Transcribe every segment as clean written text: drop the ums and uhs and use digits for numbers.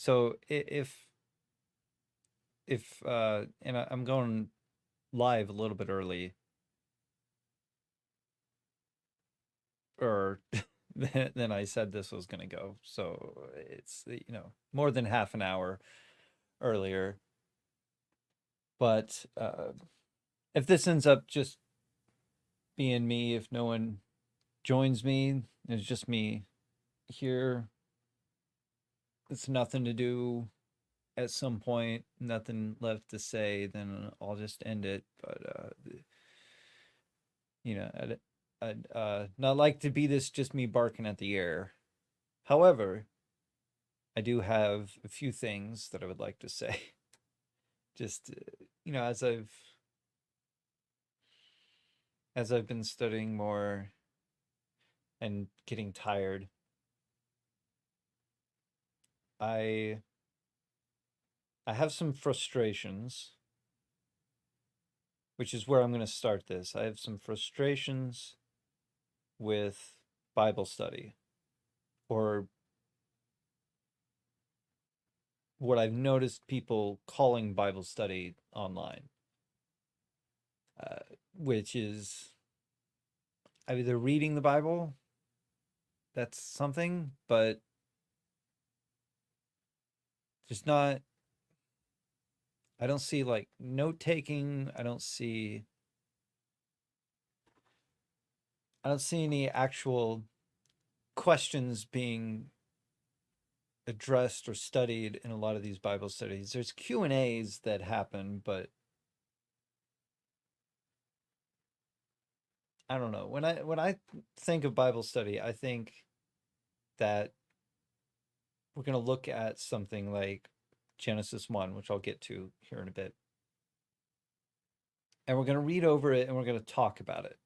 So if and I'm going live a little bit early, or than I said this was going to go. So it's, more than half an hour earlier. But if this ends up just being me, if no one joins me, it's just me here. It's nothing to do at some point, nothing left to say, then I'll just end it. But I'd not like to be this just me barking at the air. However, I do have a few things that I would like to say. Just as I've been studying more and getting tired, I I have some frustrations, which is where I'm going to start this. I have some frustrations with Bible study, or what I've noticed people calling Bible study online, which is either reading the Bible, that's something, but just not. I don't see like note taking. I don't see any actual questions being addressed or studied in a lot of these Bible studies. There's Q&As that happen, but I don't know. When I think of Bible study, I think that we're going to look at something like Genesis 1, which I'll get to here in a bit. And we're going to read over it and we're going to talk about it.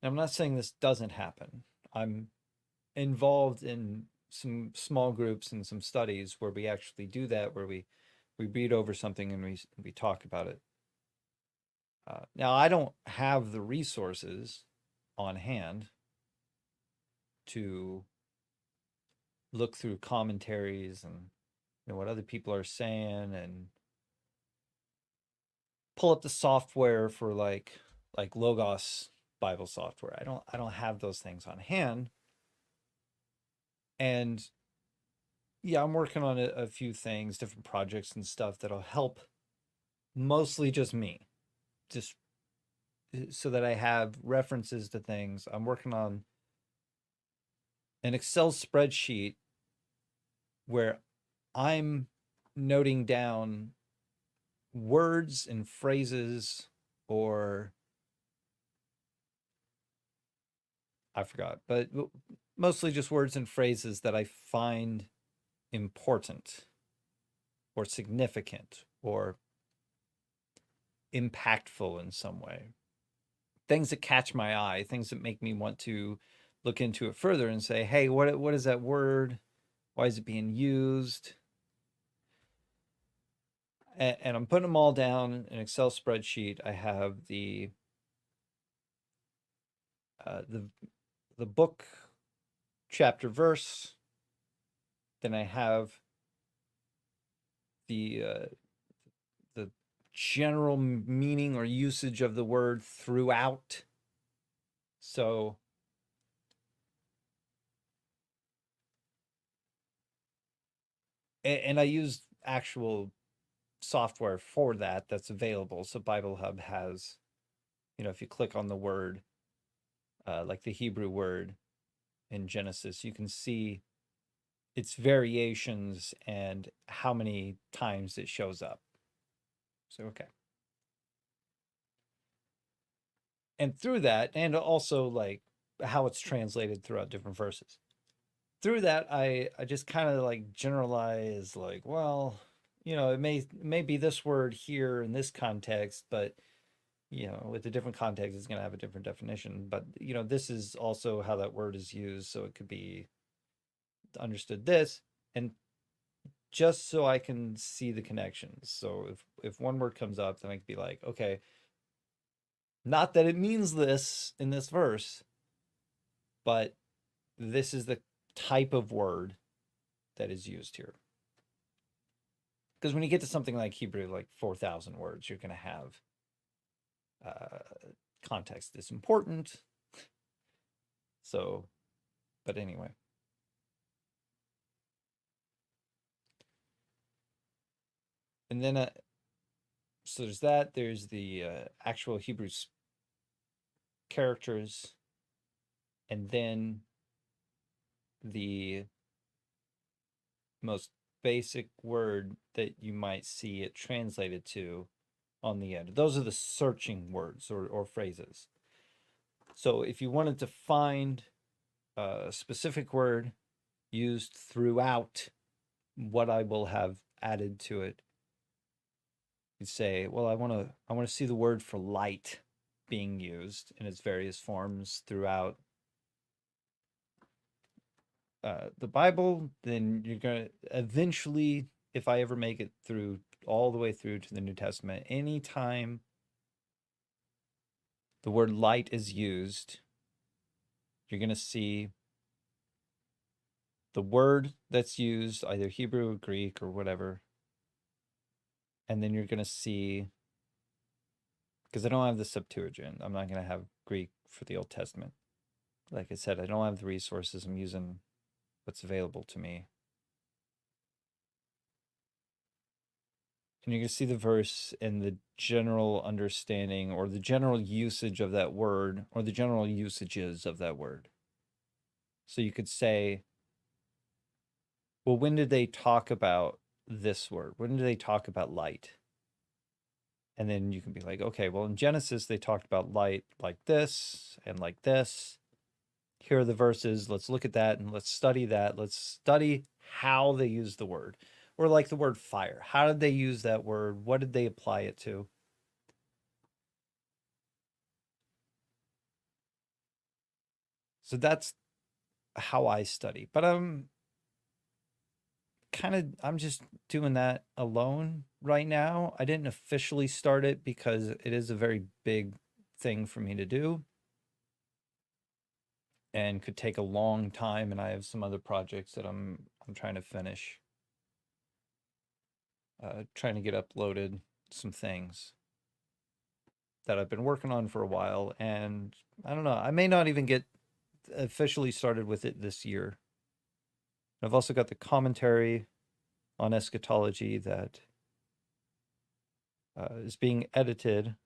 And I'm not saying this doesn't happen. I'm involved in some small groups and some studies where we actually do that, where we read over something and we talk about it. Now, I don't have the resources on hand to look through commentaries and what other people are saying and pull up the software for like Logos Bible software. I don't have those things on hand. And yeah, I'm working on a few things, different projects and stuff that'll help mostly just me, just so that I have references to things. I'm working on an Excel spreadsheet where I'm noting down words and phrases, or I forgot, but mostly just words and phrases that I find important or significant or impactful in some way. Things that catch my eye, things that make me want to look into it further and say, hey, what is that word? Why is it being used? And I'm putting them all down in an Excel spreadsheet. I have the book, chapter, verse. Then I have the general meaning or usage of the word throughout. So and I use actual software for that that's available. So Bible Hub has, if you click on the word, like the Hebrew word in Genesis, you can see its variations and how many times it shows up. So, okay. And through that, and also like how it's translated throughout different verses. Through that, I just kind of like generalize, like, well, it may be this word here in this context, but with a different context, it's going to have a different definition. But this is also how that word is used, so it could be understood this, and just so I can see the connections. So if one word comes up, then I could be like, okay, not that it means this in this verse, but this is the type of word that is used here. Because when you get to something like Hebrew, like 4,000 words, you're going to have context is important. So, but anyway. And then, so there's that. There's the actual Hebrew characters. And then the most basic word that you might see it translated to on the end. Those are the searching words or phrases. So if you wanted to find a specific word used throughout what I will have added to it, you'd say, well, I want to see the word for light being used in its various forms throughout the Bible. Then you're going to eventually, if I ever make it through all the way through to the New Testament, anytime the word light is used, you're going to see the word that's used, either Hebrew or Greek or whatever. And then you're going to see, because I don't have the Septuagint, I'm not going to have Greek for the Old Testament. Like I said, I don't have the resources. I'm using what's available to me. And you're going to see the verse and the general understanding or the general usage of that word or the general usages of that word. So you could say, well, when did they talk about this word? When did they talk about light? And then you can be like, okay, well, in Genesis, they talked about light like this and like this. Here are the verses. Let's look at that and let's study that. Let's study how they use the word. Or like the word fire. How did they use that word? What did they apply it to? So that's how I study. But I'm just doing that alone right now. I didn't officially start it because it is a very big thing for me to do and could take a long time, and I have some other projects that I'm trying to finish. Trying to get uploaded some things that I've been working on for a while, and I don't know, I may not even get officially started with it this year. I've also got the commentary on eschatology that is being edited.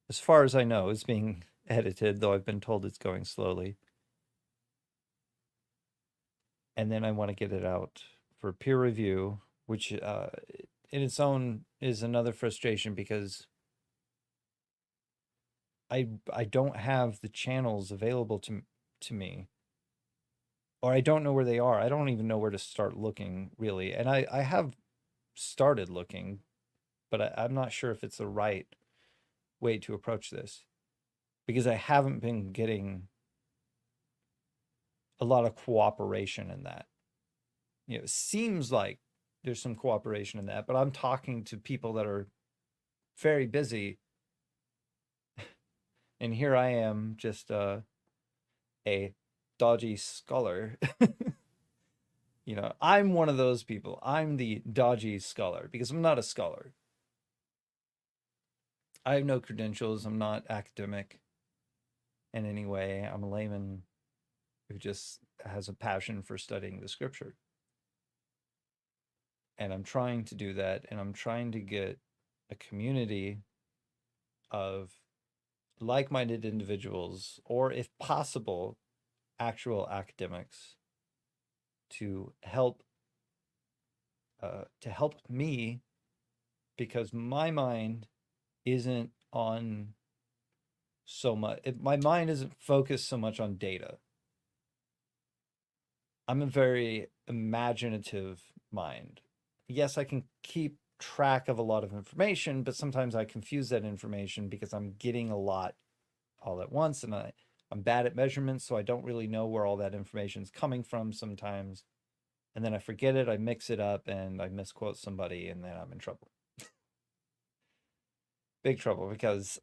As far as I know, it's being edited, though I've been told it's going slowly. And then I want to get it out for peer review, which in its own is another frustration because I don't have the channels available to me, or I don't know where they are. I don't even know where to start looking, really. And I have started looking, but I'm not sure if it's the right way to approach this because I haven't been getting a lot of cooperation in that. You know, it seems like there's some cooperation in that, but I'm talking to people that are very busy. And here I am, just a dodgy scholar. You know, I'm one of those people. I'm the dodgy scholar because I'm not a scholar. I have no credentials. I'm not academic in any way. I'm a layman who just has a passion for studying the scripture. And I'm trying to do that. And I'm trying to get a community of like-minded individuals, or if possible, actual academics to help me, because my mind isn't on so much. My mind isn't focused so much on data. I'm a very imaginative mind. Yes, I can keep track of a lot of information, but sometimes I confuse that information because I'm getting a lot all at once, and I'm bad at measurements, so I don't really know where all that information is coming from sometimes. And then I forget it, I mix it up, and I misquote somebody, and then I'm in trouble. Big trouble, because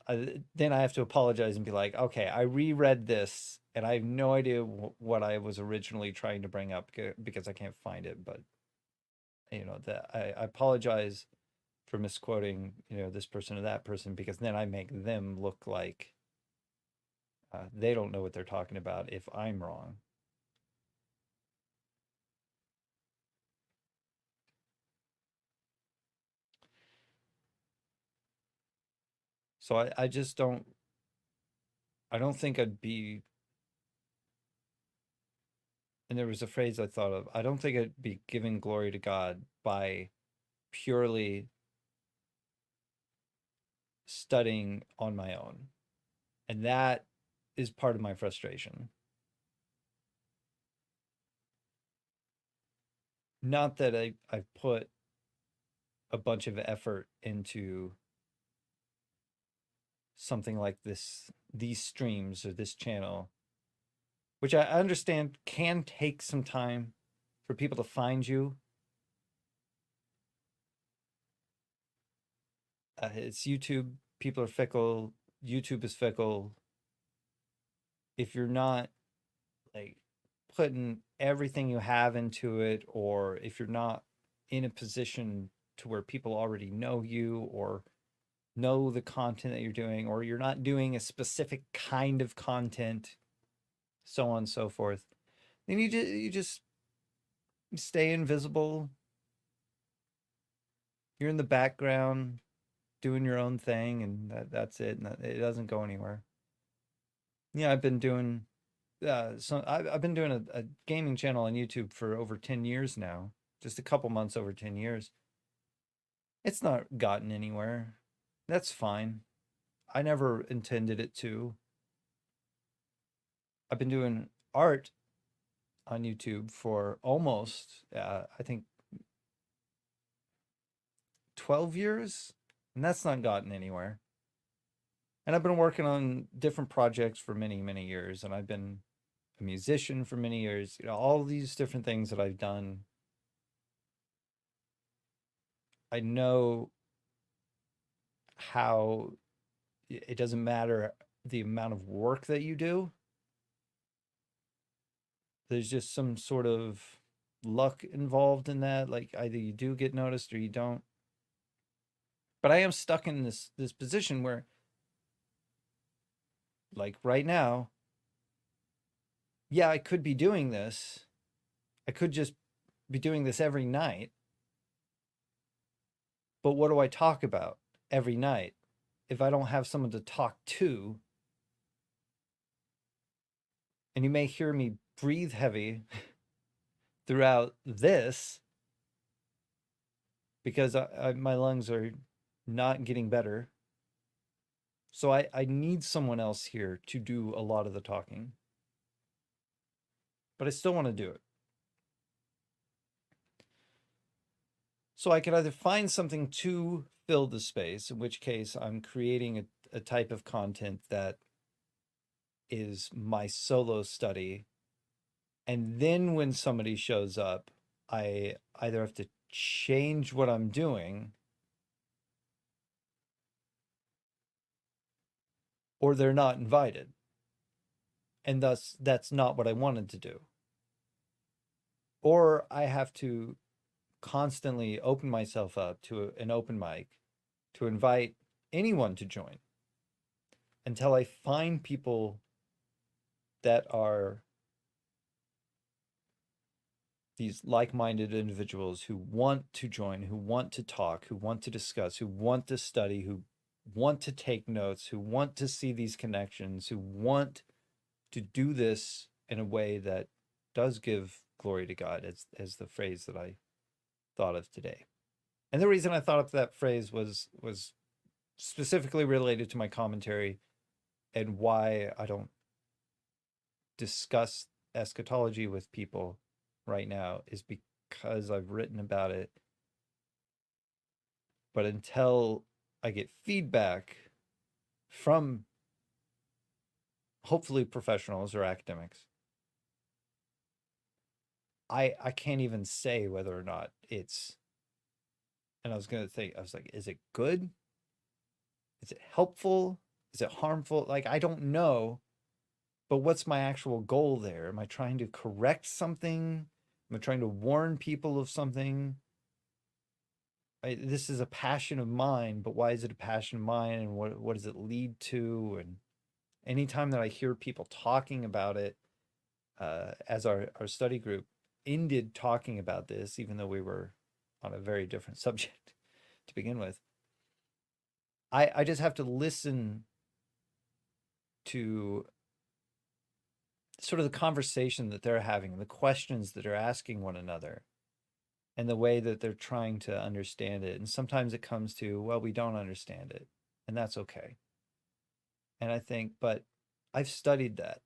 then I have to apologize and be like, okay, I reread this, and I have no idea what I was originally trying to bring up because I can't find it, but that I apologize for misquoting, this person or that person, because then I make them look like they don't know what they're talking about if I'm wrong. So I just I don't think I'd be, and there was a phrase I thought of, I don't think I'd be giving glory to God by purely studying on my own. And that is part of my frustration. Not that I've put a bunch of effort into something like these streams or this channel, which I understand can take some time for people to find you. It's YouTube. People are fickle. YouTube is fickle. If you're not like putting everything you have into it, or if you're not in a position to where people already know you or know the content that you're doing, or you're not doing a specific kind of content, so on and so forth, then you just stay invisible. You're in the background doing your own thing, and that's it. And it doesn't go anywhere. Yeah, I've been doing I've been doing a gaming channel on YouTube for over 10 years now. Just a couple months over 10 years. It's not gotten anywhere. That's fine. I never intended it to. I've been doing art on YouTube for almost, I think, 12 years, and that's not gotten anywhere. And I've been working on different projects for many, many years, and I've been a musician for many years. All these different things that I've done. I know how it doesn't matter the amount of work that you do. There's just some sort of luck involved in that. Like either you do get noticed or you don't. But I am stuck in this position where, like right now, yeah, I could be doing this. I could just be doing this every night. But what do I talk about every night if I don't have someone to talk to? And you may hear me breathe heavy throughout this because my lungs are not getting better. So I need someone else here to do a lot of the talking. But I still want to do it. So I could either find something to fill the space, in which case I'm creating a type of content that is my solo study. And then when somebody shows up, I either have to change what I'm doing or they're not invited. And thus, that's not what I wanted to do. Or I have to constantly open myself up to an open mic to invite anyone to join until I find people that are these like-minded individuals who want to join, who want to talk, who want to discuss, who want to study, who want to take notes, who want to see these connections, who want to do this in a way that does give glory to God, as the phrase that I thought of today. And the reason I thought of that phrase was specifically related to my commentary and why I don't discuss eschatology with people right now is because I've written about it. But until I get feedback from hopefully professionals or academics, I can't even say whether or not it's, and I was like, is it good? Is it helpful? Is it harmful? Like, I don't know. But what's my actual goal there? Am I trying to correct something? Am I trying to warn people of something? this is a passion of mine, but why is it a passion of mine, and what does it lead to? And anytime that I hear people talking about it, as our study group ended talking about this, even though we were on a very different subject to begin with, I just have to listen to sort of the conversation that they're having, the questions that they're asking one another, and the way that they're trying to understand it. And sometimes it comes to, well, we don't understand it, and that's okay. And I think, but I've studied that.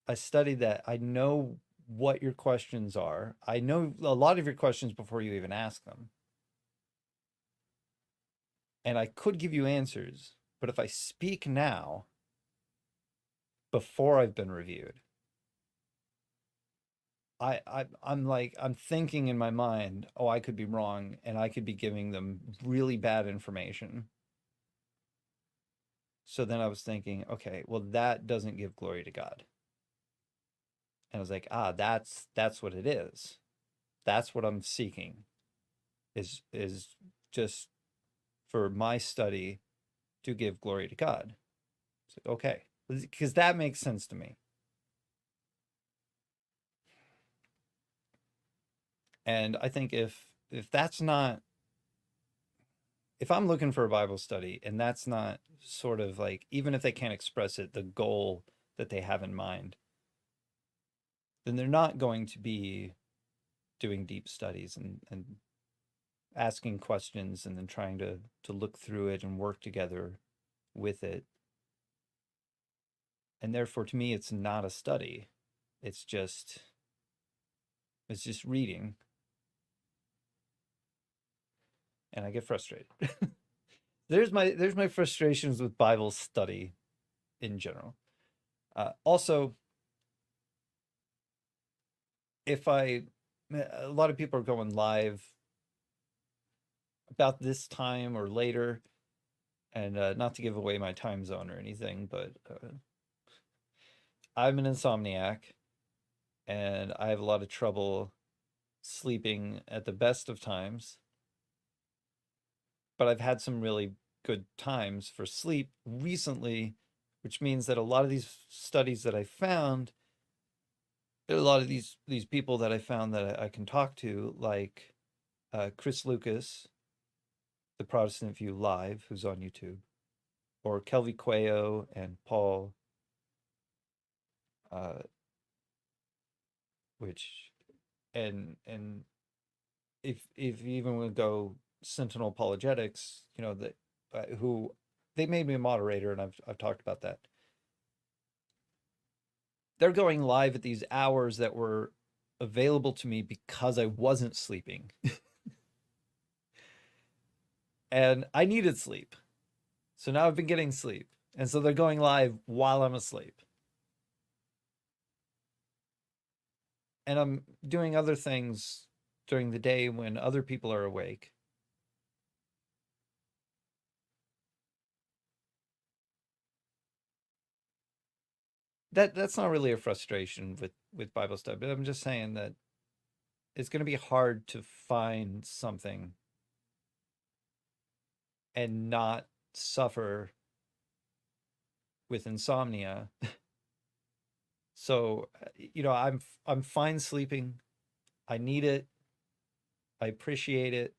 I studied that. I know what your questions are. I know a lot of your questions before you even ask them. And I could give you answers, but if I speak now, before I've been reviewed, I'm thinking in my mind, oh, I could be wrong, and I could be giving them really bad information. So then I was thinking, okay, well, that doesn't give glory to God. And I was like, that's what it is. That's what I'm seeking, is just for my study to give glory to God. It's like, okay, because that makes sense to me. And I think if that's not, if I'm looking for a Bible study and that's not sort of like, even if they can't express it, the goal that they have in mind, then they're not going to be doing deep studies and asking questions and then trying to look through it and work together with it. And therefore, to me, it's not a study. It's just reading. And I get frustrated. There's my frustrations with Bible study in general. Also, if a lot of people are going live about this time or later, and not to give away my time zone or anything, but I'm an insomniac, and I have a lot of trouble sleeping at the best of times. But I've had some really good times for sleep recently, which means that a lot of these studies that I found, a lot of these people that I found that I can talk to, like Chris Lucas, The Protestant View Live, who's on YouTube, or Kelvy Cuello and Paul, which, and if you even want to go Sentinel Apologetics, you know, that who they made me a moderator, and I've talked about that. They're going live at these hours that were available to me because I wasn't sleeping. And I needed sleep. So now I've been getting sleep. And so they're going live while I'm asleep. And I'm doing other things during the day when other people are awake. That's not really a frustration with Bible study, but I'm just saying that it's going to be hard to find something and not suffer with insomnia. So, you know, I'm fine sleeping. I need it. I appreciate it.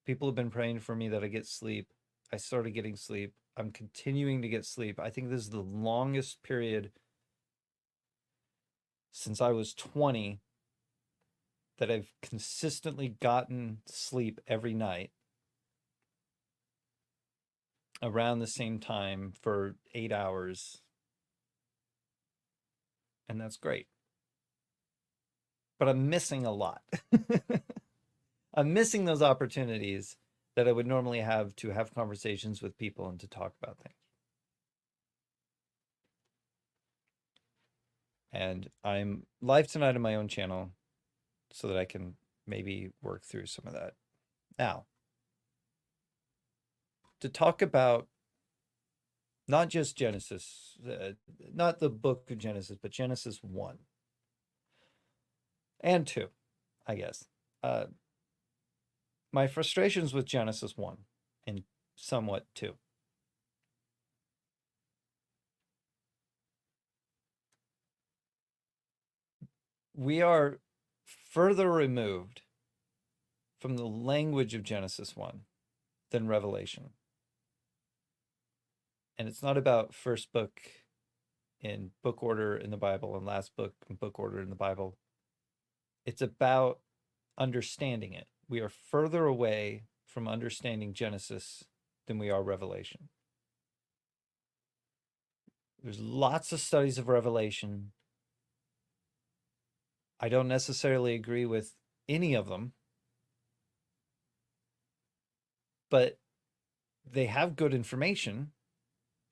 People have been praying for me that I get sleep. I started getting sleep. I'm continuing to get sleep. I think this is the longest period since I was 20 that I've consistently gotten sleep every night around the same time for 8 hours. And that's great. But I'm missing a lot. I'm missing those opportunities that I would normally have to have conversations with people and to talk about things. And I'm live tonight on my own channel so that I can maybe work through some of that. Now, to talk about not just Genesis, not the book of Genesis, but Genesis 1 and 2, I guess. my frustrations with Genesis 1 and somewhat 2. We are further removed from the language of Genesis 1 than Revelation. And it's not about first book in book order in the Bible and last book in book order in the Bible. It's about understanding it. We are further away from understanding Genesis than we are Revelation. There's lots of studies of Revelation. I don't necessarily agree with any of them, but they have good information,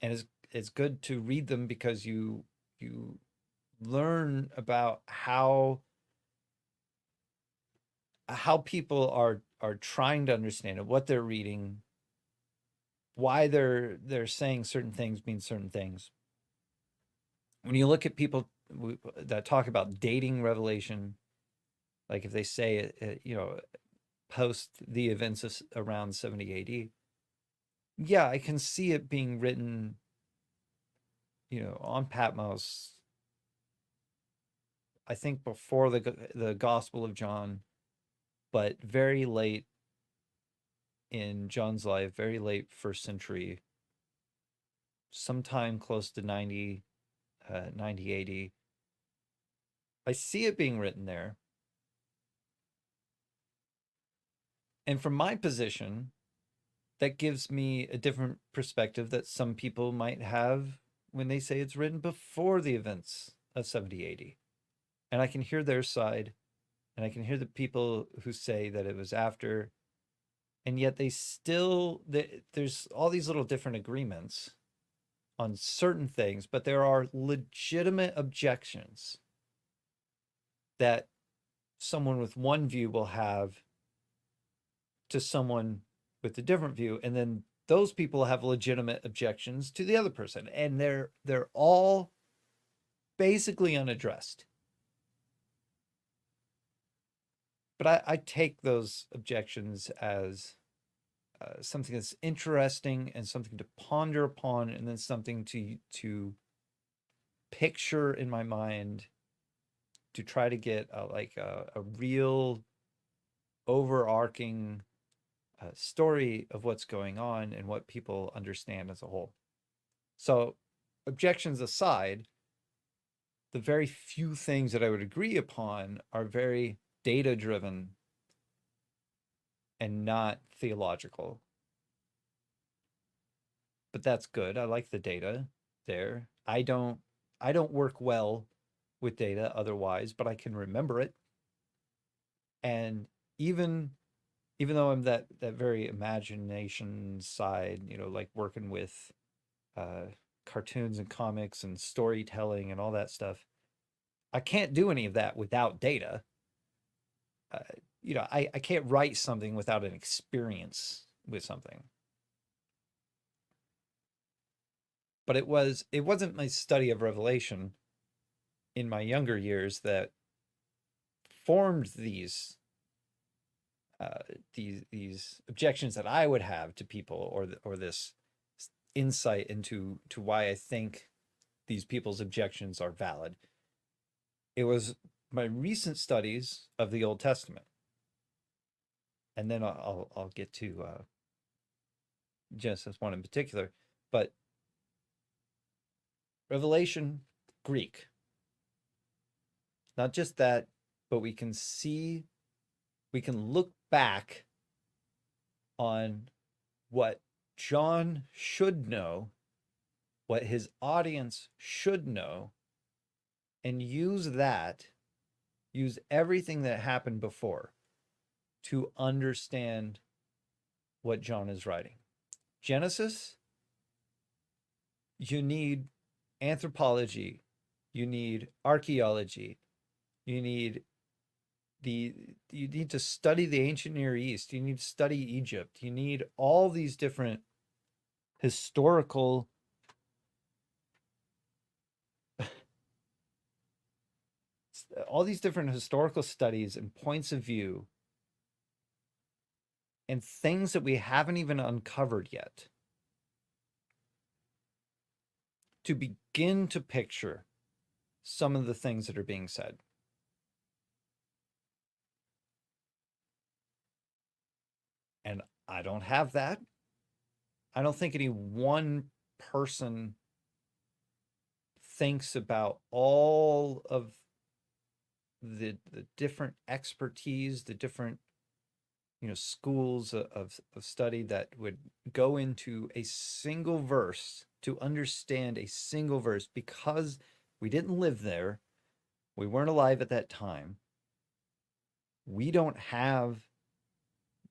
and it's good to read them because you learn about how people are trying to understand it, what they're reading, why they're saying certain things mean certain things. When you look at people that talk about dating Revelation, like if they say post the events of around 70 AD, yeah, I can see it being written, on Patmos, I think before the Gospel of John, but very late in John's life, very late first century, sometime close to 90 AD. I see it being written there. And from my position, that gives me a different perspective that some people might have when they say it's written before the events of 70 AD. And I can hear their side, and I can hear the people who say that it was after, and yet there's all these little different agreements on certain things, but there are legitimate objections that someone with one view will have to someone with a different view, and then those people have legitimate objections to the other person, and they're all basically unaddressed. But I take those objections as something that's interesting and something to ponder upon, and then something to picture in my mind to try to get a real overarching story of what's going on and what people understand as a whole. So, objections aside, the very few things that I would agree upon are very data driven and not theological. But that's good. I like the data there. I don't work well with data otherwise, but I can remember it. And even though I'm that very imagination side, like working with cartoons and comics and storytelling and all that stuff, I can't do any of that without data. I can't write something without an experience with something. But it wasn't my study of Revelation in my younger years that formed these objections that I would have to people, or this insight into why I think these people's objections are valid. It was my recent studies of the Old Testament, and then I'll get to Genesis 1 in particular, but Revelation, Greek. Not just that, but we can look back on what John should know, what his audience should know, and use everything that happened before to understand what John is writing. Genesis, you need anthropology, you need archaeology, you need to study the ancient Near East, you need to study Egypt, you need all these different historical studies and points of view and things that we haven't even uncovered yet, to begin to picture some of the things that are being said. And I don't have that. I don't think any one person thinks about all of the different expertise, the different schools of study that would go into a single verse to understand a single verse, because we didn't live there, we weren't alive at that time, we don't have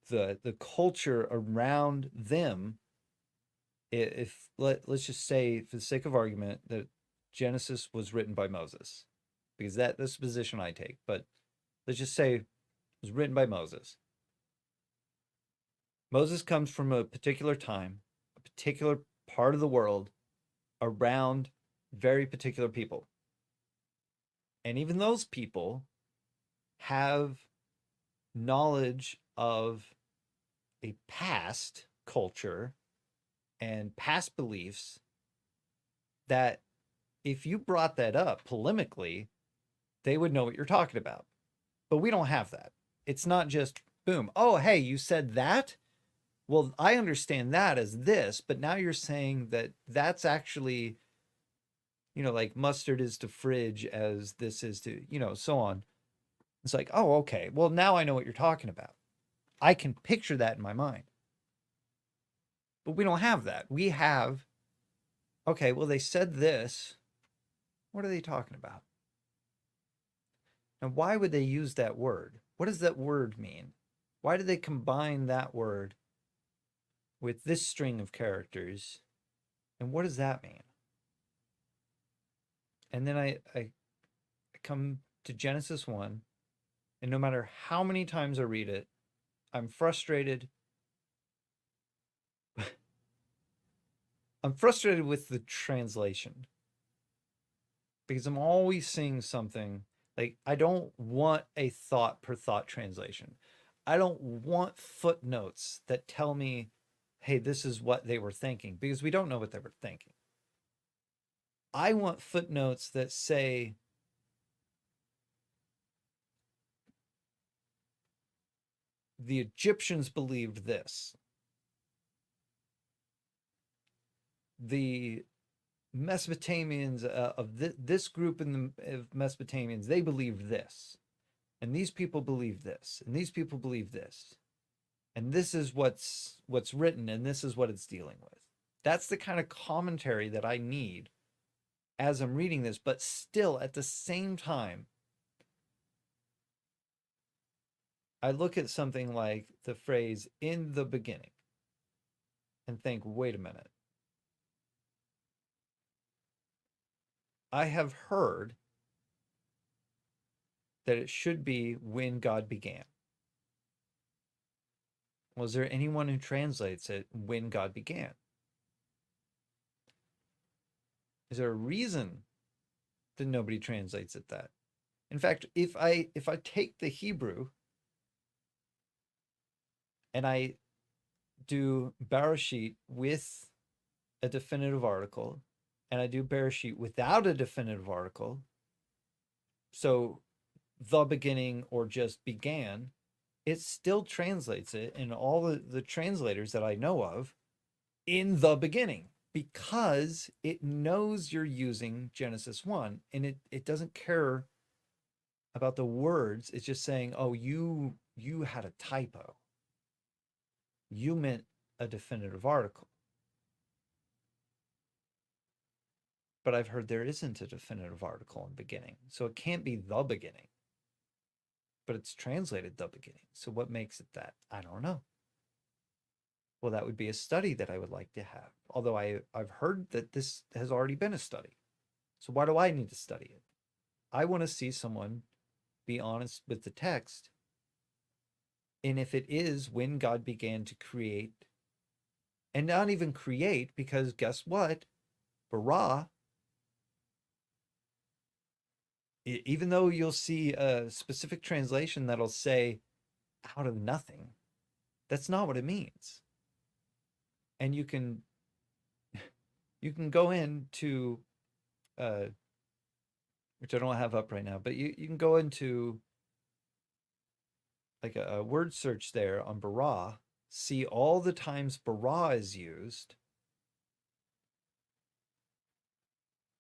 the culture around them. If let's just say, for the sake of argument, that Genesis was written by Moses, because that's the position I take, but let's just say it was written by Moses. Moses comes from a particular time, a particular part of the world, around very particular people. And even those people have knowledge of a past culture and past beliefs that, if you brought that up polemically, they would know what you're talking about. But we don't have that. It's not just, boom, oh, hey, you said that? Well, I understand that as this, but now you're saying that that's actually, like mustard is to fridge as this is to, so on. It's like, oh, okay. Well, now I know what you're talking about. I can picture that in my mind. But we don't have that. We have, okay, well, they said this. What are they talking about? And why would they use that word? What does that word mean? Why did they combine that word with this string of characters? And what does that mean? And then I come to Genesis 1, and no matter how many times I read it, I'm frustrated. I'm frustrated with the translation, because I'm always seeing something like, I don't want a thought per thought translation. I don't want footnotes that tell me, hey, this is what they were thinking, because we don't know what they were thinking. I want footnotes that say, the Egyptians believed this. The Mesopotamians of this group of Mesopotamians, they believed this. And these people believe this. And these people believe this. And this is what's written, and this is what it's dealing with. That's the kind of commentary that I need as I'm reading this. But still, at the same time, I look at something like the phrase "in the beginning" and think, wait a minute. I have heard that it should be "when God began." Was there anyone who translates it "when God began"? Is there a reason that nobody translates it that? In fact, if I take the Hebrew and I do Bereshit with a definitive article, and I do Bereshit without a definitive article, so the beginning or just began, it still translates it in all the translators that I know of in the beginning, because it knows you're using Genesis 1, and it doesn't care about the words. It's just saying, oh, you had a typo. You meant a definitive article. But I've heard there isn't a definitive article in beginning, so it can't be the beginning. But it's translated the beginning. So what makes it that? I don't know. Well, that would be a study that I would like to have. Although I've heard that this has already been a study. So why do I need to study it? I want to see someone be honest with the text. And if it is when God began to create, and not even create, because guess what? Bara, even though you'll see a specific translation that'll say out of nothing, That's not what it means. And you can go into which I don't have up right now, but you can go into like a word search there on bara, see all the times bara is used,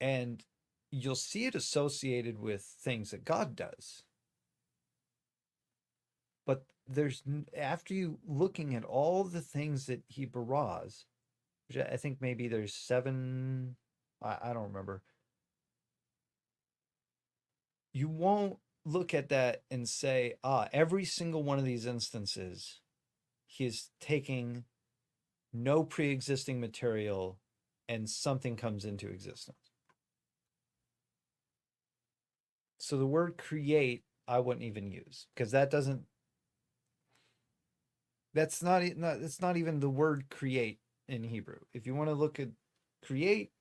and you'll see it associated with things that God does. But there's, after you looking at all the things that he baras, which I think maybe there's 7, I don't remember. You won't look at that and say, every single one of these instances, he is taking no pre-existing material and something comes into existence. So the word create, I wouldn't even use, because that doesn't, it's not even the word create in Hebrew. If you want to look at create,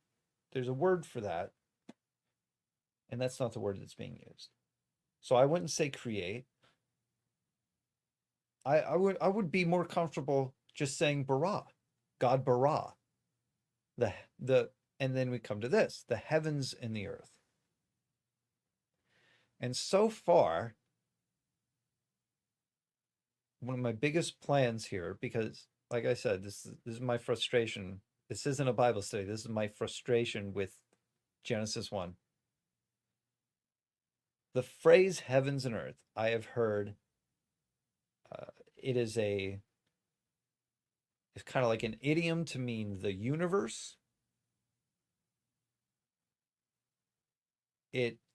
there's a word for that, and that's not the word that's being used. So I wouldn't say create. I would be more comfortable just saying bara, God bara. And then we come to this, the heavens and the earth. And so far, one of my biggest plans here, because like I said, this is my frustration. This isn't a Bible study. This is my frustration with Genesis 1. The phrase heavens and earth, I have heard, it is it's kind of like an idiom to mean the universe.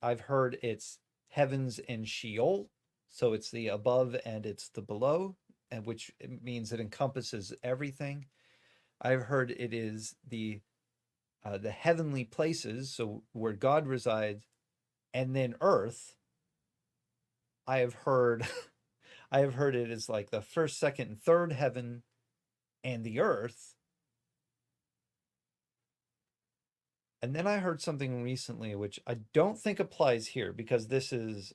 I've heard it's heavens and Sheol, so it's the above and it's the below, and which means it encompasses everything. I've heard it is the heavenly places, so where God resides, and then earth. I have heard it is like the first, second, and third heaven and the earth. And then I heard something recently, which I don't think applies here, because this is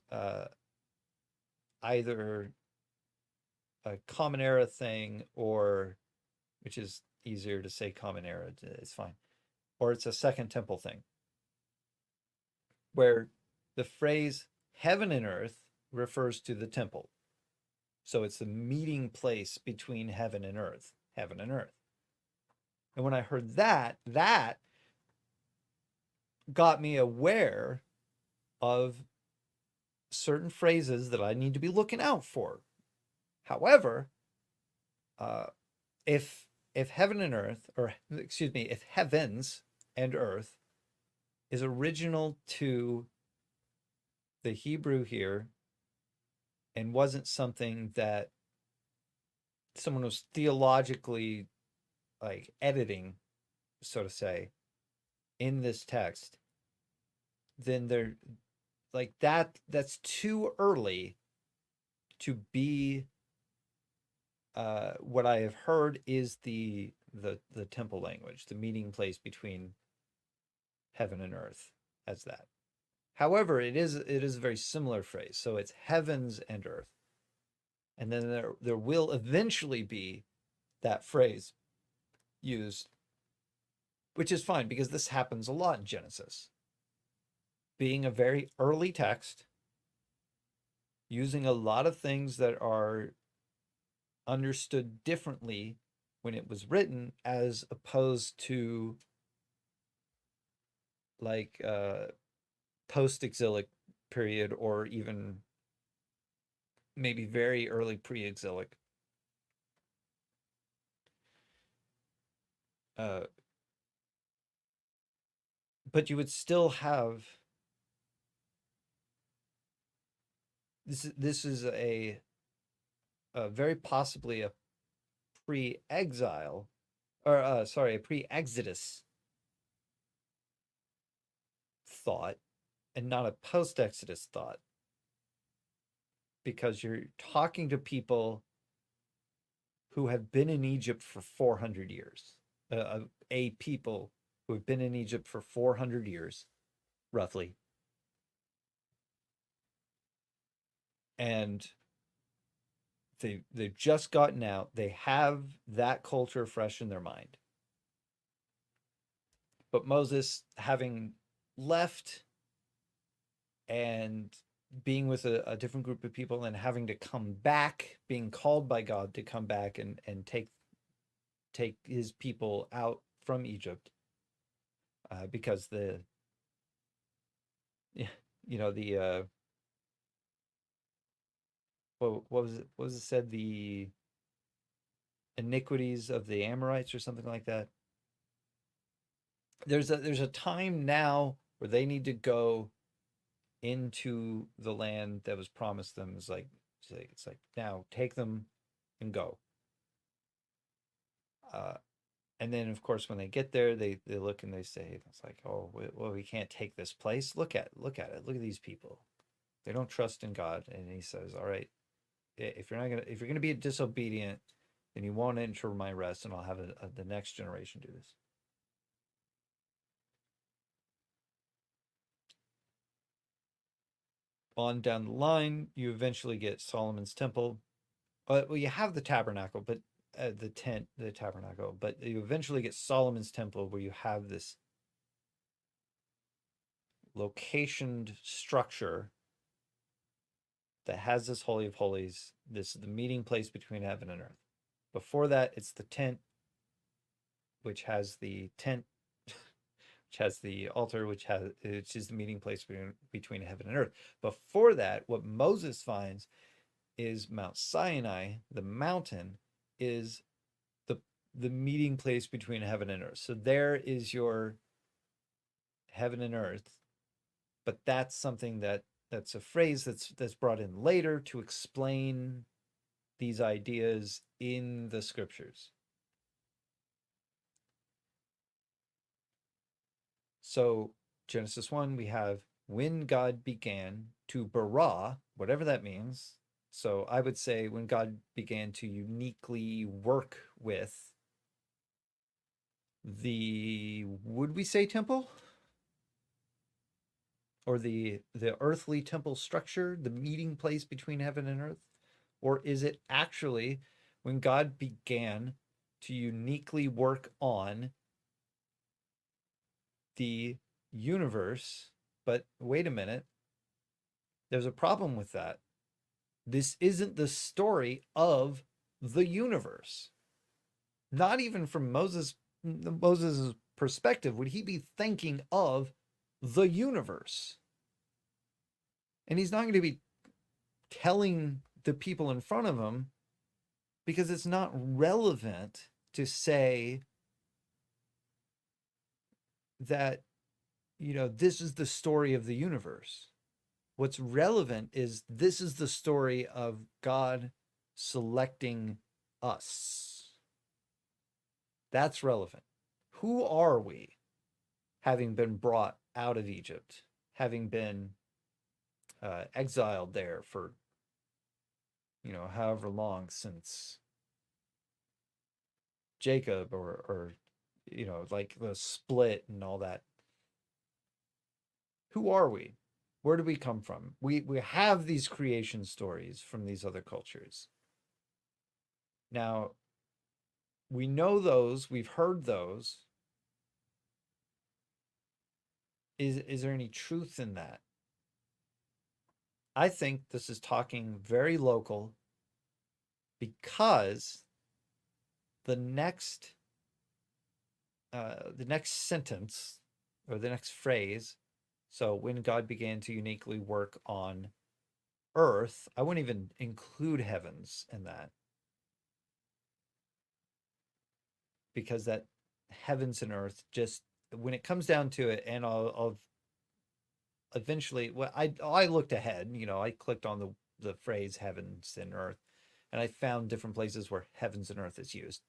either a common era thing, or, which is easier to say common era, it's fine, or it's a Second Temple thing, where the phrase heaven and earth refers to the temple. So it's the meeting place between heaven and earth, heaven and earth. And when I heard that got me aware of certain phrases that I need to be looking out for. However, if heaven and earth, or excuse me, if heavens and earth is original to the Hebrew here and wasn't something that someone was theologically like editing, so to say, in this text, then they're like that's too early to be what I have heard is the temple language, the meeting place between heaven and earth, as that. However, it is a very similar phrase. So it's heavens and earth. And then there will eventually be that phrase used, which is fine, because this happens a lot in Genesis. Being a very early text, using a lot of things that are understood differently when it was written, as opposed to like post-exilic period, or even maybe very early pre-exilic. But you would still have this is a very possibly a pre-exile, or a pre-exodus thought, and not a post-exodus thought, because you're talking to people who have been in Egypt for 400 years, a people who have been in Egypt for 400 years, roughly. And they've just gotten out. They have that culture fresh in their mind. But Moses, having left and being with a different group of people and having to come back, being called by God to come back and take his people out from Egypt, because the you know the what was it said, the iniquities of the Amorites or something like that. There's a time now where they need to go into the land that was promised them. It's like now take them and go. And then of course when they get there, they look and they say, it's like, oh well, we can't take this place. Look at it. Look at these people. They don't trust in God. And he says, all right, if you're gonna be disobedient, then you won't enter my rest, and I'll have the next generation do this. On down the line, you eventually get Solomon's temple. Well, you have the tabernacle, but the tabernacle, but you eventually get Solomon's temple, where you have this locationed structure that has this Holy of Holies. This is the meeting place between heaven and earth. Before that, it's the tent, which has the altar, which is the meeting place between heaven and earth. Before that, what Moses finds is Mount Sinai. The mountain is the meeting place between heaven and earth. So there is your heaven and earth, but that's something that's a phrase that's brought in later to explain these ideas in the scriptures. So Genesis 1, we have when God began to bara, whatever that means. So I would say when God began to uniquely work with would we say temple? Or the earthly temple structure, the meeting place between heaven and earth? Or is it actually when God began to uniquely work on the universe? But wait a minute, there's a problem with that. This isn't the story of the universe. Not even from Moses' perspective would he be thinking of the universe. And he's not going to be telling the people in front of him, because it's not relevant to say that, this is the story of the universe. What's relevant is this is the story of God selecting us. That's relevant. Who are we, having been brought out of Egypt, having been exiled there for, however long since Jacob, or like the split and all that. Who are we? Where do we come from? We have these creation stories from these other cultures. Now, we know those, we've heard those. Is there any truth in that? I think this is talking very local, because the next sentence, or the next phrase, so when God began to uniquely work on earth, I wouldn't even include heavens in that, because that heavens and earth, just when it comes down to it, and I'll eventually, well, I looked ahead, I clicked on the phrase heavens and earth, and I found different places where heavens and earth is used.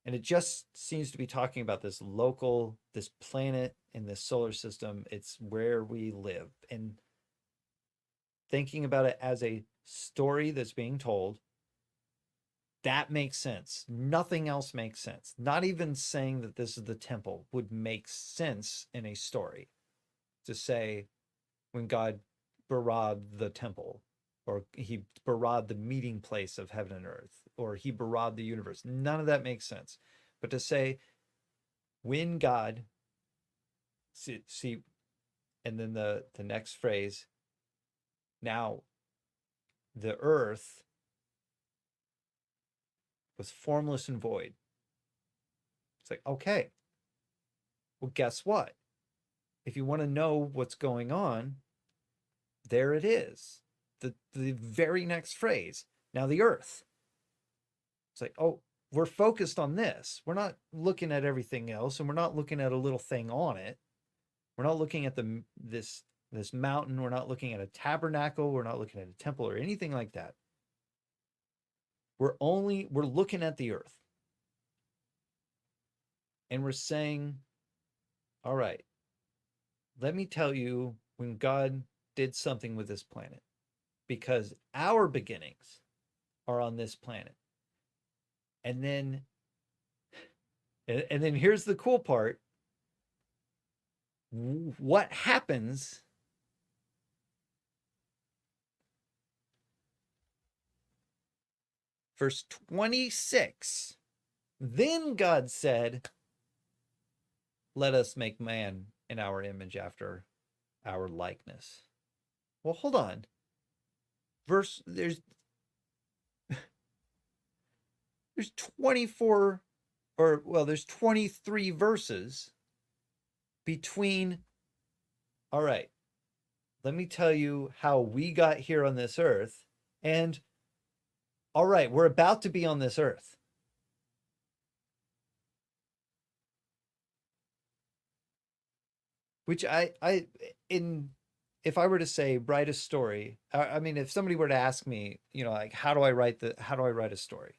And it just seems to be talking about this planet in this solar system. It's where we live. And thinking about it as a story that's being told, that makes sense. Nothing else makes sense. Not even saying that this is the temple would make sense in a story. To say when God barad the temple, or he barad the meeting place of heaven and earth, or he barad the universe. None of that makes sense. But to say, when God, see, and then the next phrase, now the earth was formless and void. It's like, okay, well, guess what? If you want to know what's going on, there it is. The very next phrase, now the earth. It's like, oh, we're focused on this. We're not looking at everything else, and we're not looking at a little thing on it. We're not looking at this mountain. We're not looking at a tabernacle. We're not looking at a temple or anything like that. We're looking at the earth. And we're saying, all right, let me tell you when God did something with this planet, because our beginnings are on this planet. And then here's the cool part. What happens verse 26, then God said, let us make man in our image after our likeness. Well, hold on. There's 24, there's 23 verses between, all right, let me tell you how we got here on this earth, and all right, we're about to be on this earth. Which if I were to say write a story, I mean, if somebody were to ask me, like, how do I write a story?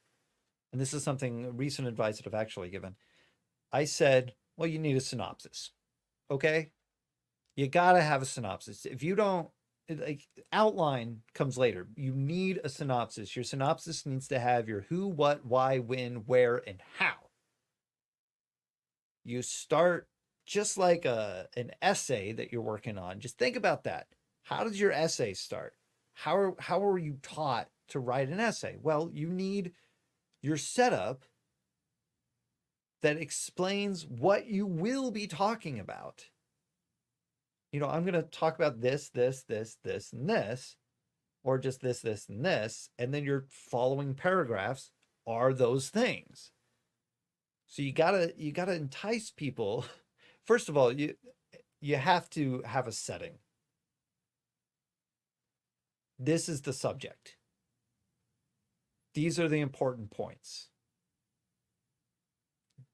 And this is something recent advice that I've actually given. I said, well, you need a synopsis. Okay. You got to have a synopsis. If you don't, like, outline comes later. You need a synopsis. Your synopsis needs to have your who, what, why, when, where, and how. You start just like an essay that you're working on. Just think about that. How does your essay start? How are you taught to write an essay? Well, you need your setup that explains what you will be talking about. I'm going to talk about this, and this, or just this, and this, and then your following paragraphs are those things. So you gotta entice people. First of all, you have to have a setting. This is the subject. These are the important points.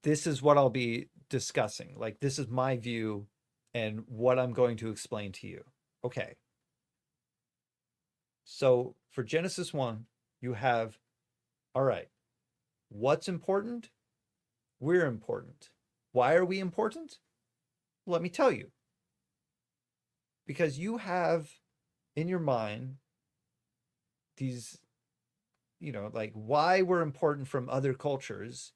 This is what I'll be discussing. Like, this is my view and what I'm going to explain to you. Okay. So for Genesis 1, you have, all right, what's important? We're important. Why are we important? Let me tell you. Because you have in your mind these, like, why we're important from other cultures,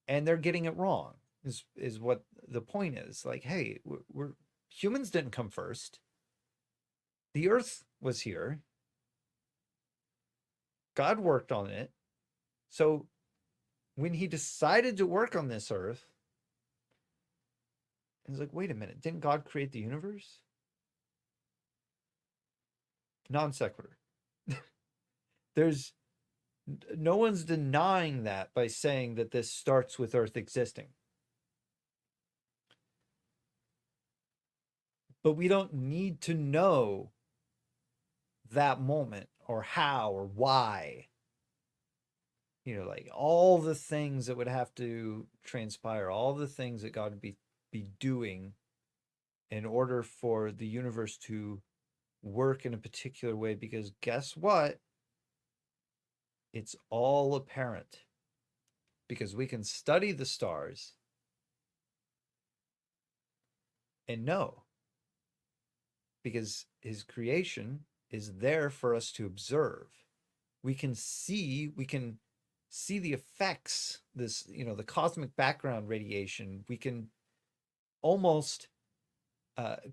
and they're getting it wrong is what the point is. Like, hey, we're humans didn't come first. The earth was here. God worked on it. So when he decided to work on this earth, it's like, wait a minute, didn't God create the universe? Non sequitur. No one's denying that by saying that this starts with Earth existing. But we don't need to know that moment or how or why. Like, all the things that would have to transpire, all the things that God would be doing in order for the universe to work in a particular way. Because guess what? It's all apparent, because we can study the stars and know, because his creation is there for us to observe. We can see the effects, the cosmic background radiation. We can almost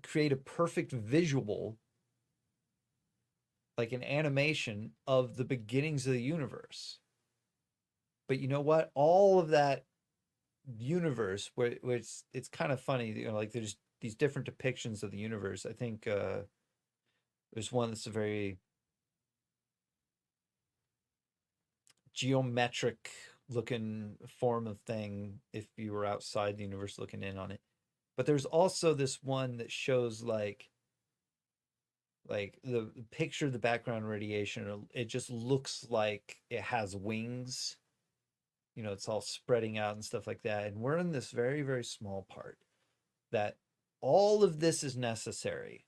create a perfect visual like an animation of the beginnings of the universe. But you know what? All of that universe, where it's kind of funny, you know, like there's these different depictions of the universe. I think there's one that's a very geometric looking form of thing if you were outside the universe looking in on it. But there's also this one that shows like the picture of the background radiation, it just looks like it has wings. You know, it's all spreading out and stuff like that. And we're in this very, very small part that all of this is necessary.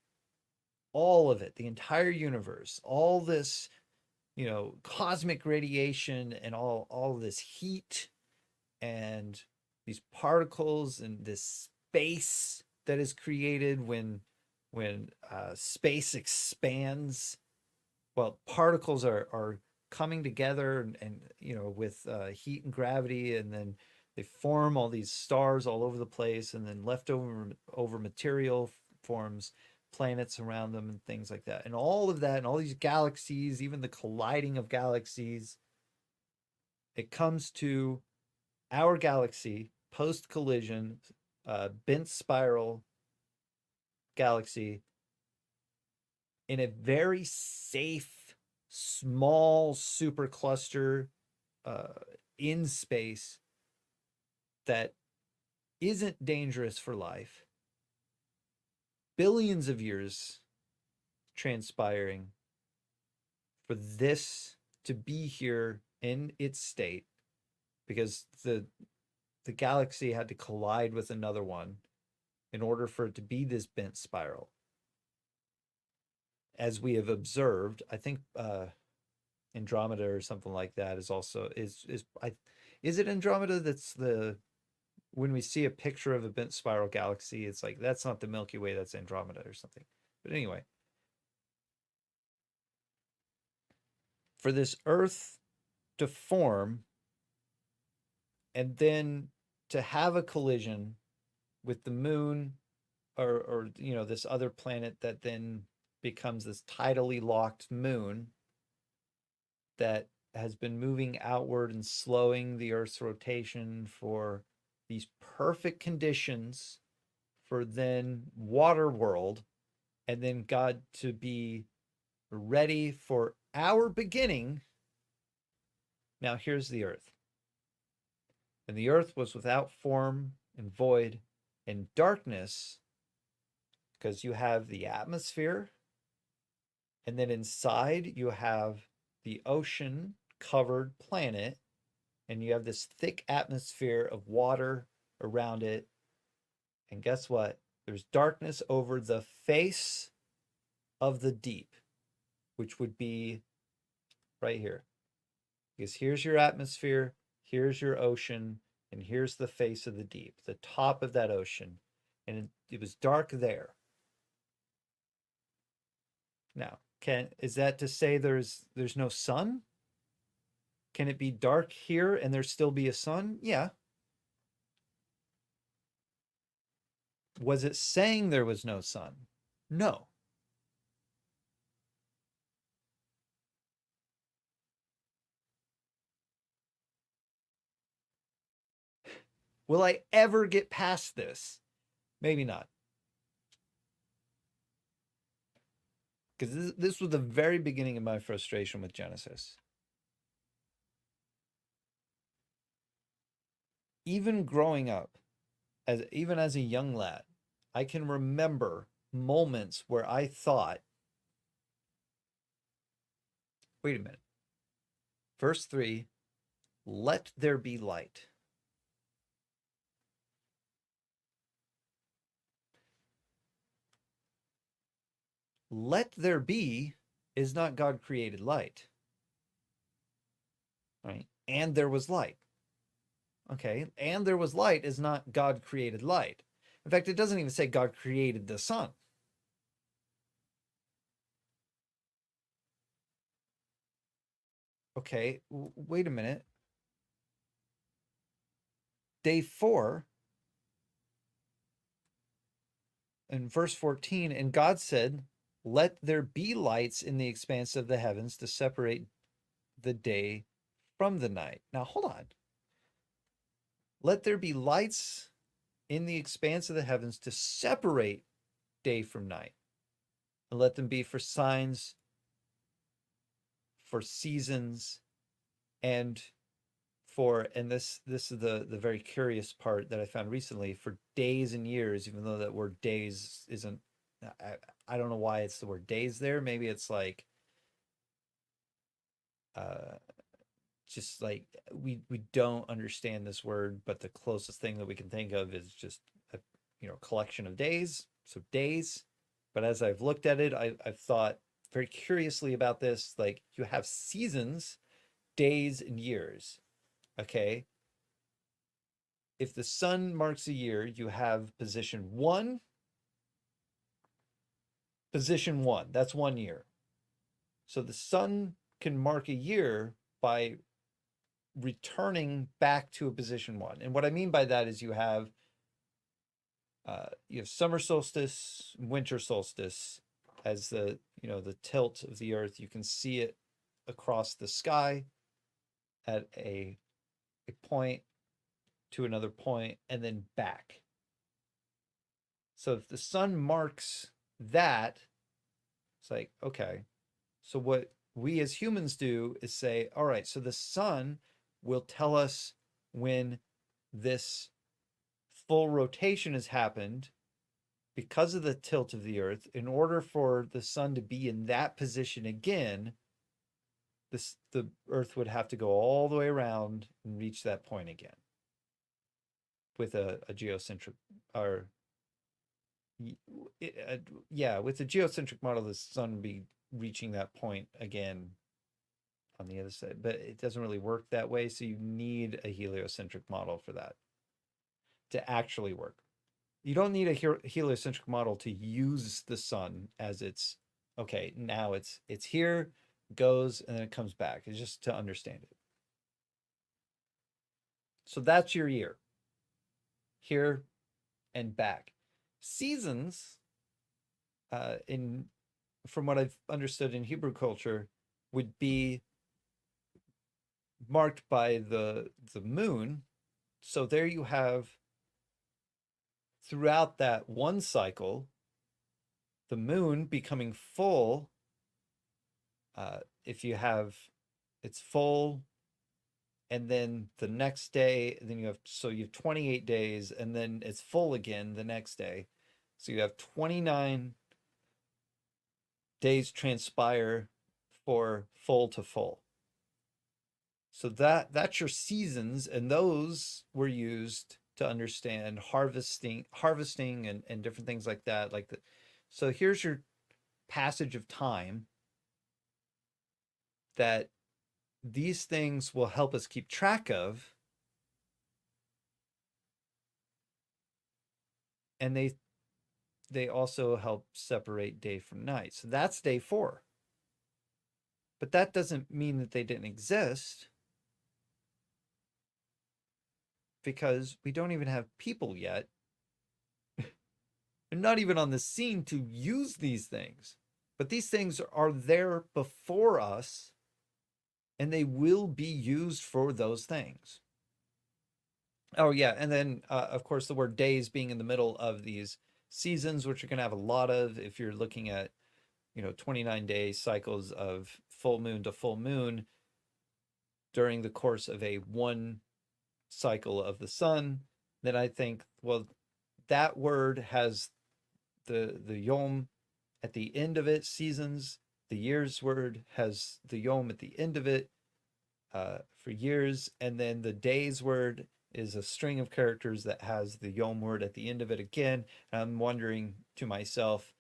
All of it, the entire universe, all this, you know, cosmic radiation and all this heat and these particles and this space that is created when space expands. Well, particles are coming together and you know, with heat and gravity, and then they form all these stars all over the place, and then leftover over material forms planets around them and things like that. And all of that and all these galaxies, even the colliding of galaxies, it comes to our galaxy post collision, bent spiral galaxy, in a very safe, small supercluster in space that isn't dangerous for life. Billions of years transpiring for this to be here in its state, because the galaxy had to collide with another one in order for it to be this bent spiral. As we have observed, I think Andromeda or something like that is also is it Andromeda that's the, when we see a picture of a bent spiral galaxy, it's like that's not the Milky Way, that's Andromeda or something. But anyway, for this Earth to form and then to have a collision with the moon, or you know, this other planet that then becomes this tidally locked moon that has been moving outward and slowing the Earth's rotation for these perfect conditions for then water world, and then God to be ready for our beginning. Now here's the Earth. And the Earth was without form and void and darkness, because you have the atmosphere, and then inside you have the ocean covered planet, and you have this thick atmosphere of water around it. And guess what? There's darkness over the face of the deep, which would be right here. Because here's your atmosphere, here's your ocean, and here's the face of the deep, the top of that ocean. And it was dark there. Now, is that to say there's no sun? Can it be dark here and there still be a sun? Yeah. Was it saying there was no sun? No. Will I ever get past this? Maybe not. Because this was the very beginning of my frustration with Genesis. Even growing up, even as a young lad, I can remember moments where I thought, wait a minute. Verse 3, let there be light. Let there be is not God created light. Right? And there was light. Okay. And there was light is not God created light. In fact, it doesn't even say God created the sun. Okay. Wait a minute. Day 4 in verse 14, and God said, let there be lights in the expanse of the heavens to separate the day from the night. Now, hold on. Let there be lights in the expanse of the heavens to separate day from night, and let them be for signs, for seasons, and and this is the very curious part that I found recently, for days and years, even though that word days isn't, I don't know why it's the word days there. Maybe it's like just like we don't understand this word, but the closest thing that we can think of is just a collection of days. So days. But as I've looked at it, I've thought very curiously about this. Like, you have seasons, days, and years. Okay. If the sun marks a year, you have position one. Position one, that's 1 year. So the sun can mark a year by returning back to a position one. And what I mean by that is you have summer solstice, winter solstice as the tilt of the earth. You can see it across the sky at a point to another point and then back. So if the sun marks that, it's like, okay, so what we as humans do is say, all right, so the sun will tell us when this full rotation has happened because of the tilt of the earth. In order for the sun to be in that position again, the earth would have to go all the way around and reach that point again with a geocentric, or with the geocentric model, the sun would be reaching that point again on the other side, but it doesn't really work that way. So you need a heliocentric model for that to actually work. You don't need a heliocentric model to use the sun as it's, okay, now it's here, goes, and then it comes back. It's just to understand it. So that's your year. Here and back. Seasons, from what I've understood in Hebrew culture, would be marked by the moon. So there you have, throughout that one cycle, the moon becoming full. If you have, it's full, and then the next day, then you have 28 days, and then it's full again the next day. So you have 29 days transpire for full to full. So that's your seasons, and those were used to understand harvesting and different things like that. So here's your passage of time that these things will help us keep track of. And they also help separate day from night. So that's day 4. But that doesn't mean that they didn't exist, because we don't even have people yet. They're not even on the scene to use these things. But these things are there before us, and they will be used for those things. Oh, yeah. And then, of course, the word days being in the middle of these seasons, which you're going to have a lot of if you're looking at, 29-day cycles of full moon to full moon during the course of a one cycle of the sun. Then I think, well, that word has the yom at the end of it, seasons. The years word has the yom at the end of it, for years. And then the days word is a string of characters that has the yom word at the end of it again. And I'm wondering to myself,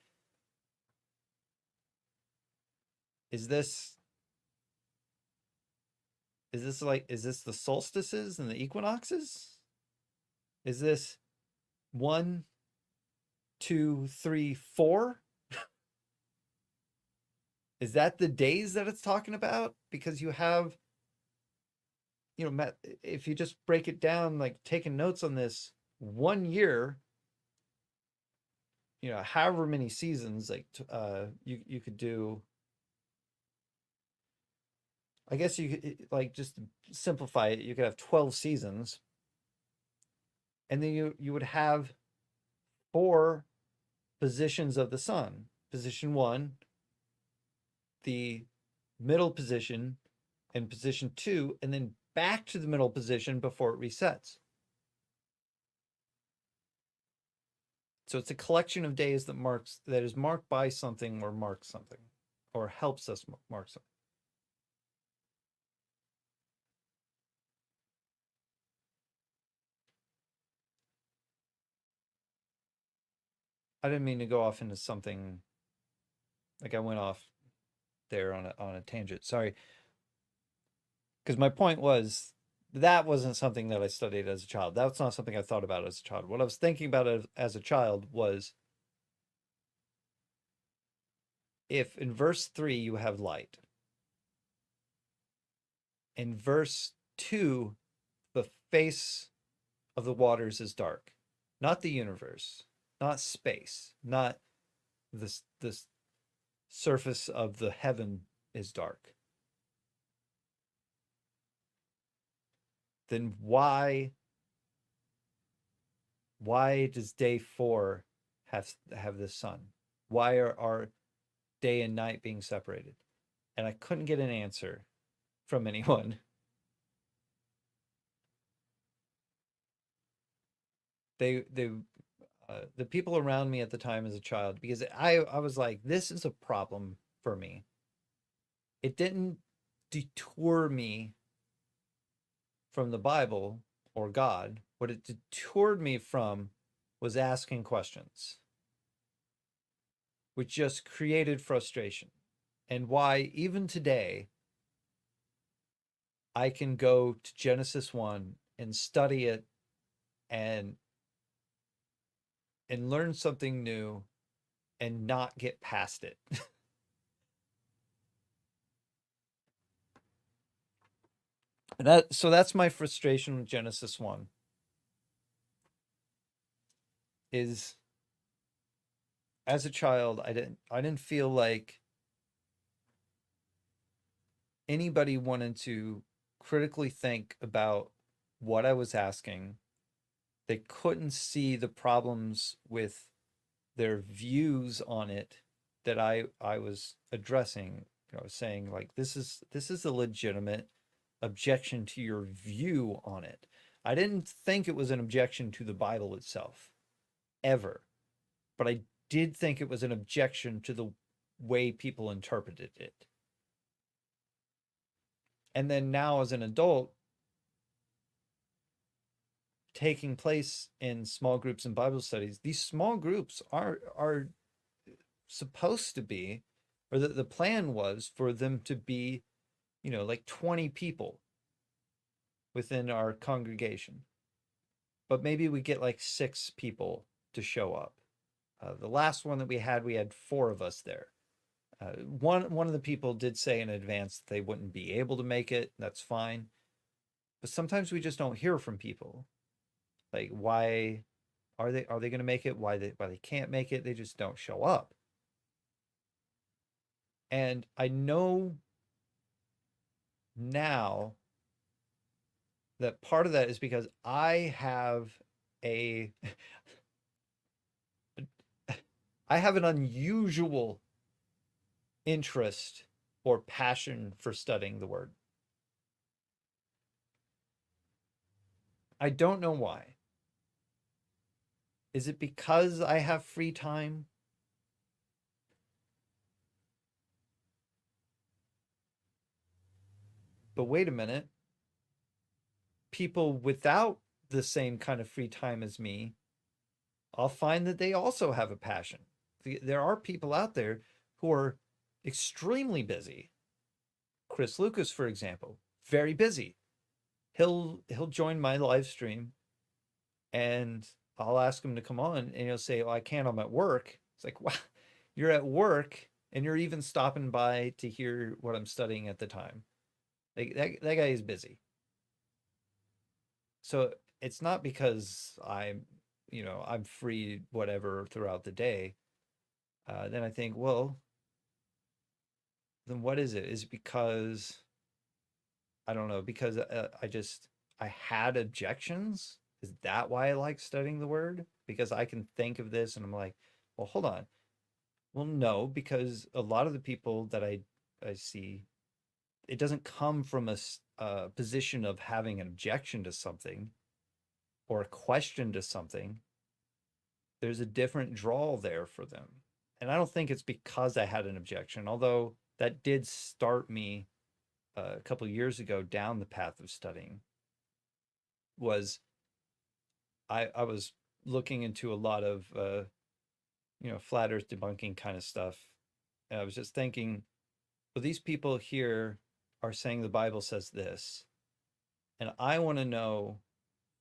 is this the solstices and the equinoxes? Is this 1, 2, 3, 4? Is that the days that it's talking about? Because you have, if you just break it down, like taking notes on this, 1 year however many seasons, like you could do. I guess you could, like, just to simplify it, you could have 12 seasons, and then you would have four positions of the sun. Position one, the middle position, and position two, and then back to the middle position before it resets. So it's a collection of days that is marked by something or marks something or helps us mark something. I didn't mean to go off into something, like I went off there on a tangent. Sorry. Because my point was that wasn't something that I studied as a child. That's not something I thought about as a child. What I was thinking about as a child was, if in verse 3 you have light, in verse 2 the face of the waters is dark, not the universe, not space, not the surface of the heaven is dark, then why does day 4 have this sun? Why are day and night being separated? And I couldn't get an answer from anyone. The people around me at the time as a child, because I was like, this is a problem for me. It didn't detour me from the Bible or God. What it detoured me from was asking questions, which just created frustration. And why, even today, I can go to Genesis 1 and study it and learn something new and not get past it. So that's my frustration with Genesis 1, is as a child I didn't feel like anybody wanted to critically think about what I was asking. They couldn't see the problems with their views on it that I was addressing. I was saying, like, this is a legitimate objection to your view on it. I didn't think it was an objection to the Bible itself, ever. But I did think it was an objection to the way people interpreted it. And then now, as an adult, taking place in small groups and Bible studies, these small groups are supposed to be, or the plan was for them to be, like 20 people within our congregation. But maybe we get like 6 people to show up. The last one that we had 4 of us there. One of the people did say in advance that they wouldn't be able to make it. That's fine. But sometimes we just don't hear from people. Like, why are they going to make it? Why they can't make it? They just don't show up. And I know now that part of that is because I have a I have an unusual interest or passion for studying the word. I don't know why. Is it because I have free time? But wait a minute. People without the same kind of free time as me, I'll find that they also have a passion. There are people out there who are extremely busy. Chris Lucas, for example, very busy. He'll join my live stream and I'll ask him to come on and he'll say, "Oh, I can't, I'm at work." It's like, wow, you're at work and you're even stopping by to hear what I'm studying at the time. Like, that guy is busy. So it's not because I'm I'm free, whatever, throughout the day, then I think, well, then what is it? Is it because I don't know, because I had objections? Is that why I like studying the word? Because I can think of this and I'm like, well, hold on. Well, no, because a lot of the people that I see, it doesn't come from a position of having an objection to something or a question to something. There's a different draw there for them. And I don't think it's because I had an objection, although that did start me a couple of years ago down the path of studying. Was I was looking into a lot of flat earth debunking kind of stuff. And I was just thinking, well, these people here are saying the Bible says this, and I want to know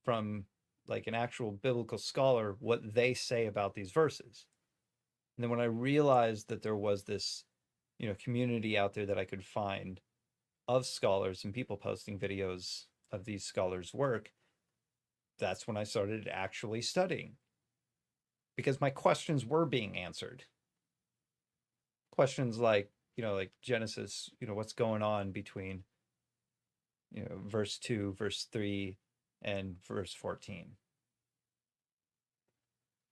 from like an actual biblical scholar what they say about these verses. And then when I realized that there was this, community out there that I could find of scholars and people posting videos of these scholars' work, that's when I started actually studying, because my questions were being answered. Questions like, like Genesis, what's going on between, verse 2, verse 3, and verse 14.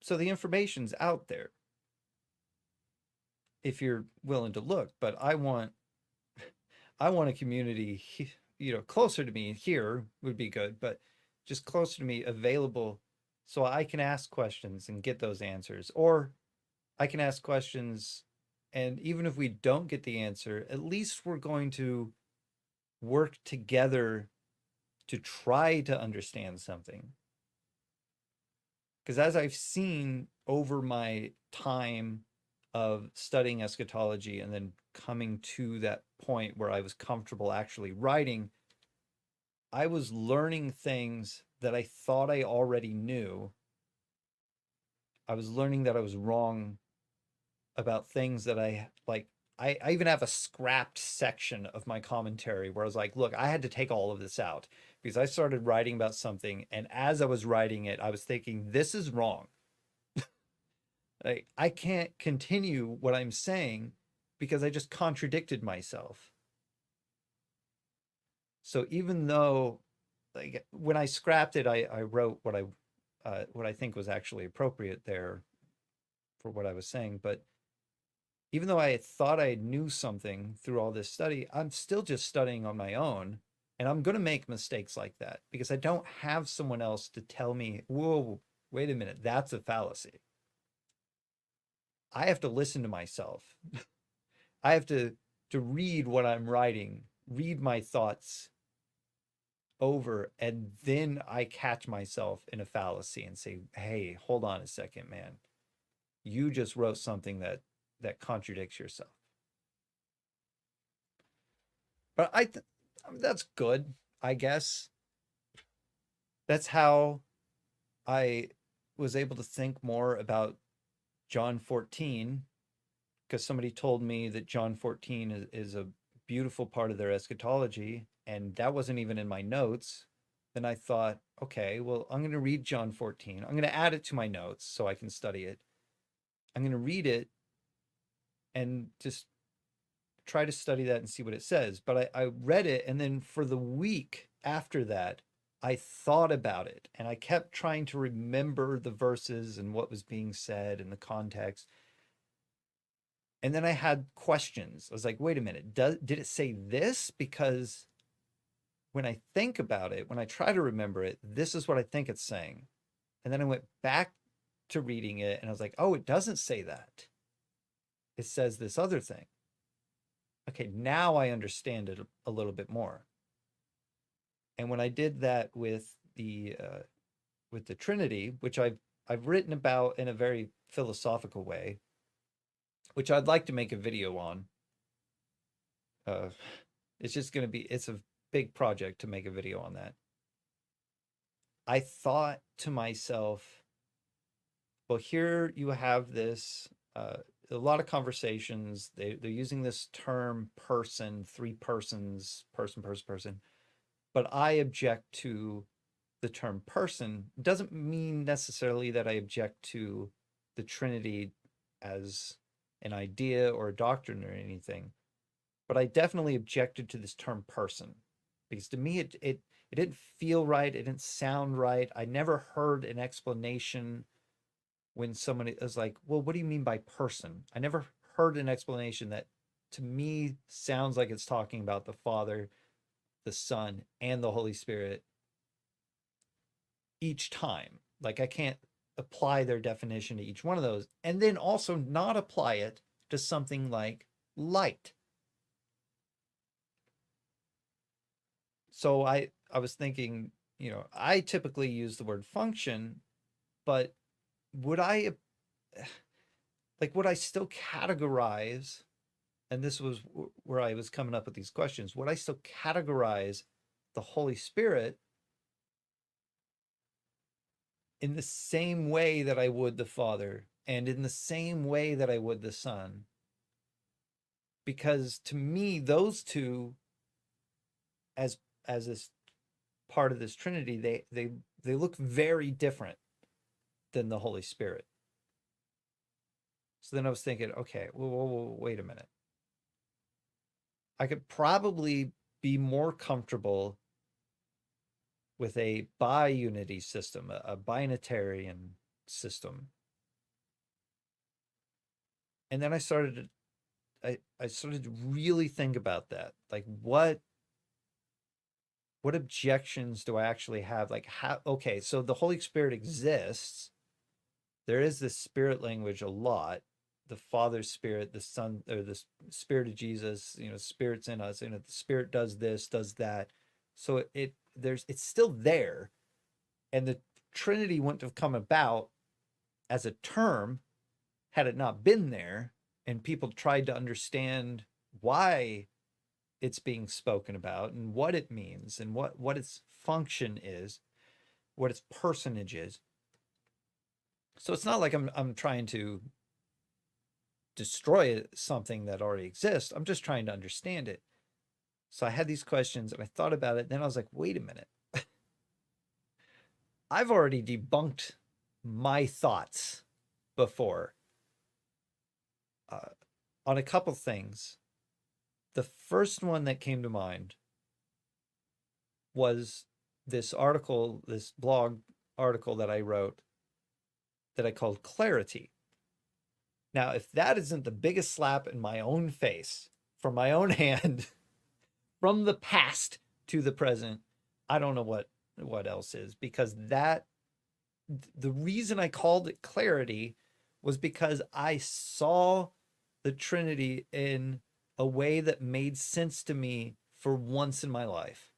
So the information's out there if you're willing to look, but I want a community, closer to me here would be good, but just closer to me, available, so I can ask questions and get those answers. Or I can ask questions, and even if we don't get the answer, at least we're going to work together to try to understand something. Because as I've seen over my time of studying eschatology and then coming to that point where I was comfortable actually writing, I was learning things that I thought I already knew. I was learning that I was wrong about things that I like. I even have a scrapped section of my commentary where I was like, look, I had to take all of this out because I started writing about something. And as I was writing it, I was thinking, this is wrong. I can't continue what I'm saying because I just contradicted myself. So even though, like, when I scrapped it, I wrote what I think was actually appropriate there for what I was saying. But even though I thought I knew something through all this study, I'm still just studying on my own. And I'm going to make mistakes like that because I don't have someone else to tell me, whoa, wait a minute, that's a fallacy. I have to listen to myself. I have to read what I'm writing, read my thoughts over, and then I catch myself in a fallacy and say, hey, hold on a second, man. You just wrote something that contradicts yourself. But that's good, I guess. That's how I was able to think more about John 14, because somebody told me that John 14 is a beautiful part of their eschatology, and that wasn't even in my notes. Then I thought, okay, well, I'm going to read John 14. I'm going to add it to my notes so I can study it. I'm going to read it and just try to study that and see what it says. But I read it, and then for the week after that, I thought about it, and I kept trying to remember the verses and what was being said and the context. And then I had questions. I was like, wait a minute, did it say this? Because when I think about it, when I try to remember it, this is what I think it's saying. And then I went back to reading it and I was like, oh, it doesn't say that. It says this other thing. Okay, now I understand it a little bit more. And when I did that with the Trinity, which I've written about in a very philosophical way, which I'd like to make a video on. It's just going to be, it's a big project to make a video on that. I thought to myself, well, here you have this, a lot of conversations. They're using this term person, three persons, person. But I object to the term person doesn't mean necessarily that I object to the Trinity as an idea or a doctrine or anything, but I definitely objected to this term person because to me it didn't feel right, it didn't sound right. I never heard an explanation when someone is like, "Well, what do you mean by person?" I never heard an explanation that to me sounds like it's talking about the Father, the Son, and the Holy Spirit each time. Like I can't apply their definition to each one of those and then also not apply it to something like light. So I was thinking, I typically use the word function, but would I would I still categorize, and this was where I was coming up with these questions, would I still categorize the Holy Spirit in the same way that I would the Father and in the same way that I would the Son? Because to me, those two, as this part of this Trinity, they look very different than the Holy Spirit. So then I was thinking, okay, wait a minute. I could probably be more comfortable with a bi-unity system, a binitarian system. And then I started to really think about that. Like what objections do I actually have? Like how, okay, so the Holy Spirit exists. There is this spirit language a lot. The Father's Spirit, the Son, or the Spirit of Jesus, Spirit's in us, the Spirit does this, does that. So it's still there. And the Trinity wouldn't have come about as a term had it not been there. And people tried to understand why it's being spoken about and what it means and what its function is, what its personage is. So it's not like I'm trying to destroy something that already exists. I'm just trying to understand it. So I had these questions and I thought about it. Then I was like, wait a minute. I've already debunked my thoughts before on a couple things. The first one that came to mind was this article, this blog article that I wrote that I called Clarity. Now, if that isn't the biggest slap in my own face from my own hand from the past to the present, I don't know what else is, because the reason I called it Clarity was because I saw the Trinity in a way that made sense to me for once in my life.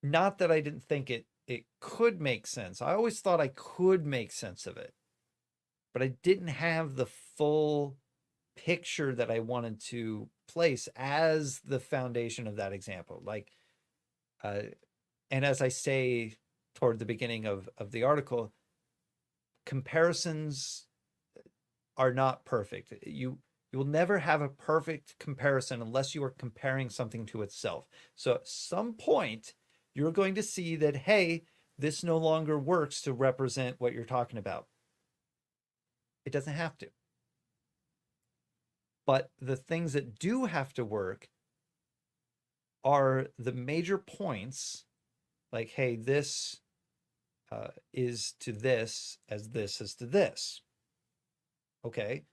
Not that I didn't think it could make sense. I always thought I could make sense of it, but I didn't have the full picture that I wanted to place as the foundation of that example. And as I say toward the beginning of the article, comparisons are not perfect. You will never have a perfect comparison unless you are comparing something to itself. So at some point, you're going to see that, hey, this no longer works to represent what you're talking about. It doesn't have to. But the things that do have to work are the major points, like, hey, this is to this as this is to this. Okay.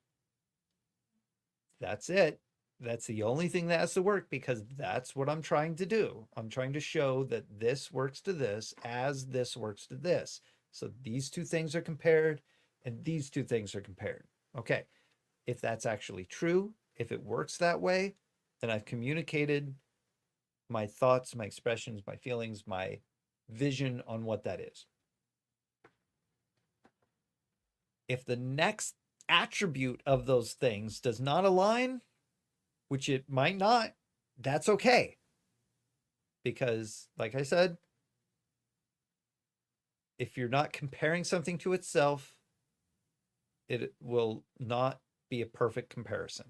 That's it. That's the only thing that has to work, because that's what I'm trying to do. I'm trying to show that this works to this as this works to this. So these two things are compared and these two things are compared. Okay. If that's actually true, if it works that way, then I've communicated my thoughts, my expressions, my feelings, my vision on what that is. If the next attribute of those things does not align, which it might not, that's okay. Because, like I said, if you're not comparing something to itself, it will not be a perfect comparison.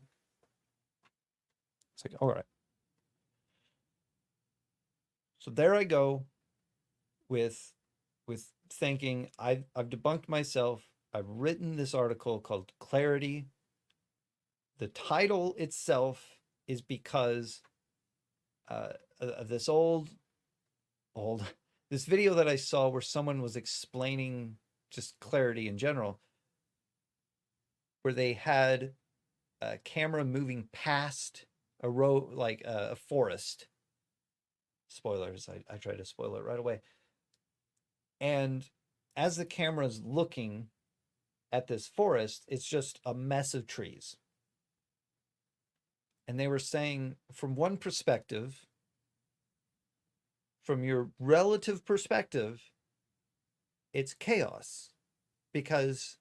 It's like, all right. So there I go, with thinking I've debunked myself. I've written this article called Clarity. The title itself is because this old this video that I saw where someone was explaining just clarity in general, where they had a camera moving past a road, like a forest. Spoilers, I tried to spoil it right away. And as the camera is looking at this forest, it's just a mess of trees. And they were saying, from one perspective, from your relative perspective, it's chaos because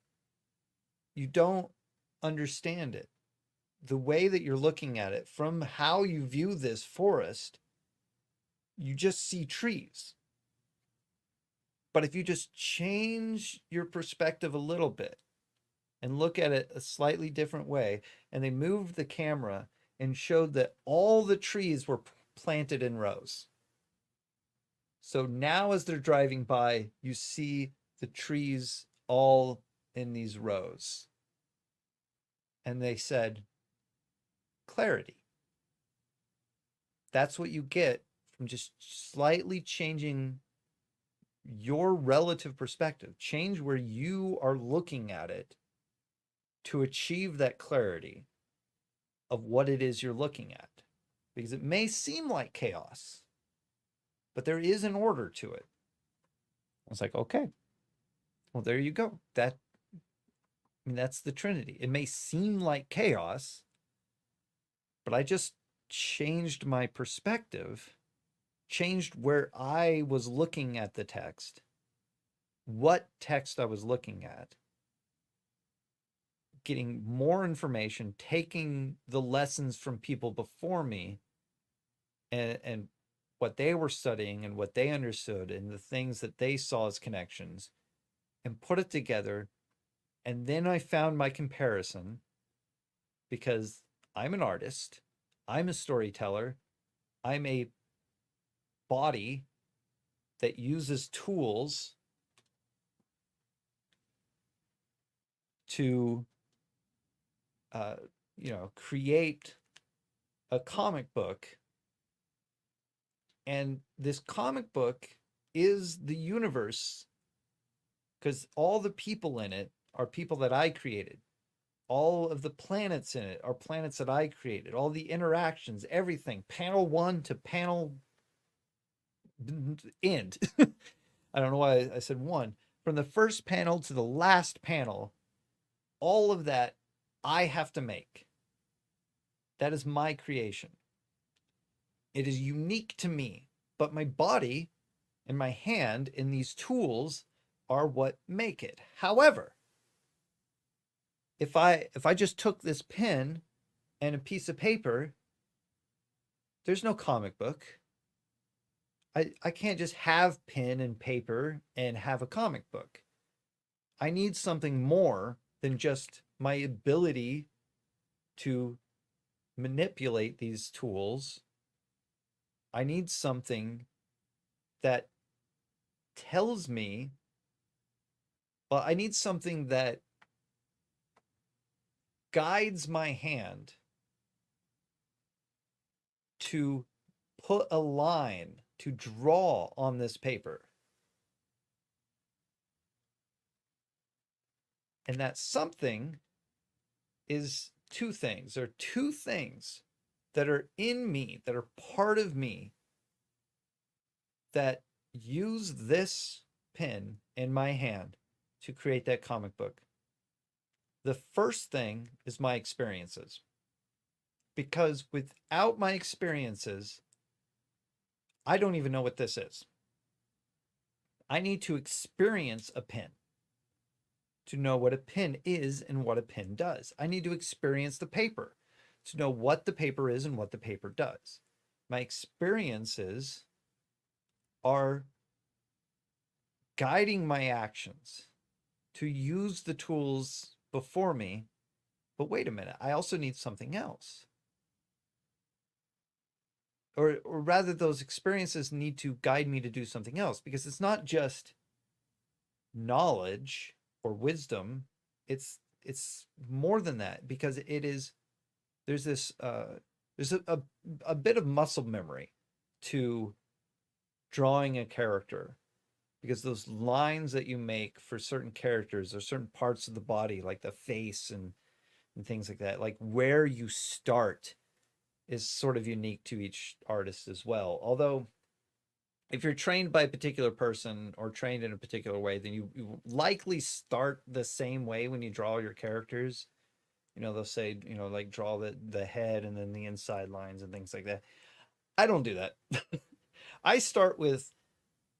you don't understand it. The way that you're looking at it, from how you view this forest, you just see trees. But if you just change your perspective a little bit and look at it a slightly different way, and they moved the camera and showed that all the trees were planted in rows. So now as they're driving by, you see the trees all in these rows. And they said, clarity. That's what you get from just slightly changing your relative perspective. Change where you are looking at it to achieve that clarity of what it is you're looking at. Because it may seem like chaos, but there is an order to it. I was like, okay, well, there you go. That's the Trinity. It may seem like chaos, but I just changed my perspective, changed where I was looking at the text, what text I was looking at, getting more information, taking the lessons from people before me and what they were studying and what they understood and the things that they saw as connections, and put it together. And then I found my comparison, because I'm an artist, I'm a storyteller, I'm a body that uses tools to create a comic book. And this comic book is the universe, because all the people in it are people that I created. All of the planets in it are planets that I created. All the interactions, everything, panel 1 to panel end. I don't know why I said 1. From the first panel to the last panel, all of that I have to make. That is my creation. It is unique to me, but my body and my hand and these tools are what make it. However, if I just took this pen and a piece of paper, there's no comic book. I can't just have pen and paper and have a comic book. I need something more than just my ability to manipulate these tools. I need something that tells me, well, I need something that guides my hand to put a line, to draw on this paper. And that something is two things. There are two things that are in me, that are part of me, that use this pen in my hand to create that comic book. The first thing is my experiences. Because without my experiences, I don't even know what this is. I need to experience a pen to know what a pen is and what a pen does. I need to experience the paper to know what the paper is and what the paper does. My experiences are guiding my actions to use the tools before me. But wait a minute, I also need something else. or rather those experiences need to guide me to do something else, because it's not just knowledge or wisdom. It's more than that, because it is there's this there's a bit of muscle memory to drawing a character, because those lines that you make for certain characters or certain parts of the body, like the face and things like that, like where you start is sort of unique to each artist as well. Although if you're trained by a particular person or trained in a particular way, then you likely start the same way when you draw your characters. You know, they'll say, you know, like draw the head and then the inside lines and things like that. I don't do that. I start with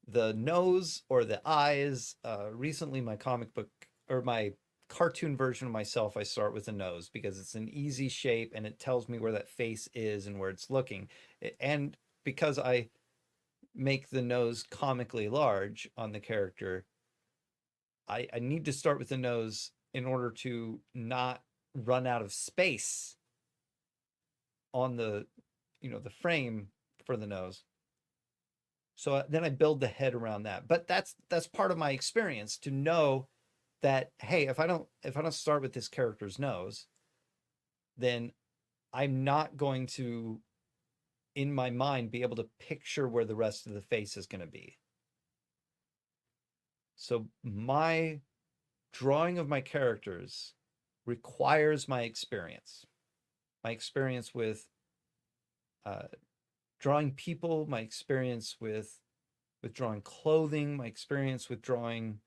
the nose or the eyes. Recently, my comic book or my cartoon version of myself, I start with the nose because it's an easy shape and it tells me where that face is and where it's looking. And because I make the nose comically large on the character, I need to start with the nose in order to not run out of space on the, you know, the frame for the nose. So then I build the head around that. But that's part of my experience to know that, hey, if I don't start with this character's nose, then I'm not going to, in my mind, be able to picture where the rest of the face is going to be. So my drawing of my characters requires my experience with drawing people, my experience with drawing clothing, my experience with drawing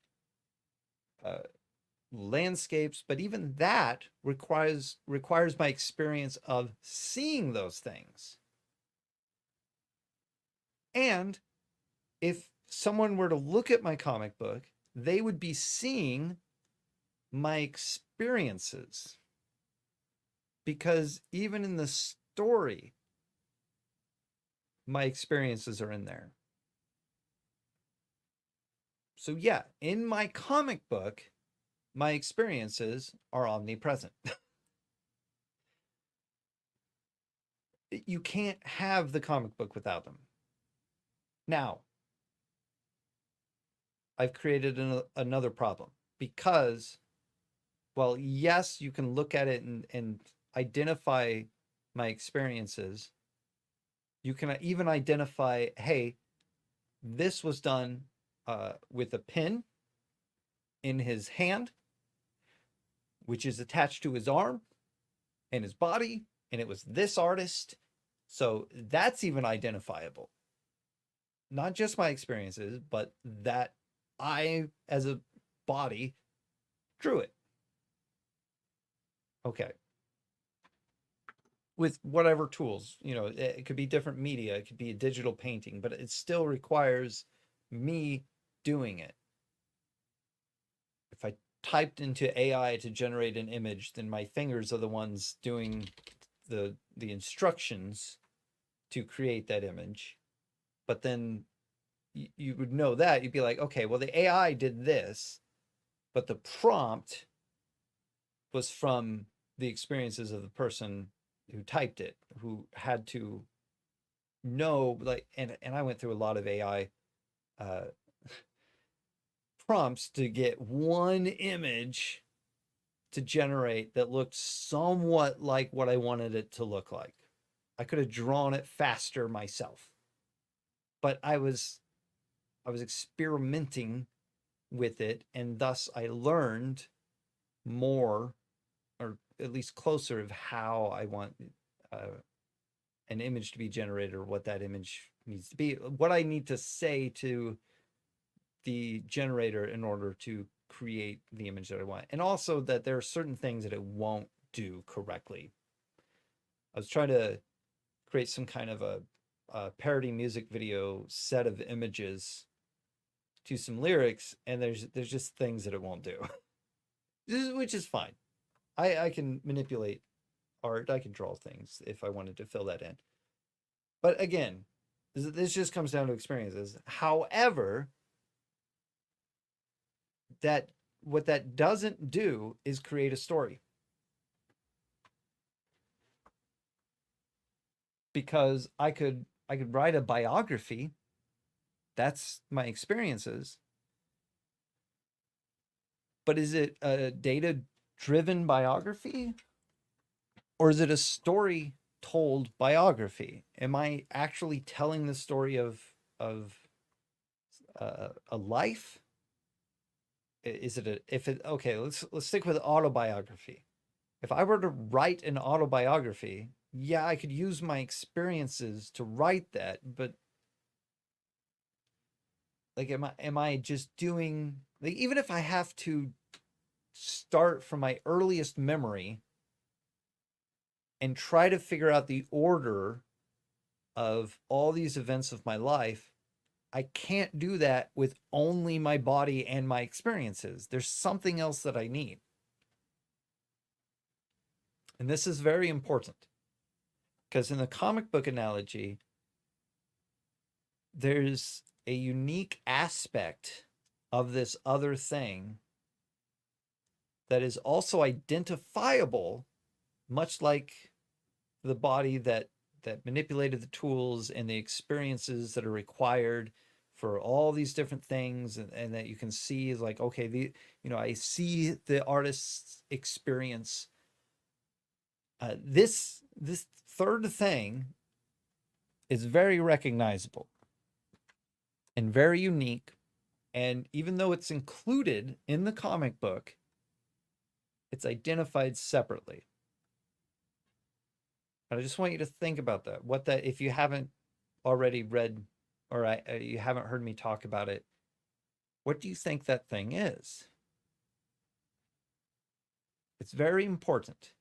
landscapes. But even that requires my experience of seeing those things. And if someone were to look at my comic book, they would be seeing my experiences, because even in the story, my experiences are in there. So yeah, in my comic book, my experiences are omnipresent. You can't have the comic book without them. Now, I've created another problem, because, well, yes, you can look at it and identify my experiences. You can even identify, hey, this was done with a pin in his hand, which is attached to his arm and his body, and it was this artist. So that's even identifiable. Not just my experiences, but that I, as a body, drew it. Okay. With whatever tools, you know, it could be different media, it could be a digital painting, but it still requires me doing it. If I typed into AI to generate an image, then my fingers are the ones doing the instructions to create that image. But then you would know that. You'd be like, okay, well, the AI did this, but the prompt was from the experiences of the person who typed it, who had to know, like, and I went through a lot of AI prompts to get one image to generate that looked somewhat like what I wanted it to look like. I could have drawn it faster myself, but I was experimenting with it, and thus I learned more, or at least closer, of how I want an image to be generated, or what that image needs to be, what I need to say to the generator in order to create the image that I want. And also that there are certain things that it won't do correctly. I was trying to create some kind of a parody music video set of images to some lyrics, and there's just things that it won't do, which is fine. I can manipulate art. I can draw things if I wanted to fill that in. But again, this just comes down to experiences. However, that what that doesn't do is create a story. Because I could I could write a biography. That's my experiences. But is it a data driven biography, or is it a story told biography? Am I actually telling the story of a life? Is it a if it okay? Let's stick with autobiography. If I were to write an autobiography, yeah, I could use my experiences to write that, but like, am I just doing, like, even if I have to start from my earliest memory and try to figure out the order of all these events of my life, I can't do that with only my body and my experiences. There's something else that I need. And this is very important because in the comic book analogy, there's a unique aspect of this other thing that is also identifiable, much like the body that manipulated the tools and the experiences that are required for all these different things, and that you can see is like, okay, I see the artist's experience. This third thing is very recognizable and very unique, and even though it's included in the comic book, it's identified separately. And I just want you to think about that. What that, if you haven't already read, or you haven't heard me talk about it, what do you think that thing is? It's very important.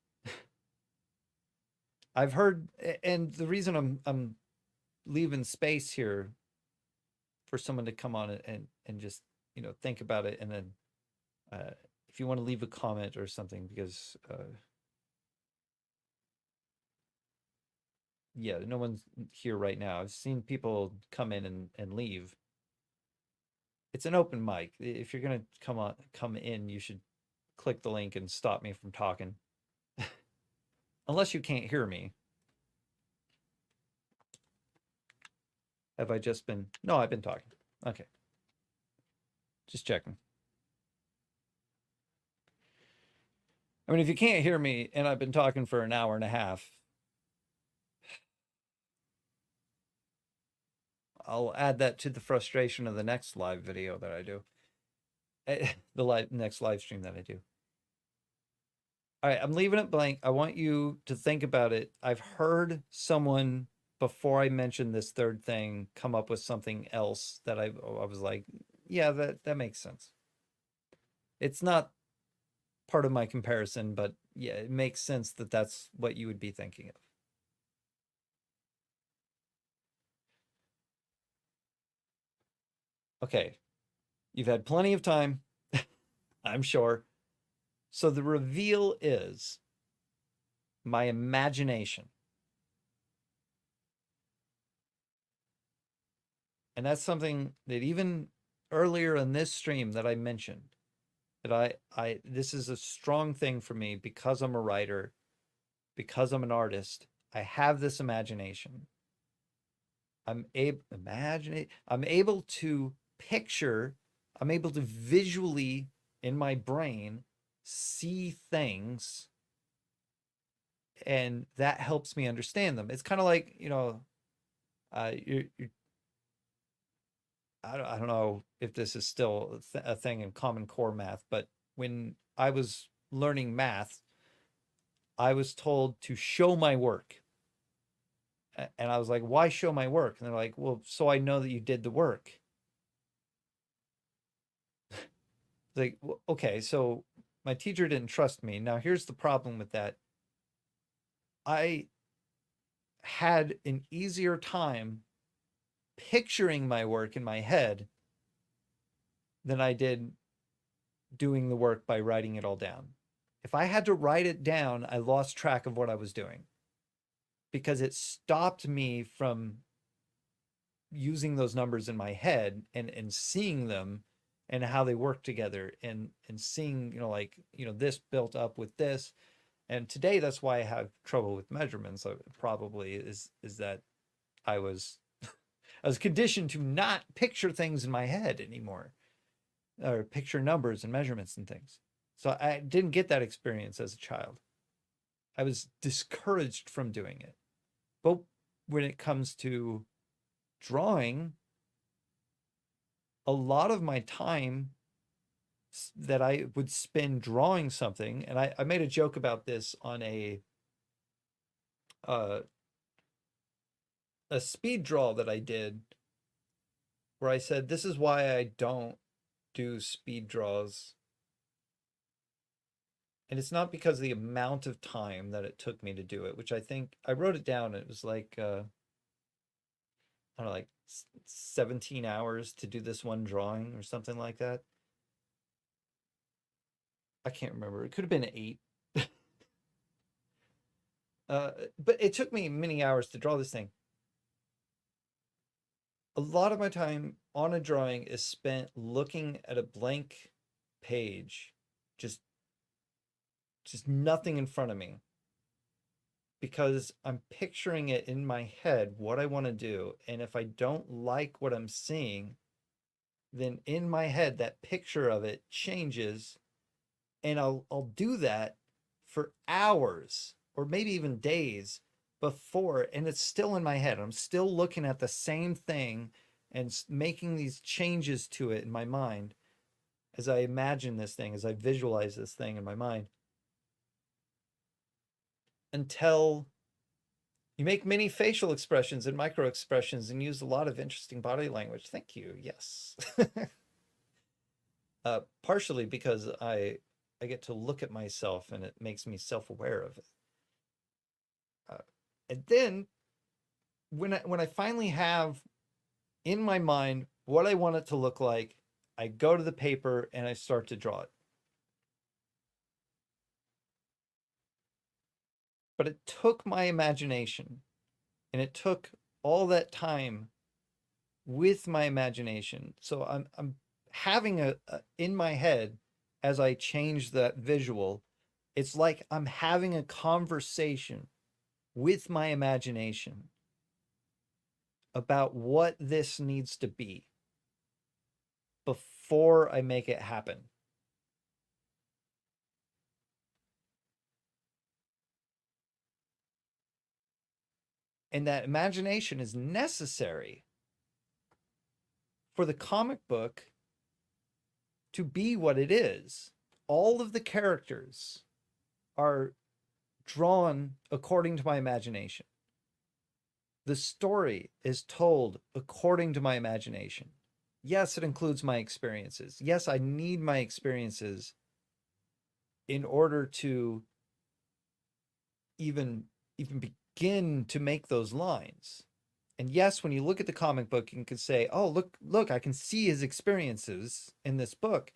I've heard, and the reason I'm leaving space here for someone to come on and just think about it, and then if you want to leave a comment or something, because yeah, no one's here right now. I've seen people come in and leave. It's an open mic. If you're gonna come in, you should click the link and stop me from talking. Unless you can't hear me. Have I just been? No, I've been talking. Okay. Just checking. I mean, if you can't hear me and I've been talking for an hour and a half, I'll add that to the frustration of the next live video that I do. The next live stream that I do. All right, I'm leaving it blank. I want you to think about it. I've heard someone, before I mentioned this third thing, come up with something else that I was like, yeah, that makes sense. It's not part of my comparison, but yeah, it makes sense that that's what you would be thinking of. Okay, you've had plenty of time, I'm sure. So the reveal is my imagination. And that's something that even earlier in this stream that I mentioned, that this is a strong thing for me because I'm a writer, because I'm an artist. I have this imagination. I'm able to picture, I'm able to visually in my brain see things, and that helps me understand them. It's kind of like, you're I don't know if this is still a thing in Common Core math, but when I was learning math, I was told to show my work. And I was like, why show my work? And they're like, well, so I know that you did the work. Like, okay, so my teacher didn't trust me. Now, here's the problem with that. I had an easier time picturing my work in my head than I did doing the work by writing it all down. If I had to write it down, I lost track of what I was doing because it stopped me from using those numbers in my head and seeing them and how they work together, and seeing, this built up with this. And today, that's why I have trouble with measurements. Probably is that I was I was conditioned to not picture things in my head anymore, or picture numbers and measurements and things. So I didn't get that experience as a child. I was discouraged from doing it. But when it comes to drawing, a lot of my time that I would spend drawing something, and I made a joke about this on uh, a speed draw that I did, where I said, this is why I don't do speed draws. And it's not because of the amount of time that it took me to do it, which I think I wrote it down. It was like, I don't know, like 17 hours to do this one drawing or something like that. I can't remember. It could have been 8. But it took me many hours to draw this thing. A lot of my time on a drawing is spent looking at a blank page, just nothing in front of me, because I'm picturing it in my head what I want to do, and if I don't like what I'm seeing, then in my head that picture of it changes, and I'll do that for hours or maybe even days before, and it's still in my head. I'm still looking at the same thing and making these changes to it in my mind as I imagine this thing, as I visualize this thing in my mind, until you make many facial expressions and micro expressions and use a lot of interesting body language. Thank you. Yes. Partially because I get to look at myself and it makes me self-aware of it. And then when I finally have in my mind what I want it to look like, I go to the paper and I start to draw it. But it took my imagination, and it took all that time with my imagination. So I'm having a in my head, as I change that visual, it's like I'm having a conversation with my imagination about what this needs to be before I make it happen. And that imagination is necessary for the comic book to be what it is. All of the characters are drawn according to my imagination. The story is told according to my imagination. Yes, it includes my experiences. Yes, I need my experiences in order to even begin to make those lines. And yes, when you look at the comic book, you can say, oh, look, I can see his experiences in this book.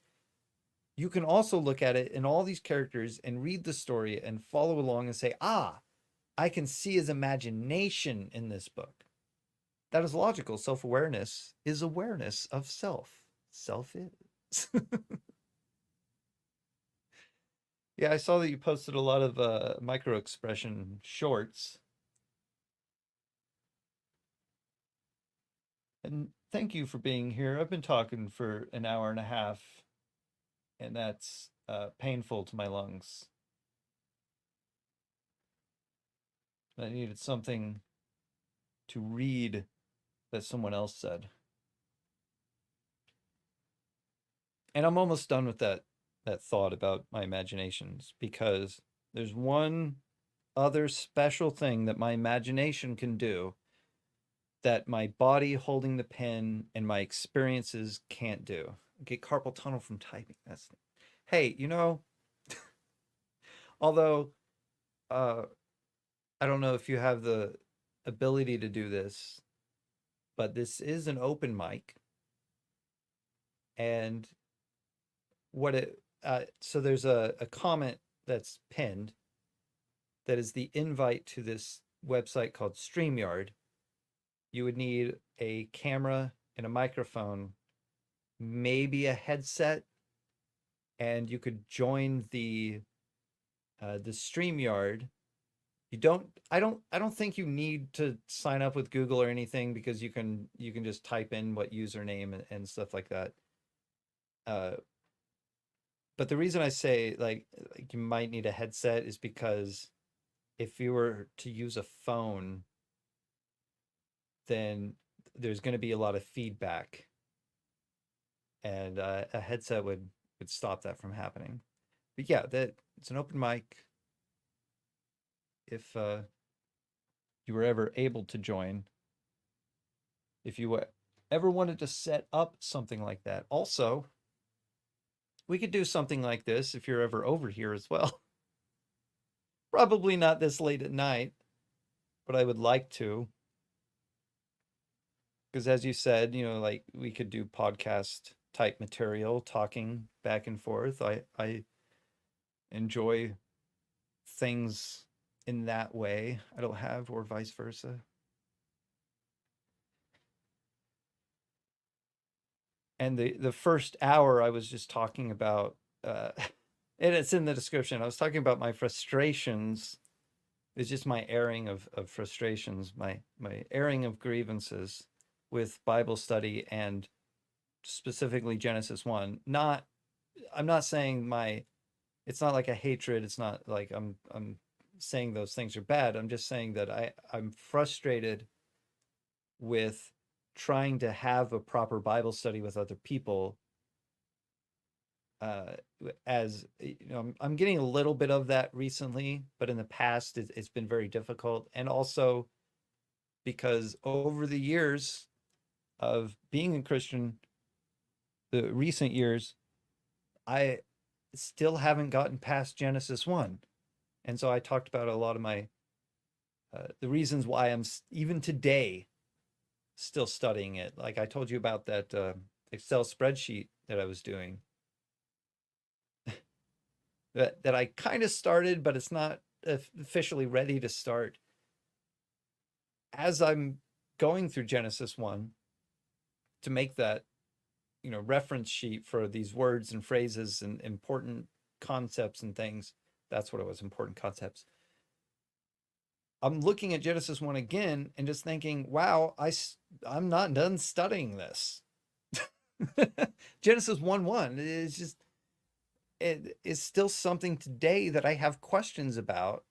You can also look at it in all these characters and read the story and follow along and say, ah, I can see his imagination in this book. That is logical. Self-awareness is awareness of self. Self is. Yeah, I saw that you posted a lot of micro expression shorts. And thank you for being here. I've been talking for an hour and a half, and that's painful to my lungs. I needed something to read that someone else said. And I'm almost done with that thought about my imaginations, because there's one other special thing that my imagination can do that my body holding the pen and my experiences can't do. Get carpal tunnel from typing. That's, hey, although I don't know if you have the ability to do this, but this is an open mic. And so there's a comment that's pinned that is the invite to this website called StreamYard. You would need a camera and a microphone, maybe a headset, and you could join the StreamYard I don't think you need to sign up with Google or anything, because you can just type in what username and stuff like that. Uh, but the reason I say like you might need a headset is because if you were to use a phone, then there's going to be a lot of feedback, and a headset would stop that from happening. But yeah, that it's an open mic. If you were ever able to join, if you ever wanted to set up something like that, also we could do something like this if you're ever over here as well. Probably not this late at night, but I would like to, because as you said, like we could do podcast type material, talking back and forth. I enjoy things in that way. I don't have, or vice versa. And the first hour I was just talking about, and it's in the description. I was talking about my frustrations. It's just my airing of frustrations, my airing of grievances with Bible study, and specifically Genesis 1. Not I'm not saying it's not like a hatred. It's not like I'm saying those things are bad. I'm just saying that I'm frustrated with trying to have a proper Bible study with other people. uh as I'm getting a little bit of that recently, but in the past it's been very difficult. And also because over the years of being a Christian, the recent years, I still haven't gotten past Genesis 1. And so I talked about a lot of my the reasons why I'm even today still studying it. Like I told you about that Excel spreadsheet that I was doing, that I kind of started, but it's not officially ready to start. As I'm going through Genesis 1 to make that, reference sheet for these words and phrases and important concepts and things. That's what it was, important concepts. I'm looking at Genesis 1 again and just thinking, wow, I'm not done studying this. Genesis 1:1 is just, it is still something today that I have questions about,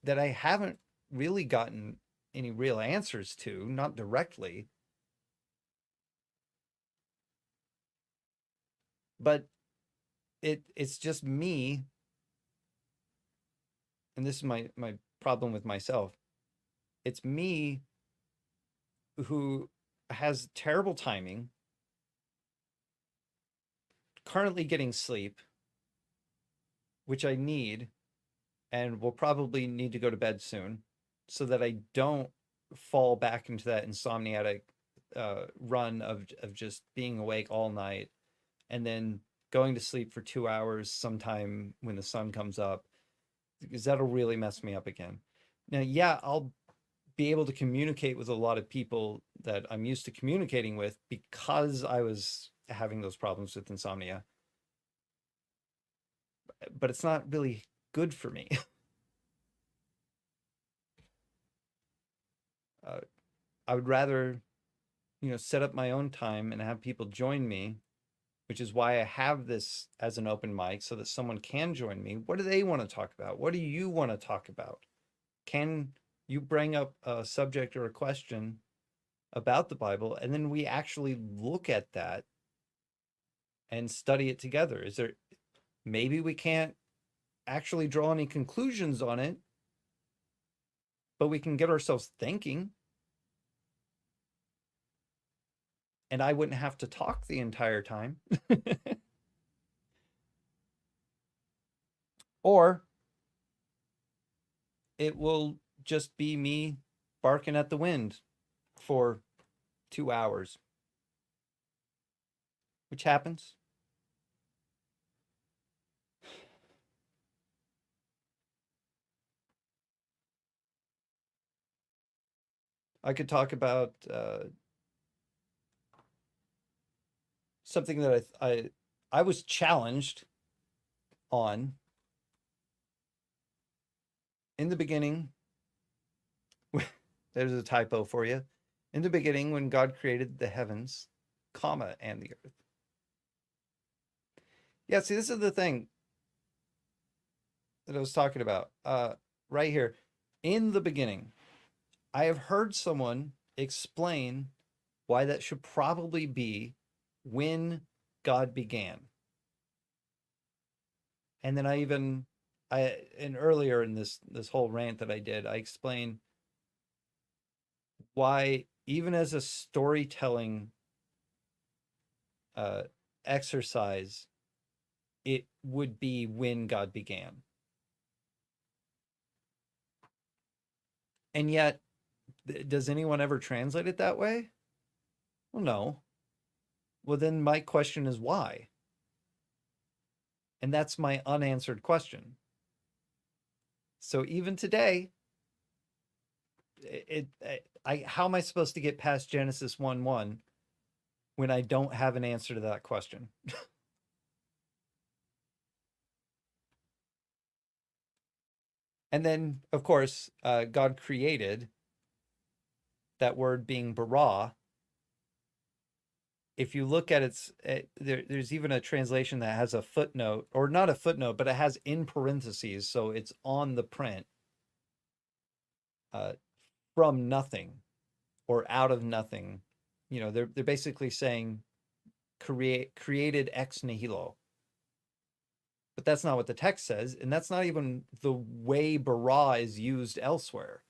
that I haven't really gotten any real answers to, not directly. But it's just me, and this is my problem with myself. It's me who has terrible timing, currently getting sleep, which I need, and will probably need to go to bed soon, so that I don't fall back into that insomniatic run of just being awake all night and then going to sleep for 2 hours sometime when the sun comes up, because that'll really mess me up again. Now, yeah, I'll be able to communicate with a lot of people that I'm used to communicating with because I was having those problems with insomnia, but it's not really good for me. uh, I would rather, set up my own time and have people join me, which is why I have this as an open mic, so that someone can join me. What do they want to talk about? What do you want to talk about? Can you bring up a subject or a question about the Bible, and then we actually look at that and study it together? Is there, maybe we can't actually draw any conclusions on it, but we can get ourselves thinking, and I wouldn't have to talk the entire time. Or it will just be me barking at the wind for 2 hours, which happens. I could talk about something that I was challenged on In the beginning, there's a typo for you. In the beginning, when God created the heavens, comma, and the earth. Yeah, see, this is the thing that I was talking about. Right here. In the beginning, I have heard someone explain why that should probably be when God began. And then and earlier in this whole rant that I did, I explained why even as a storytelling exercise, it would be when God began. And yet, does anyone ever translate it that way? Well, no. Well, then my question is why? And that's my unanswered question. So even today, how am I supposed to get past Genesis 1:1 when I don't have an answer to that question? And then, of course, God created, that word being bara. If you look at there's even a translation that has a footnote, or not a footnote, but it has in parentheses, so it's on the print, from nothing or out of nothing. You know, they're basically saying created ex nihilo. But that's not what the text says, and that's not even the way bara is used elsewhere.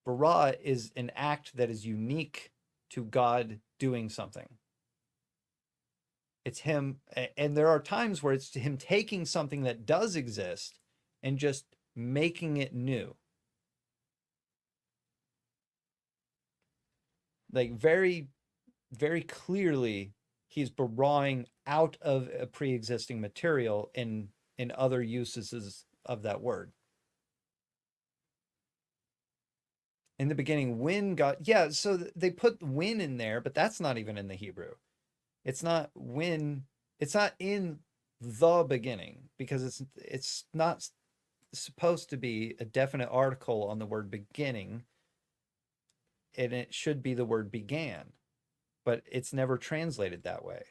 Bara is an act that is unique to God doing something. It's him, and there are times where it's him taking something that does exist and just making it new. Like very, very clearly, he's barawing out of a pre-existing material in other uses of that word. In the beginning, when God, yeah, so they put when in there, but that's not even in the Hebrew. It's not when, it's not in the beginning, because it's not supposed to be a definite article on the word beginning, and it should be the word began, but it's never translated that way.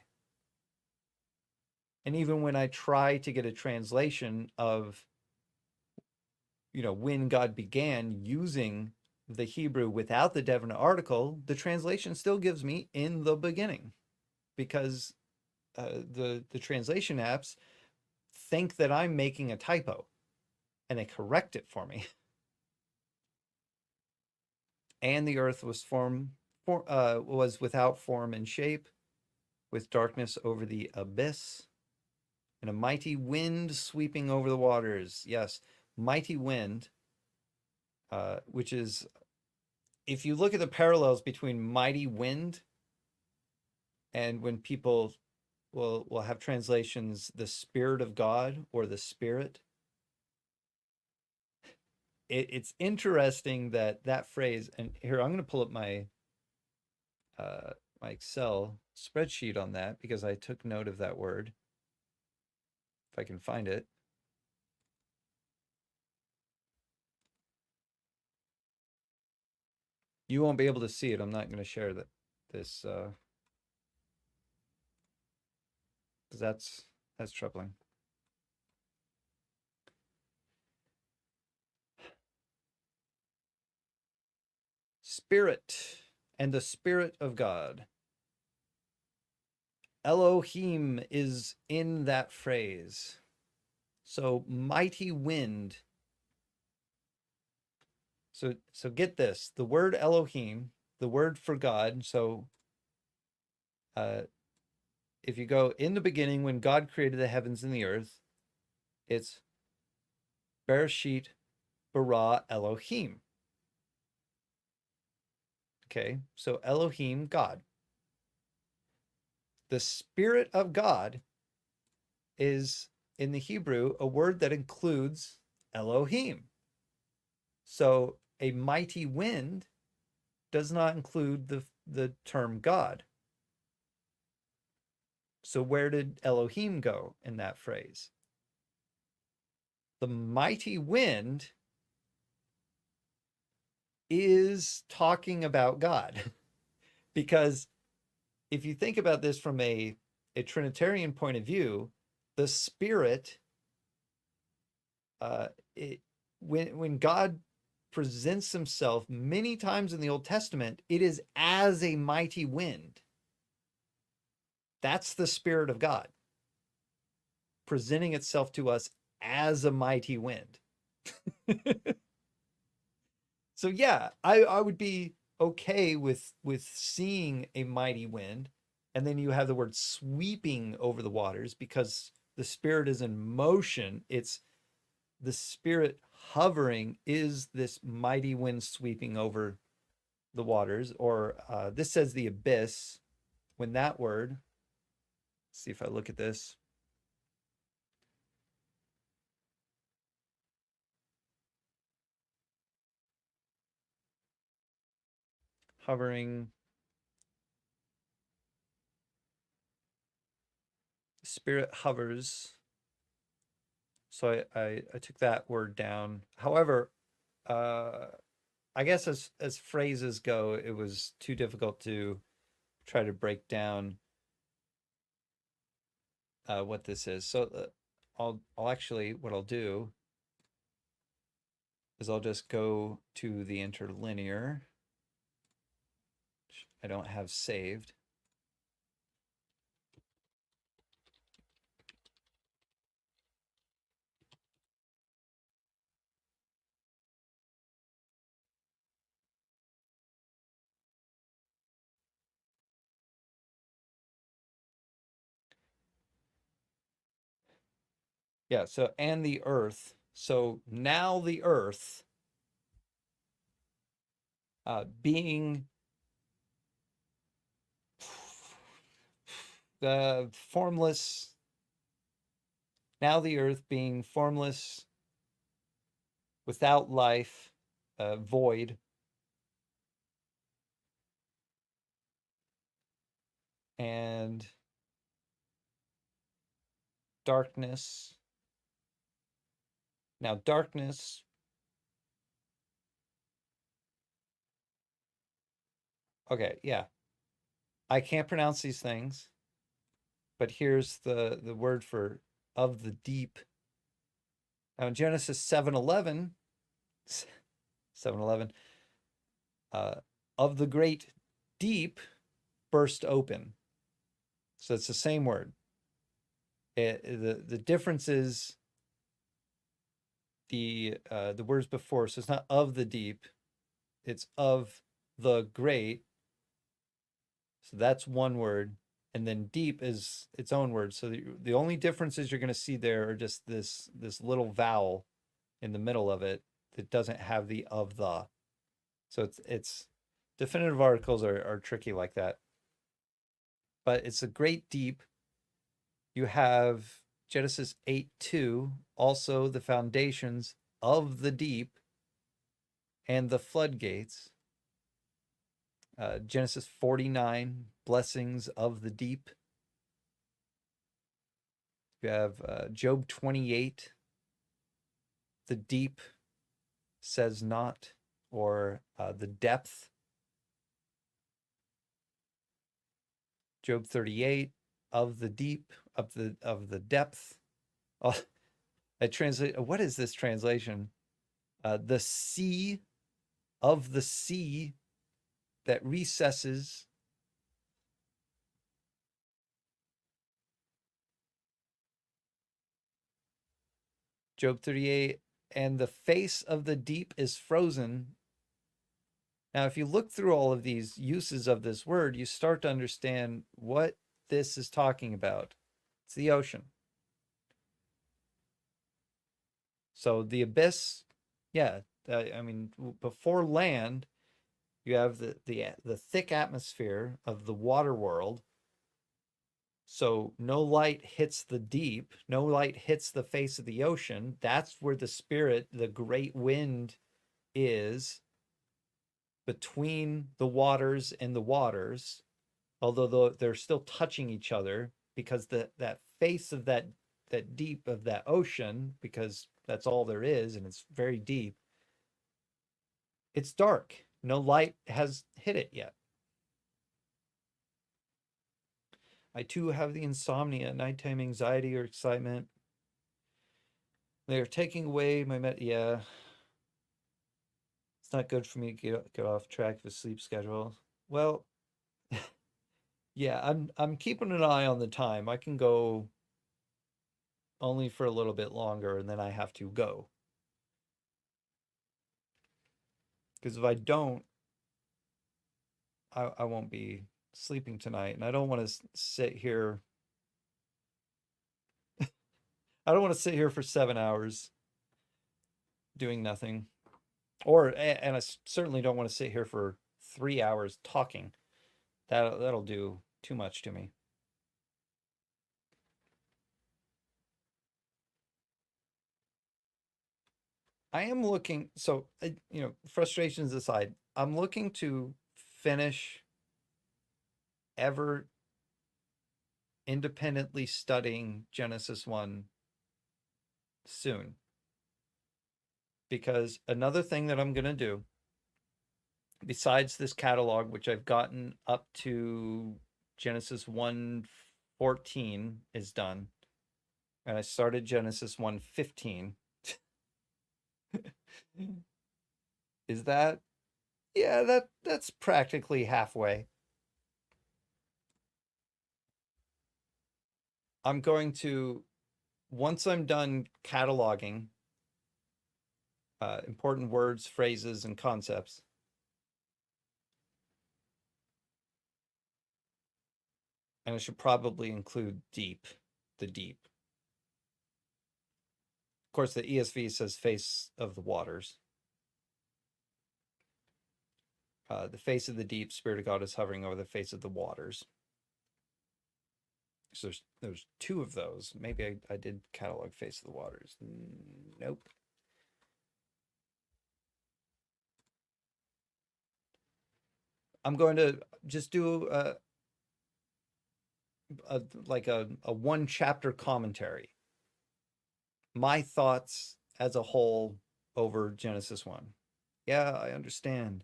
And even when I try to get a translation of, you know, when God began using the Hebrew without the definite article, the translation still gives me in the beginning, because the translation apps think that I'm making a typo, and they correct it for me. And the earth was was without form and shape, with darkness over the abyss, and a mighty wind sweeping over the waters. Yes, mighty wind, which is, if you look at the parallels between mighty wind and when people will have translations, the Spirit of God or the Spirit, it's interesting that that phrase, and here I'm going to pull up my my Excel spreadsheet on that, because I took note of that word, if I can find it. You won't be able to see it. I'm not going to share this because that's troubling. Spirit and the Spirit of God. Elohim is in that phrase. So mighty wind. So get this, the word Elohim, the word for God. So if you go in the beginning when God created the heavens and the earth, it's Bereshit bara Elohim. Okay, so Elohim, God. The Spirit of God is, in the Hebrew, a word that includes Elohim. So a mighty wind does not include the term God. So where did Elohim go in that phrase? the mighty wind is talking about God. Because if you think about this from a Trinitarian point of view, the Spirit, uh, it, when God presents himself many times in the Old Testament, it is as a mighty wind. That's the Spirit of God presenting itself to us as a mighty wind. So yeah, I would be okay with seeing a mighty wind, and then you have the word sweeping over the waters because the Spirit is in motion. It's the Spirit hovering is this mighty wind sweeping over the waters, or this says the abyss. When that word, let's see if I look at this. Hovering, Spirit hovers. So I took that word down. However, I guess as phrases go, it was too difficult to try to break down what this is. So I'll actually, what I'll do is I'll just go to the interlinear, which I don't have saved. Yeah, so and the earth. So now the earth being the formless, now the earth being formless, without life, void, and darkness. Now darkness, okay, yeah. I can't pronounce these things, but here's the word for of the deep. Now in Genesis 7:11, 7:11, of the great deep burst open. So it's the same word. The difference is the words before. So it's not of the deep, it's of the great. So that's one word. And then deep is its own word. So the only differences you're going to see there are just this little vowel in the middle of it that doesn't have the of the. So it's definitive articles are tricky like that. But it's a great deep. You have Genesis 8:2, also the foundations of the deep and the floodgates. Genesis 49, blessings of the deep. You have Job 28, the deep says not, or the depth. Job 38, of the deep, of the depth. Oh, I translate. What is this translation? The sea, of the sea that recesses. Job 38, and the face of the deep is frozen. Now, if you look through all of these uses of this word, you start to understand what this is talking about. It's the ocean. So the abyss, yeah, I mean, before land, you have the thick atmosphere of the water world. So no light hits the deep, no light hits the face of the ocean. That's where the Spirit, the great wind, is between the waters and the waters, although they're still touching each other because that face of that deep of that ocean, because that's all there is, and it's very deep. It's dark. No light has hit it yet. I too have the insomnia, nighttime anxiety or excitement. They are taking away my yeah. It's not good for me to get off track of a sleep schedule. Well, yeah, I'm keeping an eye on the time. I can go only for a little bit longer and then I have to go. Because if I don't, I won't be sleeping tonight. And I don't want to sit here. I don't want to sit here for 7 hours doing nothing. And I certainly don't want to sit here for 3 hours talking. That'll do too much to me. I am looking, so, frustrations aside, I'm looking to finish ever independently studying Genesis 1 soon. Because another thing that I'm going to do, besides this catalog, which I've gotten up to Genesis 1:14 is done, and I started Genesis 1:15. Is that, yeah, that's practically halfway. I'm going to, once I'm done cataloging important words, phrases, and concepts, and I should probably include the deep. Of course, the ESV says face of the waters. The face of the deep, Spirit of God is hovering over the face of the waters. So there's two of those. Maybe I did catalog face of the waters. Nope. I'm going to just do like a one chapter commentary. My thoughts as a whole over Genesis 1. Yeah, I understand.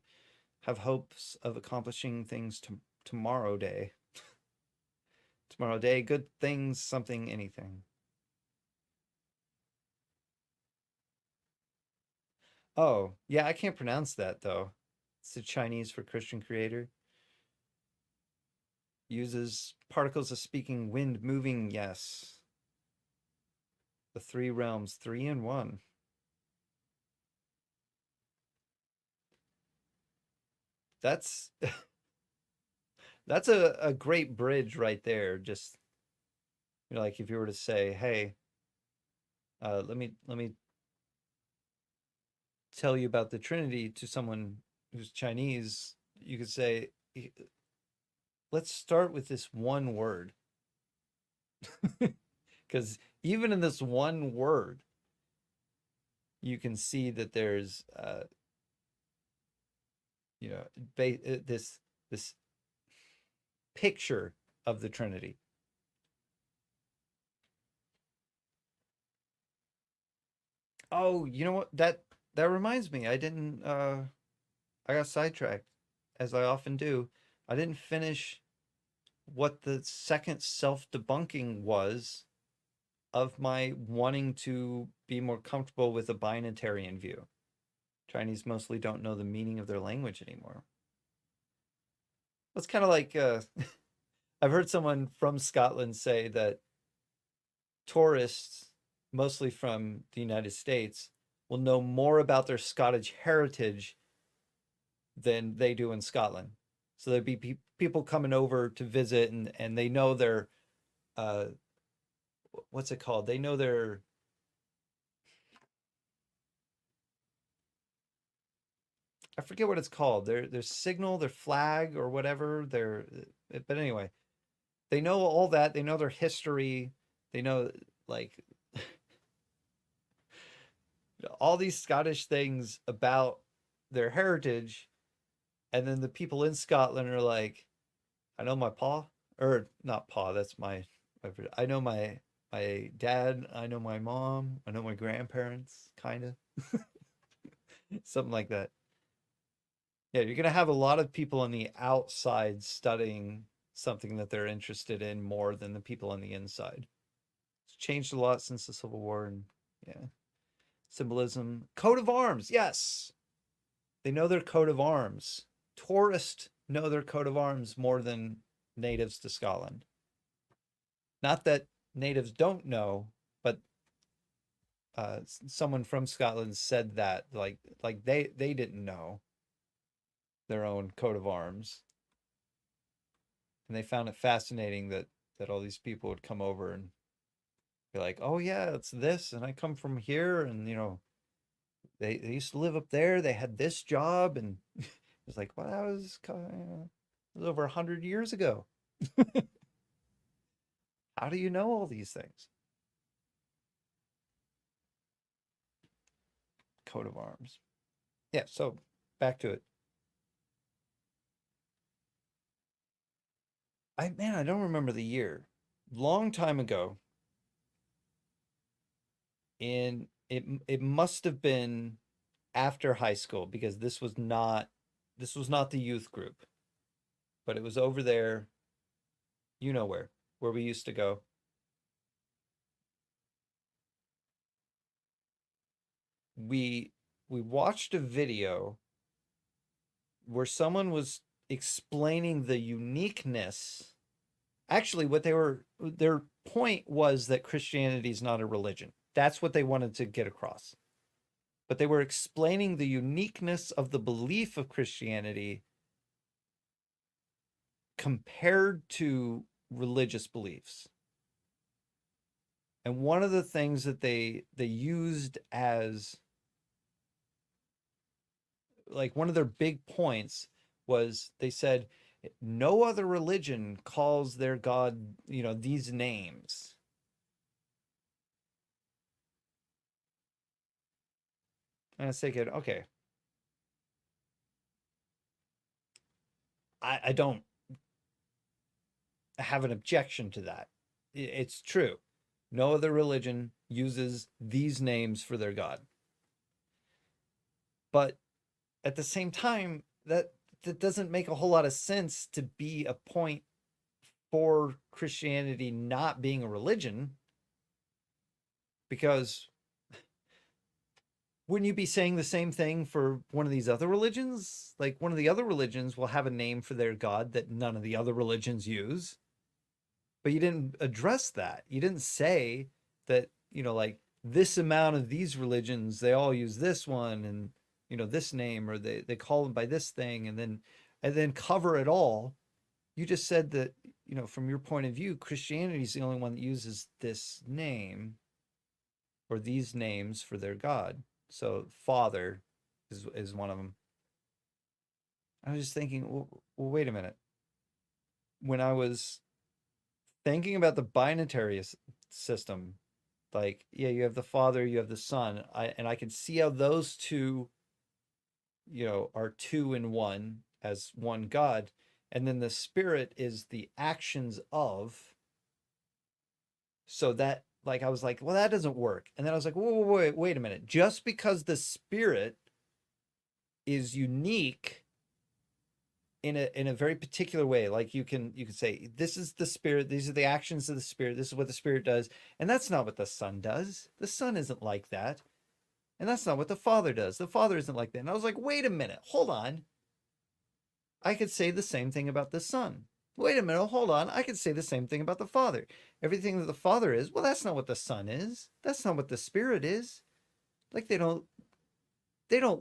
Have hopes of accomplishing things tomorrow day. Tomorrow day, good things, something, anything. Oh, yeah, I can't pronounce that though. It's the Chinese for Christian creator. Uses particles of speaking, wind, moving, yes. The three realms, 3 in 1. That's that's a great bridge right there. Just, like if you were to say, hey, let me tell you about the Trinity to someone who's Chinese, you could say, let's start with this one word. Because even in this one word, you can see that there's, this picture of the Trinity. Oh, you know what? That reminds me. I didn't. I got sidetracked, as I often do. I didn't finish what the second self-debunking was of my wanting to be more comfortable with a binatarian view. Chinese mostly don't know the meaning of their language anymore. It's kind of like I've heard someone from Scotland say that tourists, mostly from the United States, will know more about their Scottish heritage than they do in Scotland. So there'd be people coming over to visit, and they know their, what's it called? They know their, I forget what it's called. Their signal, their flag, or whatever. But anyway, they know all that. They know their history. They know, like, all these Scottish things about their heritage, and then the people in Scotland are like, I know my paw, or not paw. That's my. I know my my dad, I know my mom, I know my grandparents, kind of. Something like that. Yeah, you're going to have a lot of people on the outside studying something that they're interested in more than the people on the inside. It's changed a lot since the Civil War, and yeah. Symbolism. Coat of arms. Yes. They know their coat of arms. Tourists know their coat of arms more than natives to Scotland. Not that natives don't know, but someone from Scotland said that like they didn't know their own coat of arms, and they found it fascinating that all these people would come over and be like, "Oh yeah, it's this, and I come from here, and they used to live up there. They had this job," and it's like, "Well, it was over 100 years ago. How do you know all these things?" Coat of arms. Yeah. So back to it. I don't remember the year. Long time ago, in it must have been after high school, because this was not the youth group, but it was over there, you know where we used to go. We we watched a video where someone was explaining the uniqueness. Actually, what their point was that Christianity is not a religion. That's what they wanted to get across. But they were explaining the uniqueness of the belief of Christianity compared to religious beliefs. And one of the things that they used as like one of their big points was, they said no other religion calls their God, these names. And I was thinking, okay, I don't have an objection to that. It's true. No other religion uses these names for their God. But at the same time, that doesn't make a whole lot of sense to be a point for Christianity not being a religion, because wouldn't you be saying the same thing for one of these other religions? Like, one of the other religions will have a name for their God that none of the other religions use. But you didn't address that. You didn't say that, like, this amount of these religions, they all use this one, and this name, or they call them by this thing, and then cover it all. You just said that, from your point of view, Christianity is the only one that uses this name or these names for their God. So Father is one of them. I was just thinking, well, wait a minute. When I was thinking about the binary system, like, yeah, you have the Father, you have the Son, I can see how those two, are two in one, as one God, and then the Spirit is the actions of. So that, like, I was like, well, that doesn't work. And then I was like, whoa, wait a minute. Just because the Spirit is unique in a very particular way, like you can say, this is the Spirit, these are the actions of the Spirit, this is what the Spirit does, and that's not what the Son does. The Son isn't like that, and that's not what the Father does. The Father isn't like that. And I was like, wait a minute, hold on. I could say the same thing about the Son. Wait a minute, hold on. I could say the same thing about the Father. Everything that the Father is, well, that's not what the Son is. That's not what the Spirit is. Like, they don't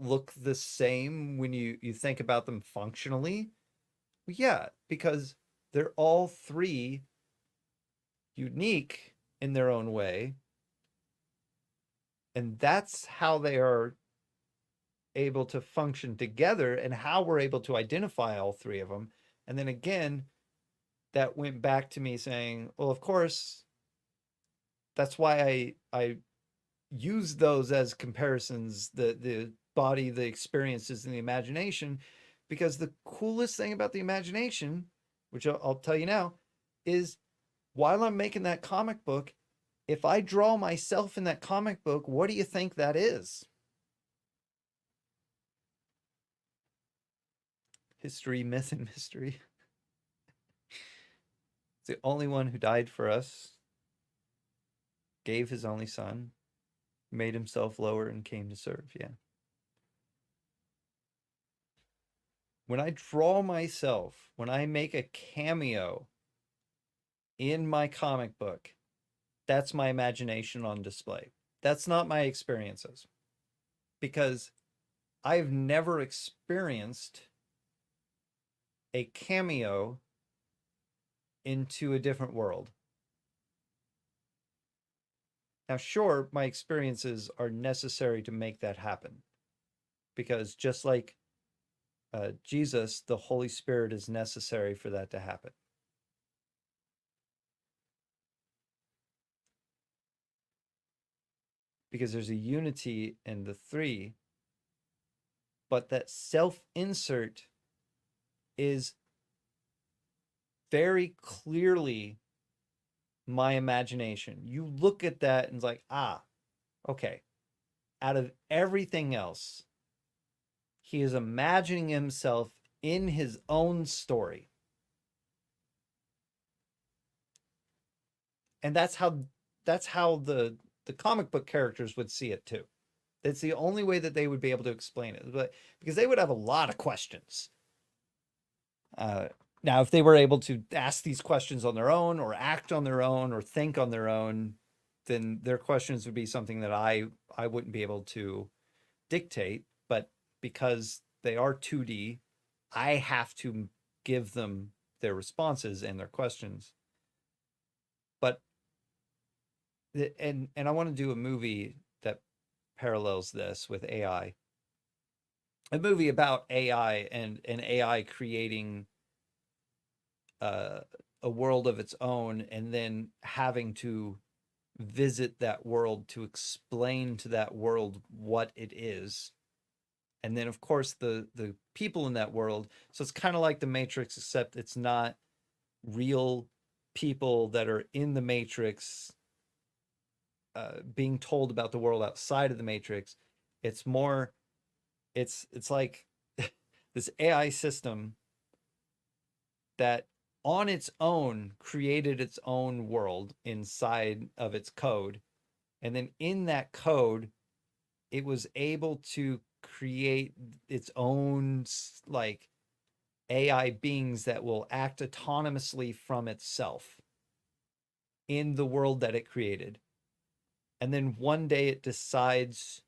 look the same when you think about them functionally. Well, yeah, because they're all three unique in their own way, and that's how they are able to function together, and how we're able to identify all three of them. And then again, that went back to me saying, well, of course, that's why I use those as comparisons, the body, the experiences, and the imagination, because the coolest thing about the imagination, which I'll tell you now, is while I'm making that comic book, If I draw myself in that comic book, what do you think that is? History, myth, and mystery. It's the only one who died for us, gave his only son, made himself lower, and came to serve. Yeah. When I draw myself, when I make a cameo in my comic book, that's my imagination on display. That's not my experiences, because I've never experienced a cameo into a different world. Now, sure, my experiences are necessary to make that happen, because just like Jesus, the Holy Spirit is necessary for that to happen. Because there's a unity in the three, but that self-insert is very clearly my imagination. You look at that and it's like, ah, okay. Out of everything else, he is imagining himself in his own story. And that's how the comic book characters would see it too. It's the only way that they would be able to explain it, but because they would have a lot of questions. Now, if they were able to ask these questions on their own, or act on their own, or think on their own, then their questions would be something that I wouldn't be able to dictate. But because they are 2D, I have to give them their responses and their questions. But and I want to do a movie that parallels this with AI. A movie about AI and AI creating a world of its own, and then having to visit that world to explain to that world what it is. And then, of course, the people in that world. So it's kind of like the Matrix, except it's not real people that are in the Matrix being told about the world outside of the Matrix. It's more, it's like this AI system that on its own created its own world inside of its code. And then in that code, it was able to create its own like AI beings that will act autonomously from itself in the world that it created. And then one day it decides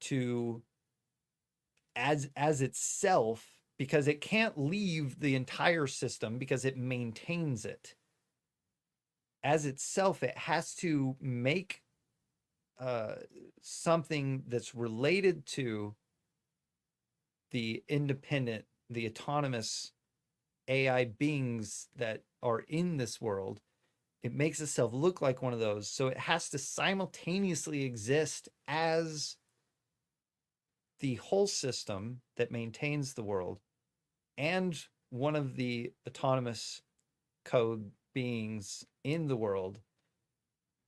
to, as itself, because it can't leave the entire system because it maintains it. As itself, it has to make something that's related to the independent, the autonomous AI beings that are in this world. It makes itself look like one of those. So it has to simultaneously exist as the whole system that maintains the world and one of the autonomous code beings in the world.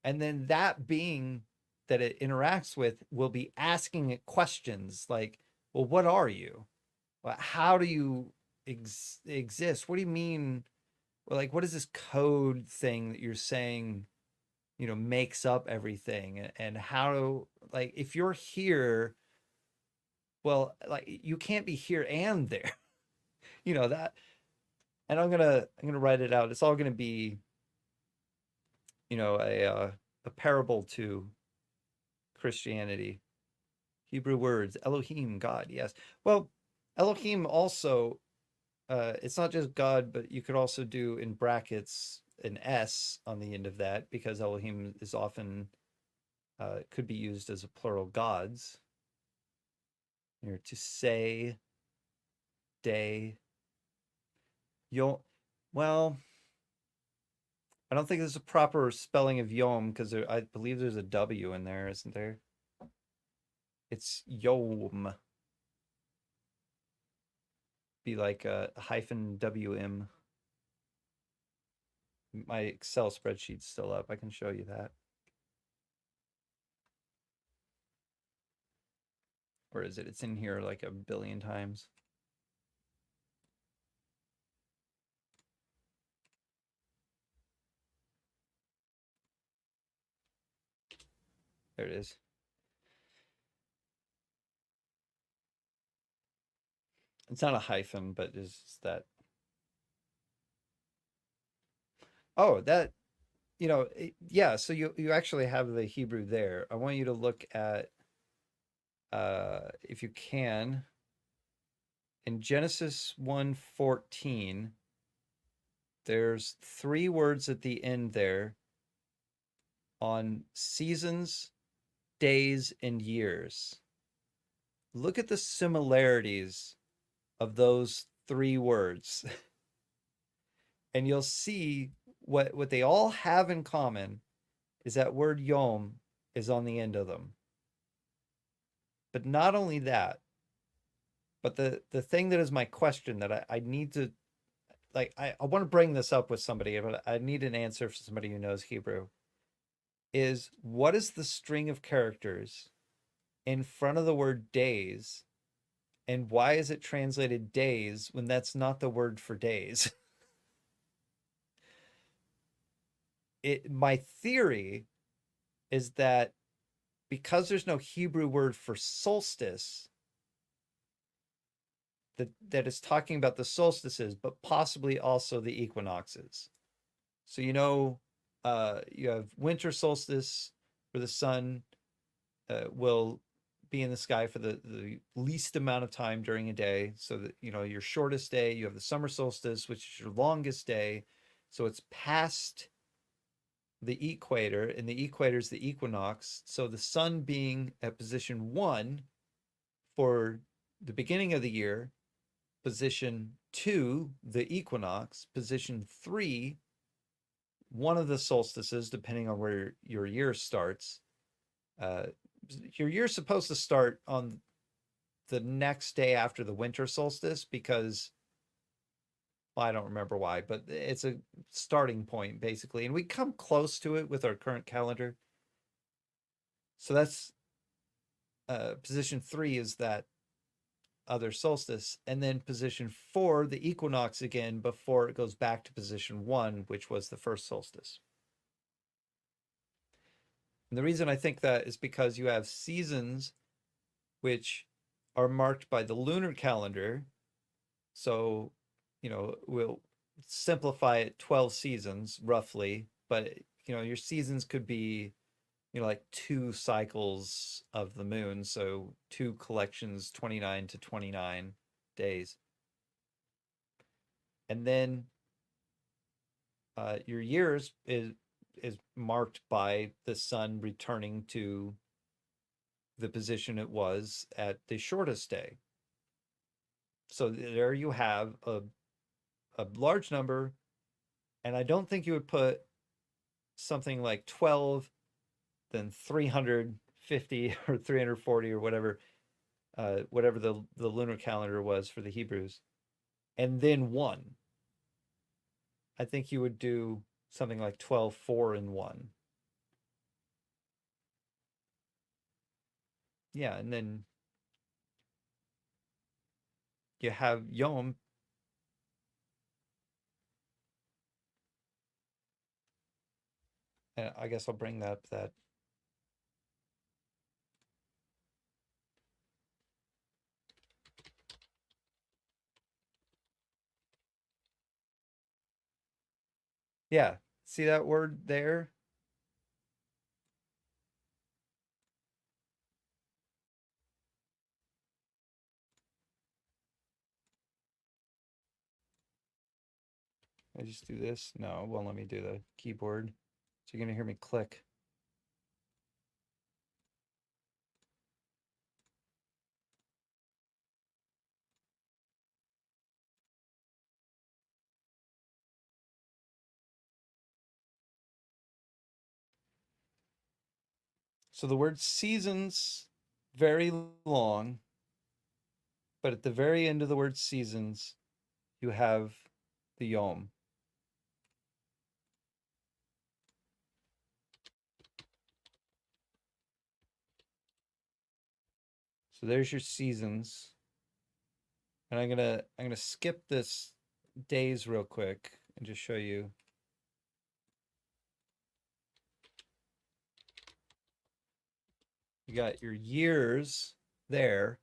And then that being that it interacts with will be asking it questions like, well, what are you? Well, how do you exist? What do you mean? Well, like, what is this code thing that you're saying, makes up everything? And how, like, if you're here, well, like, you can't be here and there, that. And I'm gonna write it out. It's all gonna be, a parable to Christianity. Hebrew words, Elohim, God, yes. Well, Elohim also, it's not just God, but you could also do in brackets an S on the end of that, because Elohim is often, could be used as a plural gods. Here, to say, day, yom. Well, I don't think there's a proper spelling of yom, because I believe there's a W in there, isn't there? It's yom. Be like a hyphen WM. My Excel spreadsheet's still up. I can show you that. Or is it? It's in here like a billion times. There it is. It's not a hyphen, but is that. Oh, that, yeah, so you actually have the Hebrew there. I want you to look at, if you can, in Genesis 1:14, there's 3 words at the end there on seasons, days, and years. Look at the similarities of those 3 words, and you'll see what they all have in common is that word yom is on the end of them. But not only that, but the thing that is my question that I need to, like, I want to bring this up with somebody, but I need an answer from somebody who knows Hebrew, is what is the string of characters in front of the word days, and why is it translated days when that's not the word for days? My theory is that because there's no Hebrew word for solstice, that is talking about the solstices, but possibly also the equinoxes. So you have winter solstice where the sun will be in the sky for the least amount of time during a day. So that your shortest day, you have the summer solstice, which is your longest day. So it's past the equator, and the equator is the equinox. So the sun being at position 1 for the beginning of the year, position 2, the equinox, position 3, one of the solstices, depending on where your year starts. Your year's supposed to start on the next day after the winter solstice because, well, I don't remember why, but it's a starting point basically. And we come close to it with our current calendar. So that's position 3 is that other solstice, and then position 4, the equinox again, before it goes back to position 1, which was the first solstice. And the reason I think that is because you have seasons which are marked by the lunar calendar. So, we'll simplify it 12 seasons roughly, but your seasons could be, like 2 cycles of the moon. So 2 collections, 29 to 29 days. And then your years is marked by the sun returning to the position it was at the shortest day. So there you have a large number, and I don't think you would put something like 12, then 350 or 340 or whatever, whatever the lunar calendar was for the Hebrews, and then 1. I think you would do something like 12, 4, and 1. Yeah, and then you have Yom. And I guess I'll bring that. Yeah, see that word there? I just do this. No, it won't let me do the keyboard. So you're gonna hear me click. So the word seasons, very long, but at the very end of the word seasons, you have the yom. So there's your seasons. And I'm gonna skip this days real quick and just show you. You got your years there.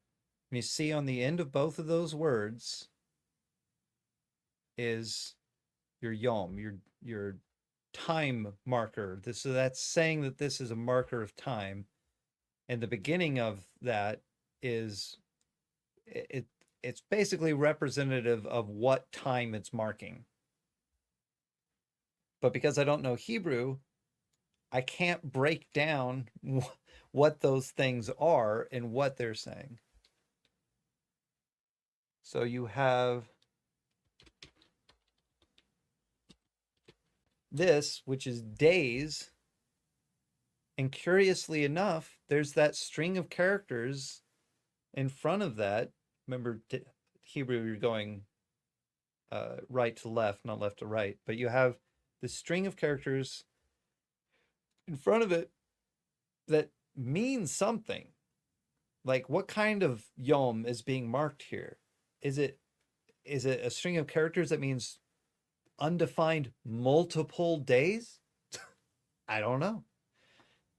And you see on the end of both of those words is your yom, your time marker. So that's saying that this is a marker of time. And the beginning of that is it's basically representative of what time it's marking. But because I don't know Hebrew, I can't break down what those things are and what they're saying. So you have this, which is days. And curiously enough, there's that string of characters in front of that. Remember, Hebrew, you're going right to left, not left to right. But you have the string of characters in front of it that means something. Like, what kind of yom is being marked here? Is it a string of characters that means undefined multiple days? I don't know.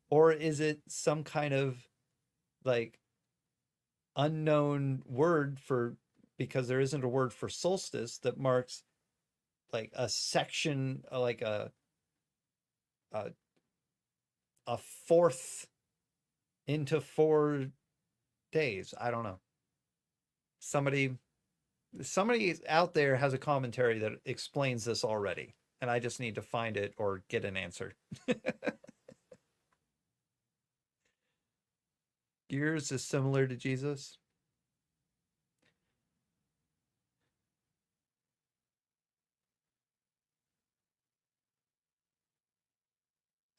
Or is it some kind of like unknown word for, because there isn't a word for solstice that marks like a section, like a, a fourth into 4 days. I don't know. Somebody out there has a commentary that explains this already, and I just need to find it or get an answer. Years is similar to Jesus.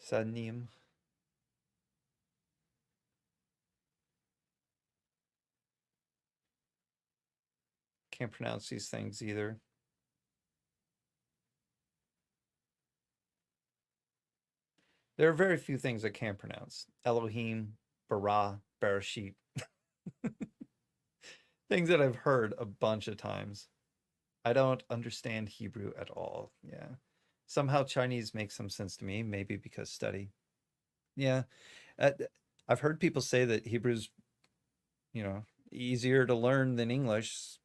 Sanim. Can't pronounce these things either. There are very few things I can't pronounce. Elohim, Bara, Bereshit. Things that I've heard a bunch of times. I don't understand Hebrew at all. Yeah. Somehow Chinese makes some sense to me, maybe because study. Yeah. I've heard people say that Hebrew's, easier to learn than English.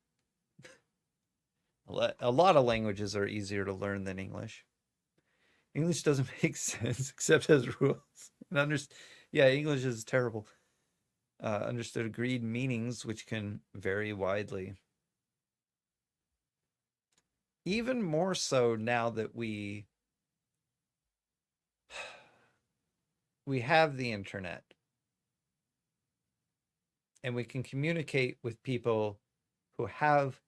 A lot of languages are easier to learn than English. English doesn't make sense except as rules. Yeah, English is terrible. Understood agreed meanings, which can vary widely. Even more so now that we have the internet and we can communicate with people who have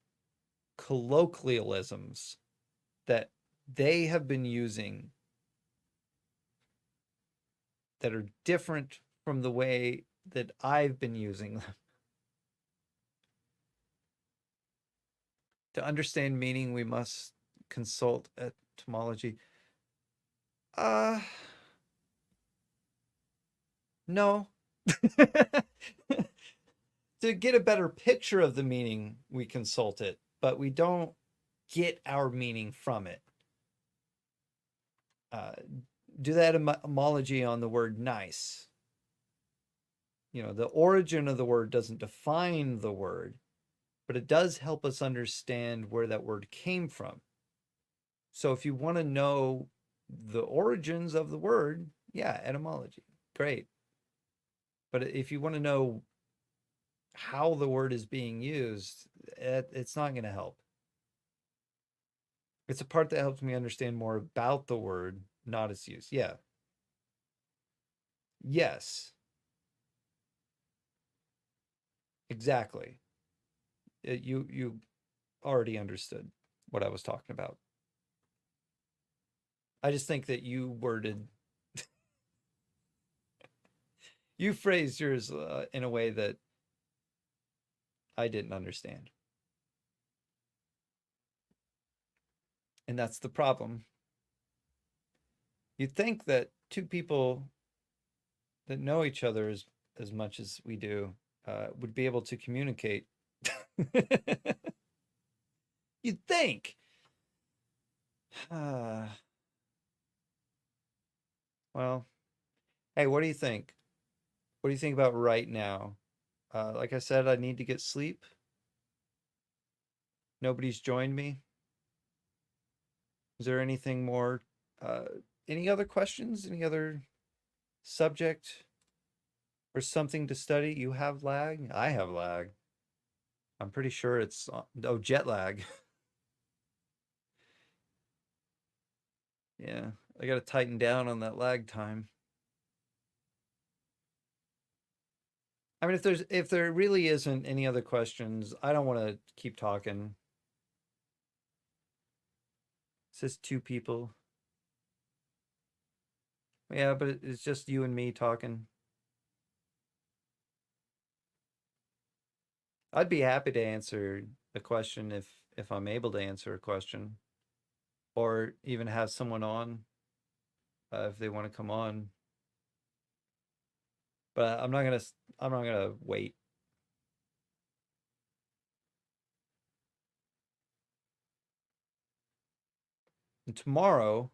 colloquialisms that they have been using that are different from the way that I've been using them. To understand meaning, we must consult etymology. No. To get a better picture of the meaning, we consult it, but we don't get our meaning from it. Do that etymology on the word nice. The origin of the word doesn't define the word, but it does help us understand where that word came from. So if you want to know the origins of the word, yeah, etymology, great. But if you want to know how the word is being used, it's not going to help. It's a part that helps me understand more about the word, not its use. Yeah. Yes. Exactly. You already understood what I was talking about. I just think that you phrased yours in a way that I didn't understand. And that's the problem. You'd think that two people that know each other as much as we do would be able to communicate. You'd think. Well, hey, what do you think? What do you think about right now? Like I said, I need to get sleep. Nobody's joined me. Is there anything more? Uh, any other questions? Any other subject or something to study? You have lag? I have lag. I'm pretty sure it's jet lag. Yeah, I got to tighten down on that lag time. I mean, if there really isn't any other questions, I don't want to keep talking. It says 2 people. Yeah, but it's just you and me talking. I'd be happy to answer a question if I'm able to answer a question, or even have someone on if they want to come on. But I'm not gonna wait. And tomorrow,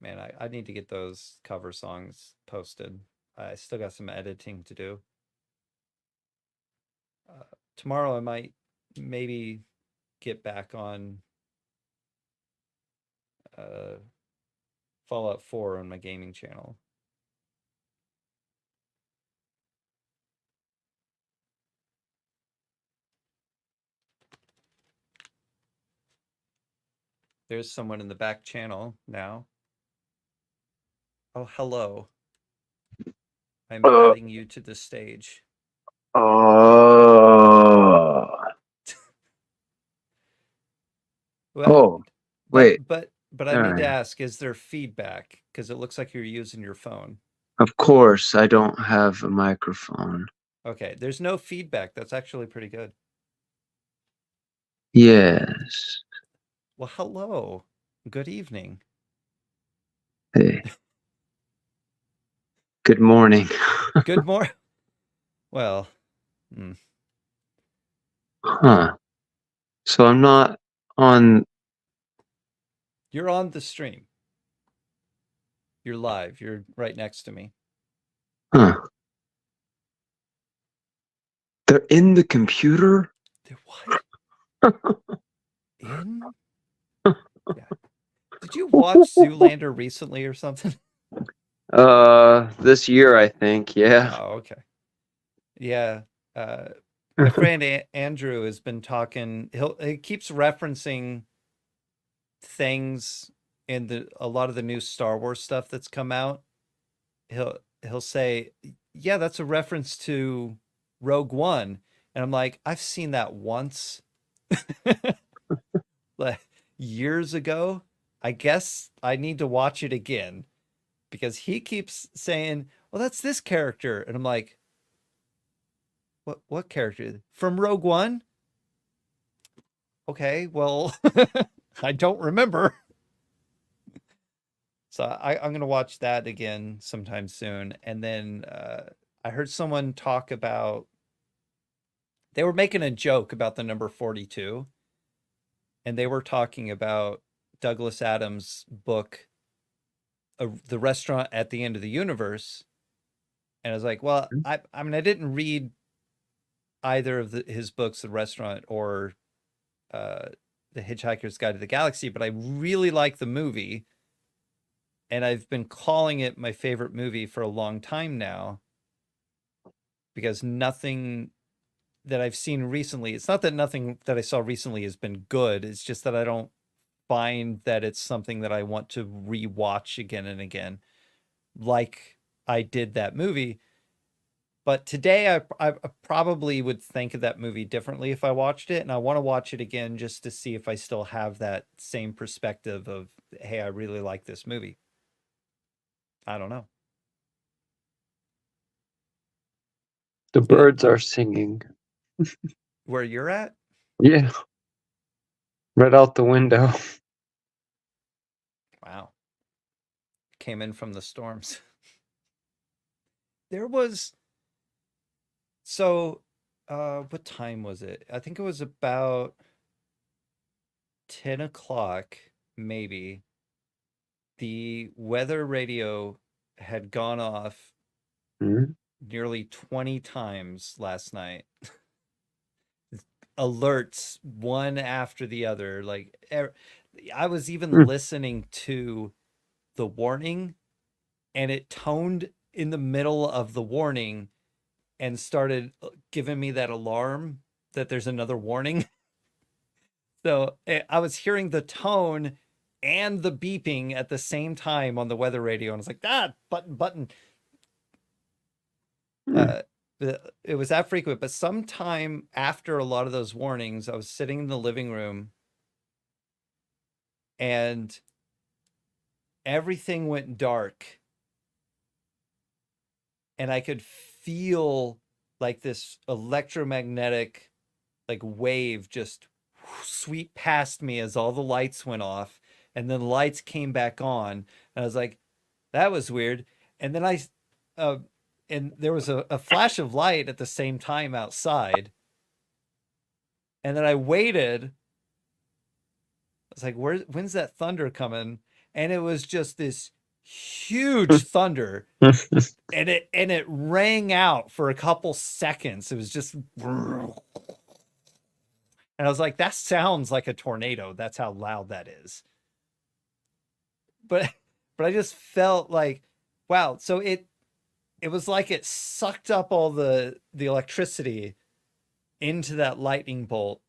man, I need to get those cover songs posted. I still got some editing to do. Tomorrow I might maybe get back on uh, Fallout 4 on my gaming channel. There's someone in the back channel now. Oh, hello. I'm Uh, adding you to the stage. oh, Well, oh, wait. but I All need to right. ask, is there feedback? Because it looks like you're using your phone. Of course, I don't have a microphone. Okay, there's no feedback. That's actually pretty good. Yes. Well, hello. Good evening. Hey, good morning. Good morning. Well, hmm. Huh. So I'm not on. You're on the stream. You're live. You're right next to me. Huh. They're in the computer? What? In? Yeah. Did you watch Zoolander recently or something? This year, I think. Yeah. Oh, okay. Yeah. My friend Andrew has been talking. He keeps referencing things in the a lot of the new Star Wars stuff that's come out. He'll say, "Yeah, that's a reference to Rogue One," and I'm like, "I've seen that once, like years ago. I guess I need to watch it again because he keeps saying, "Well, that's this character," and I'm like, What character from Rogue One?" Okay, well, I don't remember. So I'm gonna watch that again sometime soon. And then I heard someone talk about they were making a joke about the number 42, and they were talking about Douglas Adams' book, The Restaurant at the End of the Universe. And I was like, well, I mean, I didn't read either of his books, The Restaurant or uh, The Hitchhiker's Guide to the Galaxy, but I really like the movie. And I've been calling it my favorite movie for a long time now because nothing that I've seen recently, it's not that nothing that I saw recently has been good. It's just that I don't find that it's something that I want to rewatch again and again, like I did that movie. But today, I probably would think of that movie differently if I watched it. And I want to watch it again just to see if I still have that same perspective of, hey, I really like this movie. I don't know. The Yeah. birds are singing. Where you're at? Yeah. Right out the window. Wow. Came in from the storms. There was So, what time was it? I think it was about 10 o'clock, maybe. The weather radio had gone off Hmm? nearly 20 times last night. Alerts one after the other. I was even Hmm. listening to the warning, and it toned in the middle of the warning and started giving me that alarm that there's another warning. So I was hearing the tone and the beeping at the same time on the weather radio, and I was like, button. Hmm. Uh, it was that frequent, but sometime after a lot of those warnings, I was sitting in the living room and everything went dark, and I could feel like this electromagnetic like wave just sweep past me as all the lights went off, and then the lights came back on, and I was like, that was weird. And then uh and there was a flash of light at the same time outside, and then I waited. I was like, when's that thunder coming? And it was just this huge thunder, and it rang out for a couple seconds. It was just, and I was like, that sounds like a tornado. That's how loud that is. But but I just felt like, wow. So it was like it sucked up all the electricity into that lightning bolt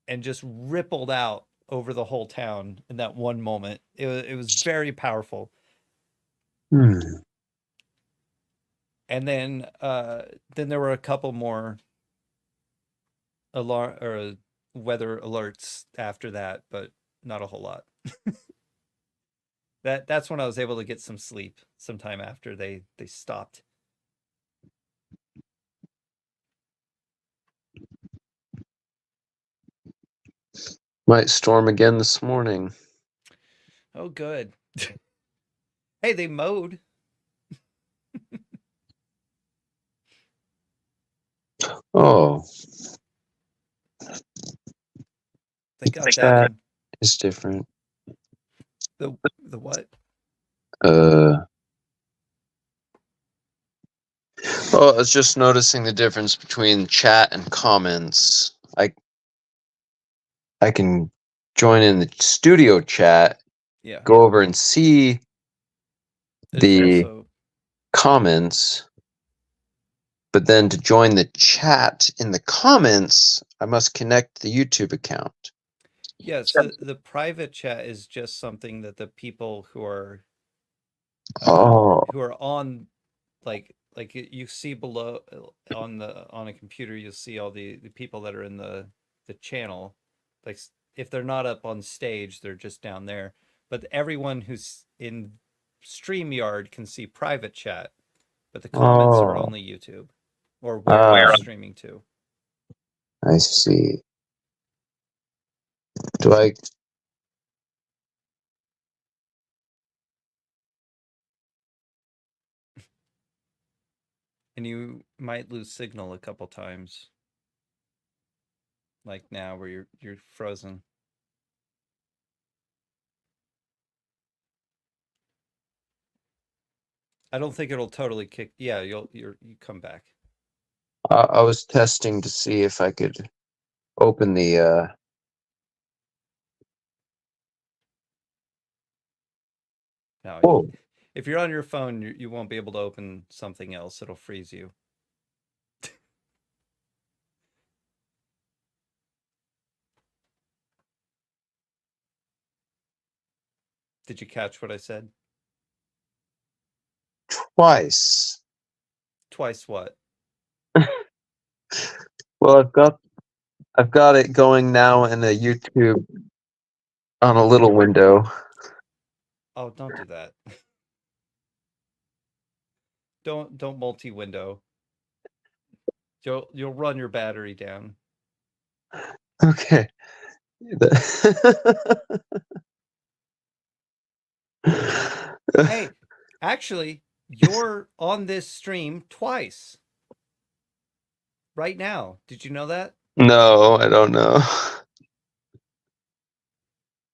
and just rippled out over the whole town in that one moment. It was very powerful. Hmm. And then there were a couple more alarm or weather alerts after that, but not a whole lot. That's when I was able to get some sleep sometime after they stopped. Might storm again this morning. Oh, good. Hey, they mowed. Oh, They got that that in. is different. The what? Uh, well, I was just noticing the difference between chat and comments. I can join in the studio chat, Yeah. go over and see There's the also comments, but then to join the chat in the comments, I must connect the YouTube account. yes, the private chat is just something that the people Oh, who are on, like you see below, on a computer, you'll see all the people that are in the channel. Like if they're not up on stage, they're just down there. But everyone who's in StreamYard can see private chat, but the comments are oh, only YouTube or where I'm ah, streaming to. I see. Do I? And you might lose signal a couple times, like now where you're frozen. I don't think it'll totally kick. Yeah, you come back. I was testing to see if I could open the. Now, Whoa. if you're on your phone, you won't be able to open something else. It'll freeze you. Did you catch what I said? Twice. Twice what? Well, I've got it going now in a YouTube on a little window. Oh, don't do that. Don't multi-window. You'll run your battery down. Okay. Hey, actually, you're on this stream twice. right now. Did you know that? No, I don't know.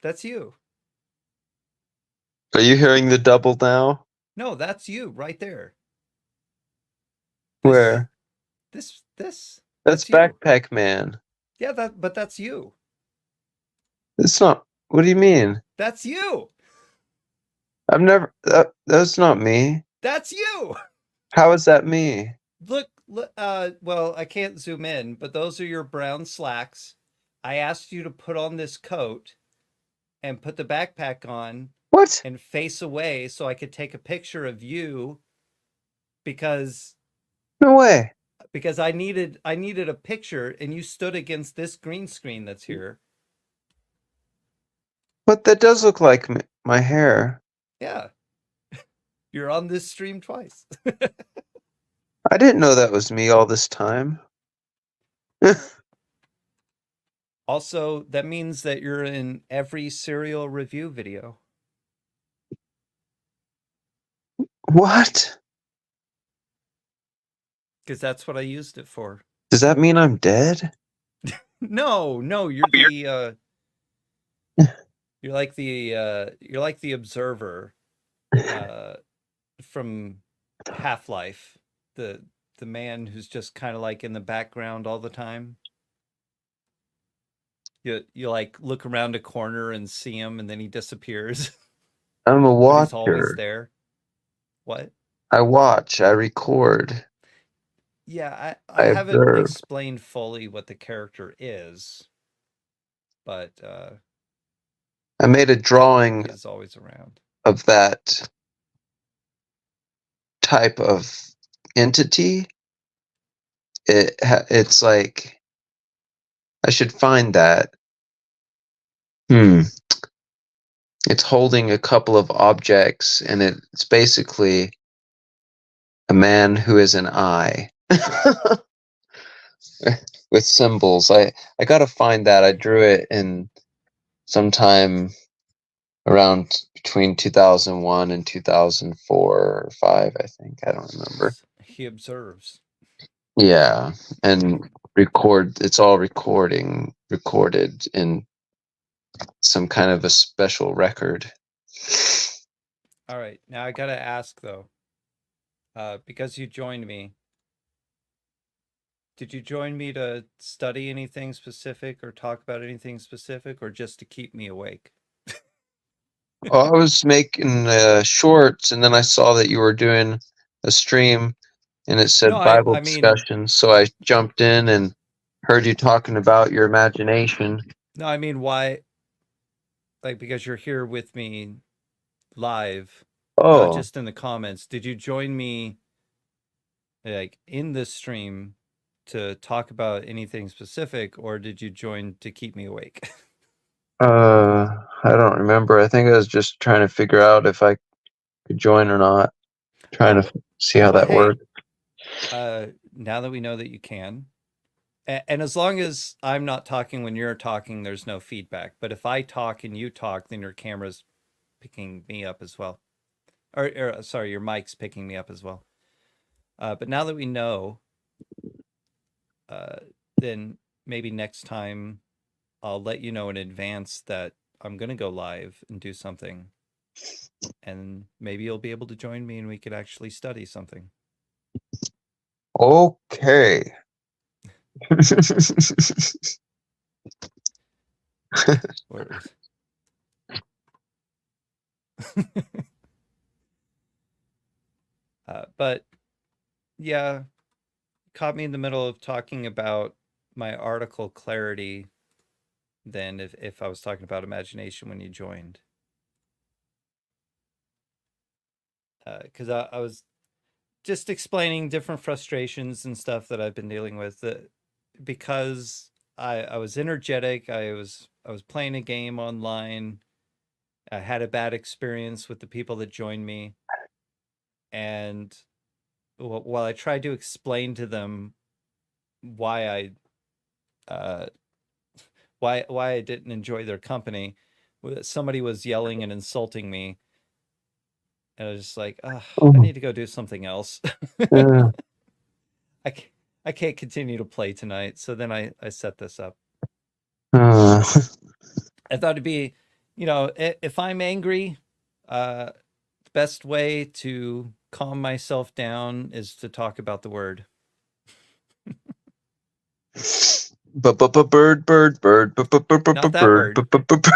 That's you. Are you hearing the double now? No, that's you right there. This, Where? this. That's That's you. Backpack Man. Yeah, but that's you. It's not. What do you mean? That's you. I've never. That's not me. That's you. How is that me? Look, well, I can't zoom in, but those are your brown slacks. I asked you to put on this coat and put the backpack on What? and face away so I could take a picture of you because No way. I needed a picture and you stood against this green screen that's here. But that does look like my hair. Yeah. You're on this stream twice. I didn't know that was me all this time. Also, that means that you're in every serial review video. What? Because that's what I used it for. Does that mean I'm dead? No, you're the you're like the observer from Half-Life, the man who's just kind of like in the background all the time. You like look around a corner and see him and then he disappears, I'm a but he's always watcher. there. What? I watch. I record. Yeah, I I haven't observe. explained fully what the character is, but I made a drawing he's always around. of that type of entity. It's like I should find that. It's holding a couple of objects, and it's basically a man who is an eye with symbols. I gotta find that. I drew it in sometime around between 2001 and 2004 or 5, I think. I don't remember. He observes. Yeah, and it's all recorded in some kind of a special record. All right, now I gotta ask though, because you joined me. Did you join me to study anything specific or talk about anything specific, or just to keep me awake? I was making shorts, and then I saw that you were doing a stream, and it No, said Bible I mean, discussion. So I jumped in and heard you talking about your imagination. no, I mean why? Like because you're here with me live, Oh, just in the comments. Did you join me like in this stream to talk about anything specific, or did you join to keep me awake? I don't remember. I think I was just trying to figure out if I could join or not. Trying Oh, to see how well, that hey, worked. now that we know that you can, and as long as I'm not talking when you're talking, there's no feedback. But if I talk and you talk, then your camera's picking me up as well. Or sorry, your mic's picking me up as well. But now that we know, uh, then maybe next time I'll let you know in advance that I'm gonna go live and do something, and maybe you'll be able to join me and we could actually study something. Okay. What was... but yeah, caught me in the middle of talking about my article clarity than if I was talking about imagination when you joined. Because I was just explaining different frustrations and stuff that I've been dealing with. Because I was energetic, I was playing a game online. I had a bad experience with the people that joined me, and while I tried to explain to them why uh, why I didn't enjoy their company, somebody was yelling and insulting me, and I was just like, I Oh, need to go do something else. yeah. I can't, I can't continue to play tonight. So then I set this up. Uh, I thought it'd be, if I'm angry, the best way to calm myself down is to talk about the word. bird, bird, bird, Not that bird, word. bird.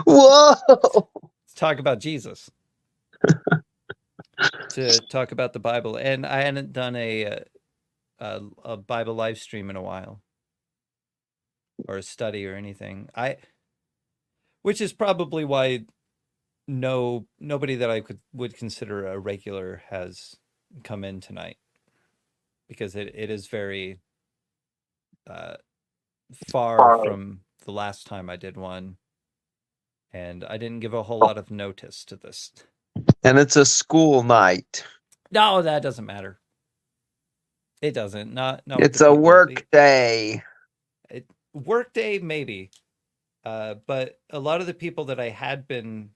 Whoa! Let's talk about Jesus. To talk about the Bible, and I hadn't done a Bible live stream in a while, or a study or anything. Which is probably why nobody that I would consider a regular has come in tonight, because it is very far from the last time I did one, and I didn't give a whole lot of notice to this. And it's a school night. No, that doesn't matter. It doesn't. Not It's a work day. Work day, maybe. But a lot of the people that I had been,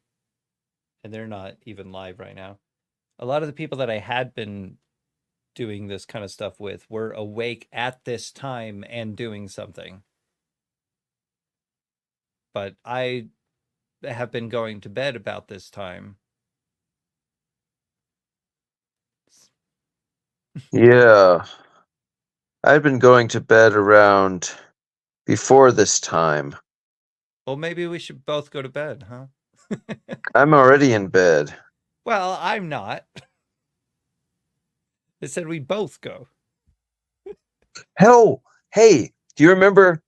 and they're not even live right now, a lot of the people that I had been doing this kind of stuff with were awake at this time and doing something. But I have been going to bed about this time. Yeah. I've been going to bed around before this time. Well, maybe we should both go to bed, huh? I'm already in bed. Well, I'm not. They said we both go. Hell, hey, do you remember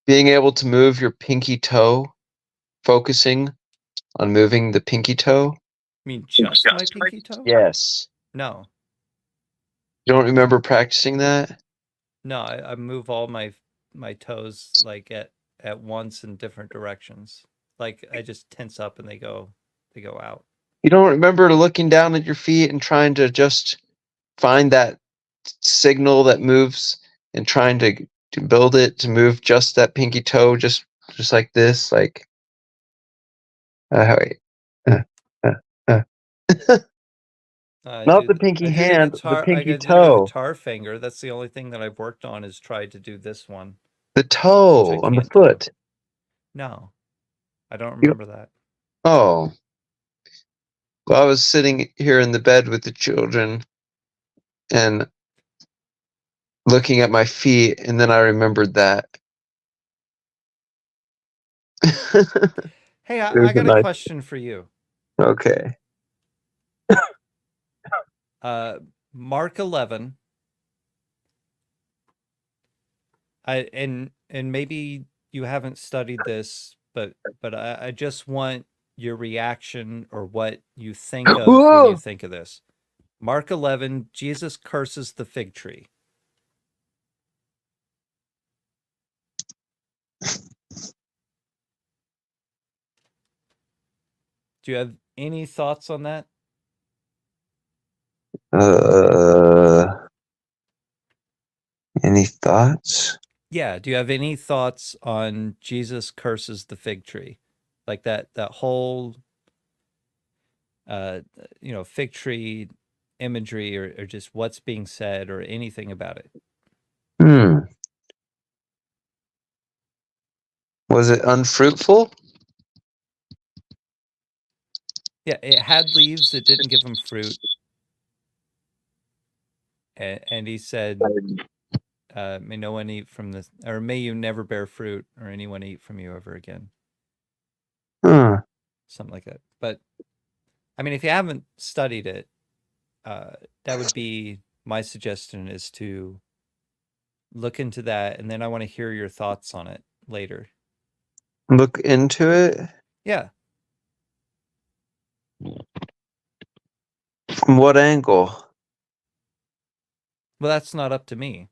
being able to move your pinky toe? Focusing on moving the pinky toe? You mean just my pinky toe? Yes. No. You don't remember practicing that? No, I move all my toes like at once in different directions. Like I just tense up and they go out. You don't remember looking down at your feet and trying to just find that signal that moves and trying to build it to move just that pinky toe, just like this, like. Wait. Not the pinky hand, the pinky toe. The guitar finger. That's the only thing that I've worked on, is tried to do this one. The toe on the foot. No, I don't remember that. Oh. Well, I was sitting here in the bed with the children and looking at my feet, and then I remembered that. Hey, I got a question for you. Okay. Mark 11. And maybe you haven't studied this, but I just want your reaction or what you think of when you think of this. Mark 11, Jesus curses the fig tree. Do you have any thoughts on that? Any thoughts? Yeah. Do you have any thoughts on Jesus curses the fig tree? Like that whole, fig tree imagery, or just what's being said, or anything about it? Was it unfruitful? Yeah, it had leaves. It didn't give them fruit. And he said, may no one eat from this, or may you never bear fruit, or anyone eat from you ever again. Something like that. But I mean, if you haven't studied it, that would be my suggestion, is to look into that, and then I want to hear your thoughts on it later. Look into it? Yeah. From what angle? Well, that's not up to me.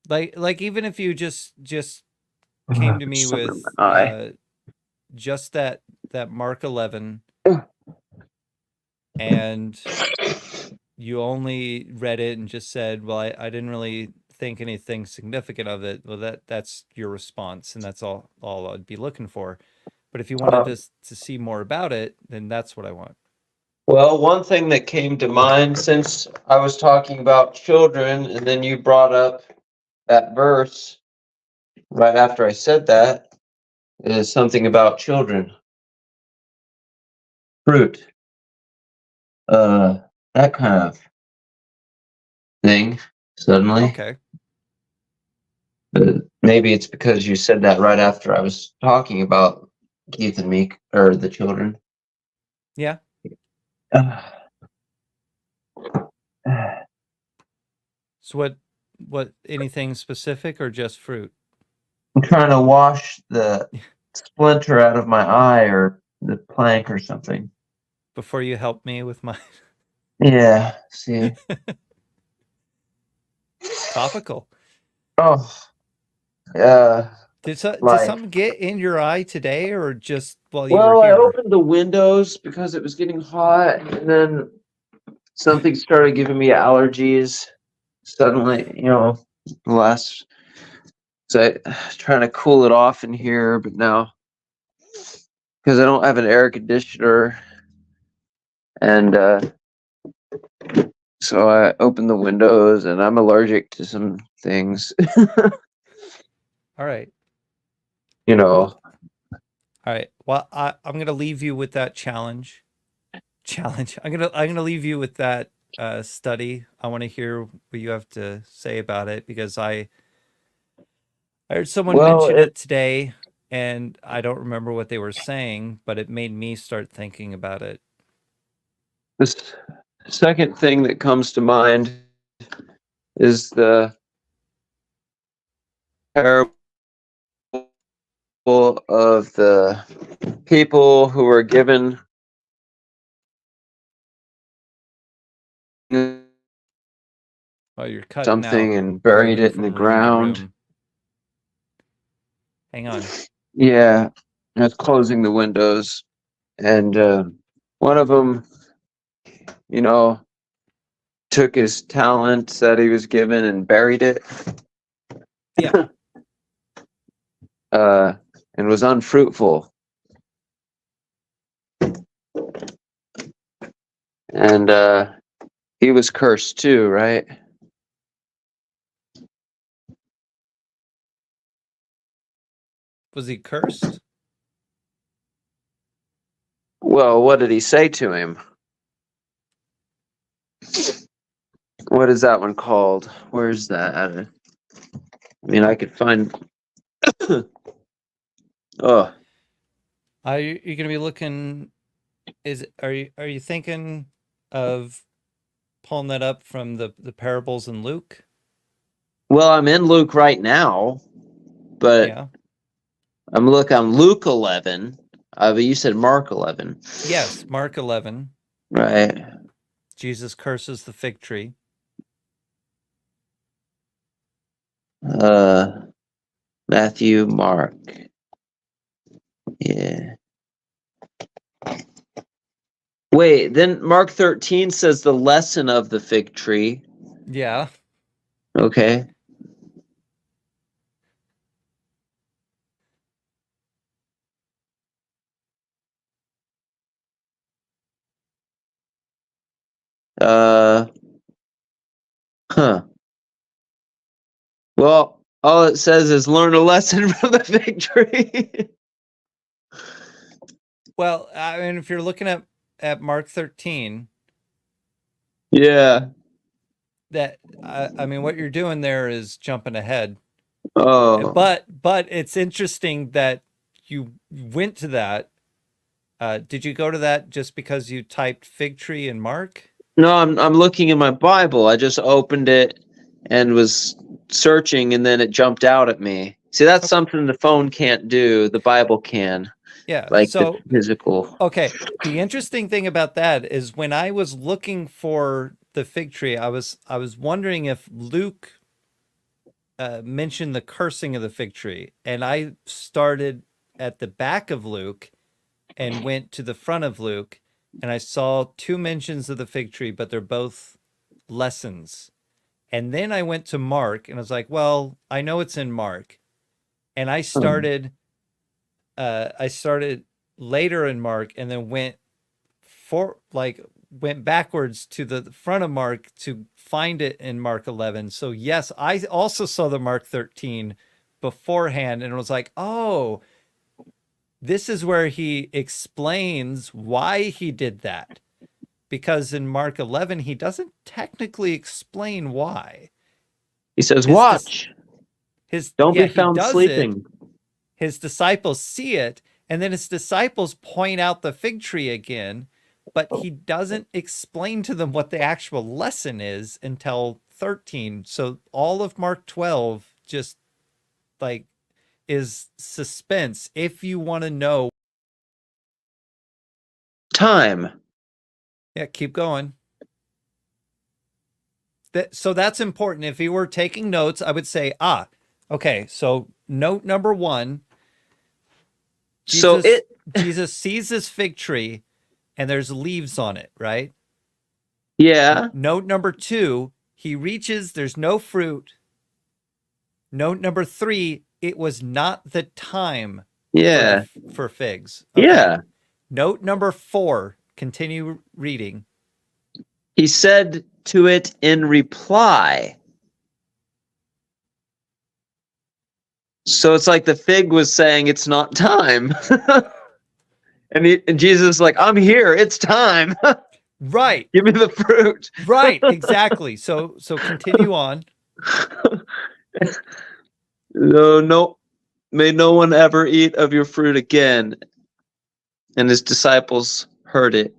Like even if you just came to me with just that Mark 11, and you only read it and just said, well, I didn't really think anything significant of it. Well, that's your response, and that's all I'd be looking for. But if you wanted to see more about it, then that's what I want. Well, one thing that came to mind since I was talking about children, and then you brought up that verse right after I said that, is something about children. Fruit. Uh, that kind of thing, suddenly. Okay. But maybe it's because you said that right after I was talking about Keith and Meek, or the children. Yeah. Uh, So what anything specific or just fruit? I'm trying to wash the splinter out of my eye or the plank or something. Before you help me with my Yeah, see. topical. Oh, yeah. Did Like, something get in your eye today or just while you were well, I here? opened the windows because it was getting hot, and then something started giving me allergies suddenly, last. So I trying to cool it off in here, but now because I don't have an air conditioner, and so I opened the windows, and I'm allergic to some things, All right. you Well, know. all right. Well, I'm going to leave you with that challenge. Challenge. I'm going to leave you with that study. I want to hear what you have to say about it because I heard someone Well, mention it today and I don't remember what they were saying, but it made me start thinking about it. the second thing that comes to mind is the parable of the people who were given Oh, you're cutting something out and buried moving it in the from room to ground. room. Hang on. Yeah, I was closing the windows, and one of them, you know, took his talent that he was given and buried it, Yeah. uh, and was unfruitful. And he was cursed too, right? Was he cursed? Well, what did he say to him? What is that one called? Where's that? I mean, I could find. Oh, Are you going to be looking are you thinking of pulling that up from the parables in Luke? well, I'm in Luke right now, but Yeah. I'm on Luke 11. But you said Mark 11, Yes, Mark 11. right? Jesus curses the fig tree. Matthew, Mark. Yeah. Wait, then Mark 13 says the lesson of the fig tree. Yeah. Okay. Uh, huh. Well, all it says is learn a lesson from the fig tree. Well, I mean, if you're looking at Mark 13, Yeah. that I mean, what you're doing there is jumping ahead. Oh. But it's interesting that you went to that. Did you go to that just because you typed fig tree in Mark? No, I'm looking in my Bible. I just opened it and was searching, and then it jumped out at me. See, that's Okay. something the phone can't do. The Bible can, Yeah. like the So, physical. okay. The interesting thing about that is when I was looking for the fig tree, I was wondering if Luke mentioned the cursing of the fig tree, and I started at the back of Luke and went to the front of Luke, and I saw two mentions of the fig tree, but they're both lessons. And then I went to Mark, and I was like, well, I know it's in Mark, and Hmm. I started later in Mark, and then went for like went backwards to the front of Mark to find it in Mark 11. So yes, I also saw the Mark 13 beforehand and was like, oh, this is where he explains why he did that. Because in Mark 11, he doesn't technically explain why. He says, His watch. Don't yeah, be found he does sleeping. it. His disciples see it, and then his disciples point out the fig tree again, but he doesn't explain to them what the actual lesson is until 13. So all of Mark 12 just like is suspense if you want to know. Time. Yeah, keep going. So that's important. If you were taking notes, I would say, okay, so note number 1, Jesus sees this fig tree and there's leaves on it, right? Yeah. Note number 2, he reaches, there's no fruit. Note number 3, it was not the time Yeah. for figs. Okay. Yeah. Note number 4, continue reading. He said to it in reply. So it's like the fig was saying it's not time. and Jesus is like, I'm here, it's time. Right. Give me the fruit. Right, exactly. So continue on. No, may no one ever eat of your fruit again. And his disciples heard it.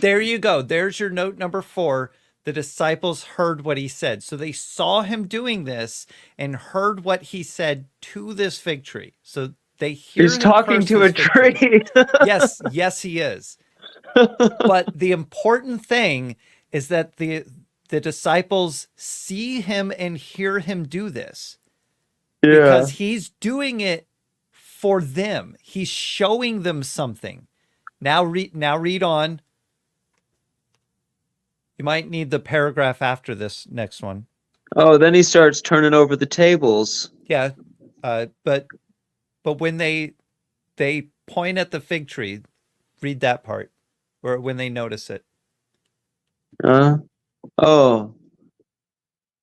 There you go. There's your note number 4. The disciples heard what he said. So they saw him doing this and heard what he said to this fig tree. So they hear He's him talking curse to a this fig tree. Yes, he is. But the important thing is that the disciples see him and hear him do this. Yeah. Because he's doing it for them. He's showing them something. Now read on. You might need the paragraph after this next one. Oh, then he starts turning over the tables. Yeah. But when they point at the fig tree, read that part. Or when they notice it. Oh.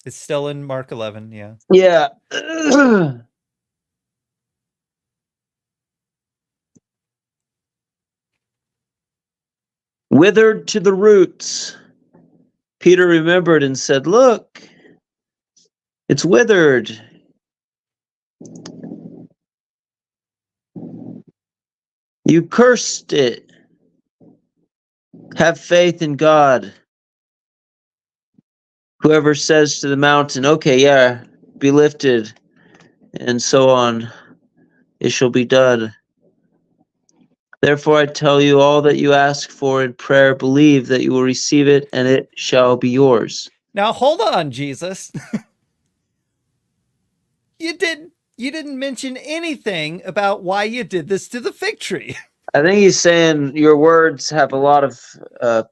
It's still in Mark 11, yeah. Yeah. Withered to the roots. Peter remembered and said, look, it's withered. You cursed it. Have faith in God. Whoever says to the mountain, okay, yeah, be lifted, and so on, it shall be done. Therefore I tell you, all that you ask for in prayer, believe that you will receive it, and it shall be yours. Now hold on, Jesus. You didn't mention anything about why you did this to the fig tree. I think he's saying your words have a lot of effect.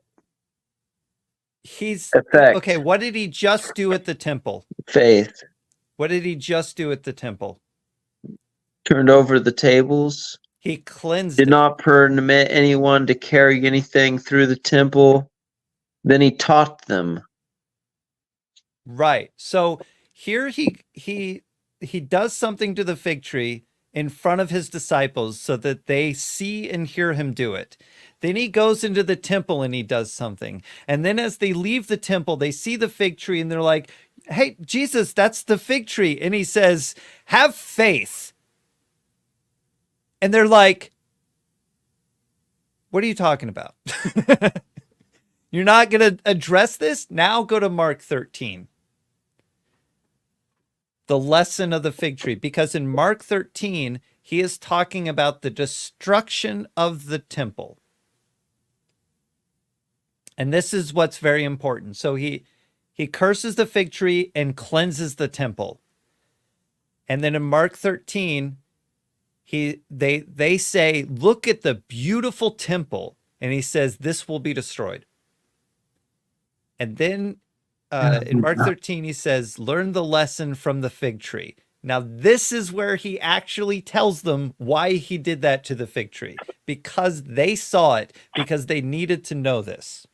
Okay, what did he just do at the temple? Faith. What did he just do at the temple? Turned over the tables. He cleansed Did it. not permit anyone to carry anything through the temple. Then he taught them. Right. So here he does something to the fig tree in front of his disciples so that they see and hear him do it. Then he goes into the temple and he does something. And then as they leave the temple, they see the fig tree and they're like, hey, Jesus, that's the fig tree. And he says, have faith. And they're like, what are you talking about? You're not going to address this? Now go to Mark 13. The lesson of the fig tree. Because in Mark 13, he is talking about the destruction of the temple. And this is what's very important. So he curses the fig tree and cleanses the temple. And then in Mark 13, they say, look at the beautiful temple. And he says, this will be destroyed. And then in Mark 13, he says, learn the lesson from the fig tree. Now, this is where he actually tells them why he did that to the fig tree. Because they saw it, because they needed to know this.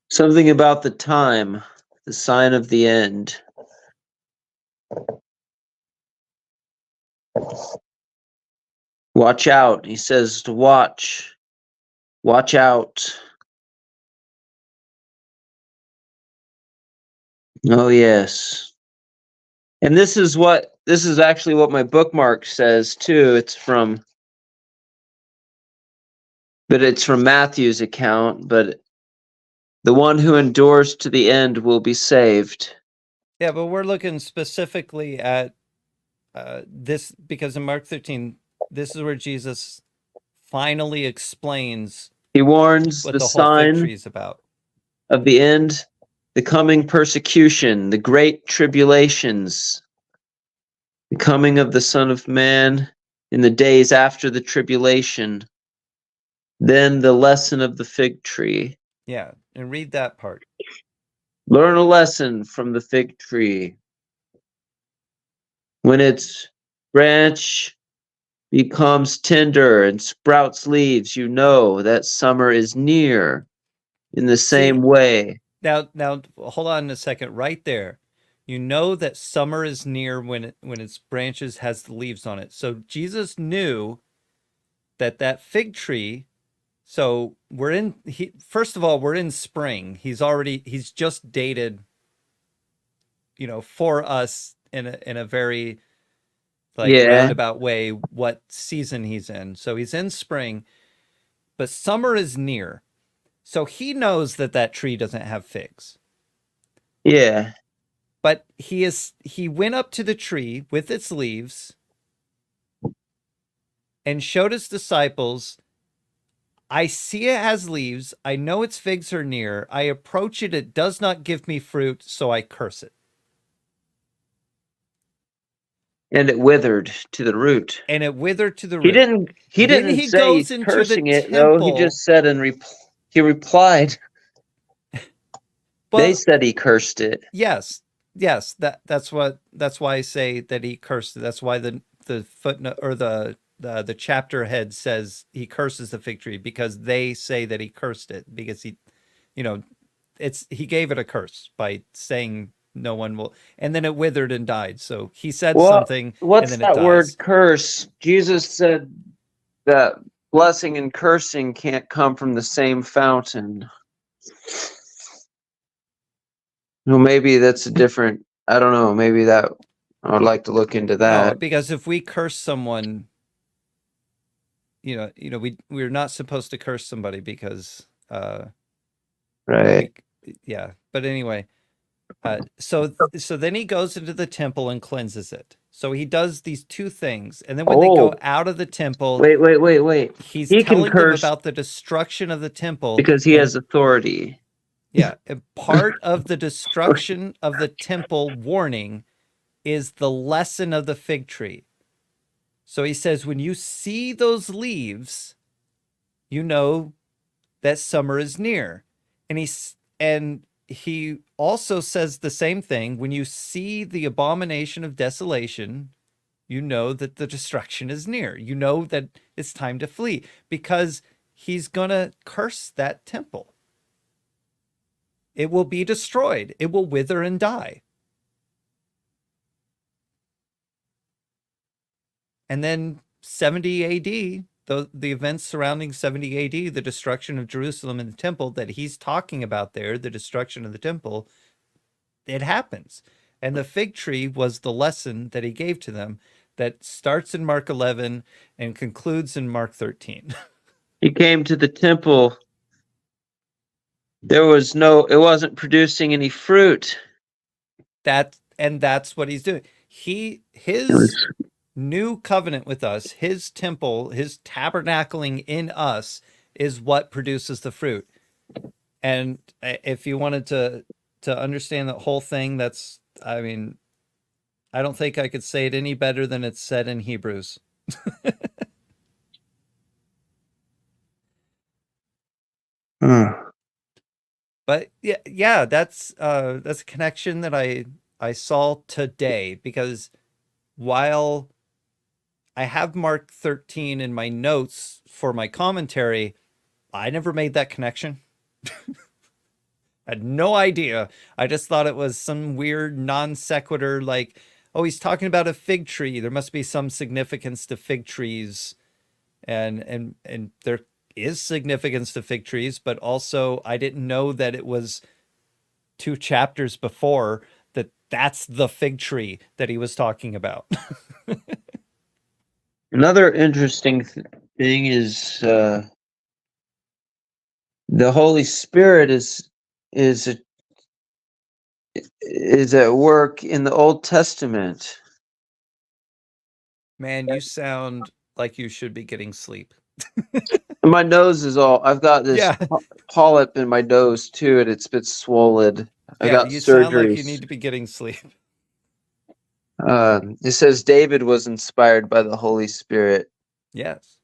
Something about the time, the sign of the end. Watch out. He says to watch. Watch out. Oh, yes. And this is actually what my bookmark says too. But it's from Matthew's account, but the one who endures to the end will be saved. Yeah, but we're looking specifically at this because in Mark 13, this is where Jesus finally explains He warns what the the whole fig sign tree is about. of the end, the coming persecution, the great tribulations, the coming of the Son of Man in the days after the tribulation, then the lesson of the fig tree. Yeah, and read that part. Learn a lesson from the fig tree. When its branch becomes tender and sprouts leaves, you know that summer is near. In the same way, Now hold on a second right there. You know that summer is near when its branches has the leaves on it. So Jesus knew that fig tree. So first of all, we're in spring. He's just dated, for us in a very roundabout way what season he's in. So he's in spring, but summer is near. So he knows that tree doesn't have figs. Yeah. But he went up to the tree with its leaves and showed his disciples, I see it has leaves. I know its figs are near. I approach it. It does not give me fruit, so I curse it. And it withered to the root. And it withered to the root. He Then didn't he say goes he's into cursing the it, though. He temple. just said he replied. Well, they said he cursed it. Yes. That's why I say that he cursed it. That's why the footnote or the chapter head says he curses the fig tree, because they say that he cursed it because he gave it a curse by saying no one will, and then it withered and died. So he said something, what's and then it that dies. word curse? Jesus said that blessing and cursing can't come from the same fountain. Well, maybe that's a different, I don't know, maybe that, I would like to look into that. No, because if we curse someone, we're not supposed to curse somebody because, right. yeah. But anyway, so then he goes into the temple and cleanses it. So he does these two things, and then when they go out of the temple, wait. He's He can telling them curse about the destruction of the temple because he has authority. Yeah, and part of the destruction of the temple warning is the lesson of the fig tree. So he says, when you see those leaves, you know that summer is near. And he also says the same thing. When you see the abomination of desolation, you know that the destruction is near. You know that it's time to flee, because he's going to curse that temple. It will be destroyed. It will wither and die. And then 70 AD, the events surrounding 70 AD, the destruction of Jerusalem and the temple that he's talking about there, the destruction of the temple, it happens. And the fig tree was the lesson that he gave to them that starts in Mark 11 and concludes in Mark 13. He came to the temple. It wasn't producing any fruit. That's what he's doing. His new covenant with us, his temple, his tabernacling in us is what produces the fruit. And if you wanted to understand the whole thing, I don't think I could say it any better than it's said in Hebrews. But yeah, that's a connection that I saw today, because while I have Mark 13 in my notes for my commentary, I never made that connection. I had no idea. I just thought it was some weird non sequitur, like, oh, he's talking about a fig tree. There must be some significance to fig trees, and there is significance to fig trees, but also I didn't know that it was 2 chapters before that's the fig tree that he was talking about. Another interesting thing is the Holy Spirit is at work in the Old Testament. Man, you sound like you should be getting sleep. And my nose is all. I've got this Yeah. polyp in my nose too, and it's a bit swollen. I Yeah, got you sound like you surgeries. need to be getting sleep. It says David was inspired by the Holy Spirit. Yes.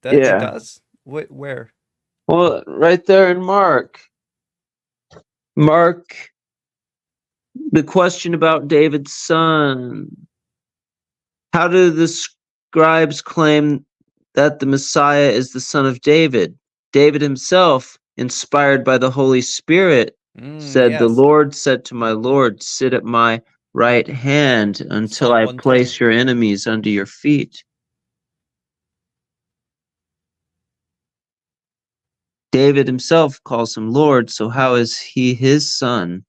That Yeah. it does? Where? Well, right there in Mark. Mark, the question about David's son. How do the scribes claim that the Messiah is the son of David? David himself, inspired by the Holy Spirit, said, Yes. "The Lord said to my Lord, sit at my right hand until Psalm I 110. place your enemies under your feet." David himself calls him Lord, so how is he his son?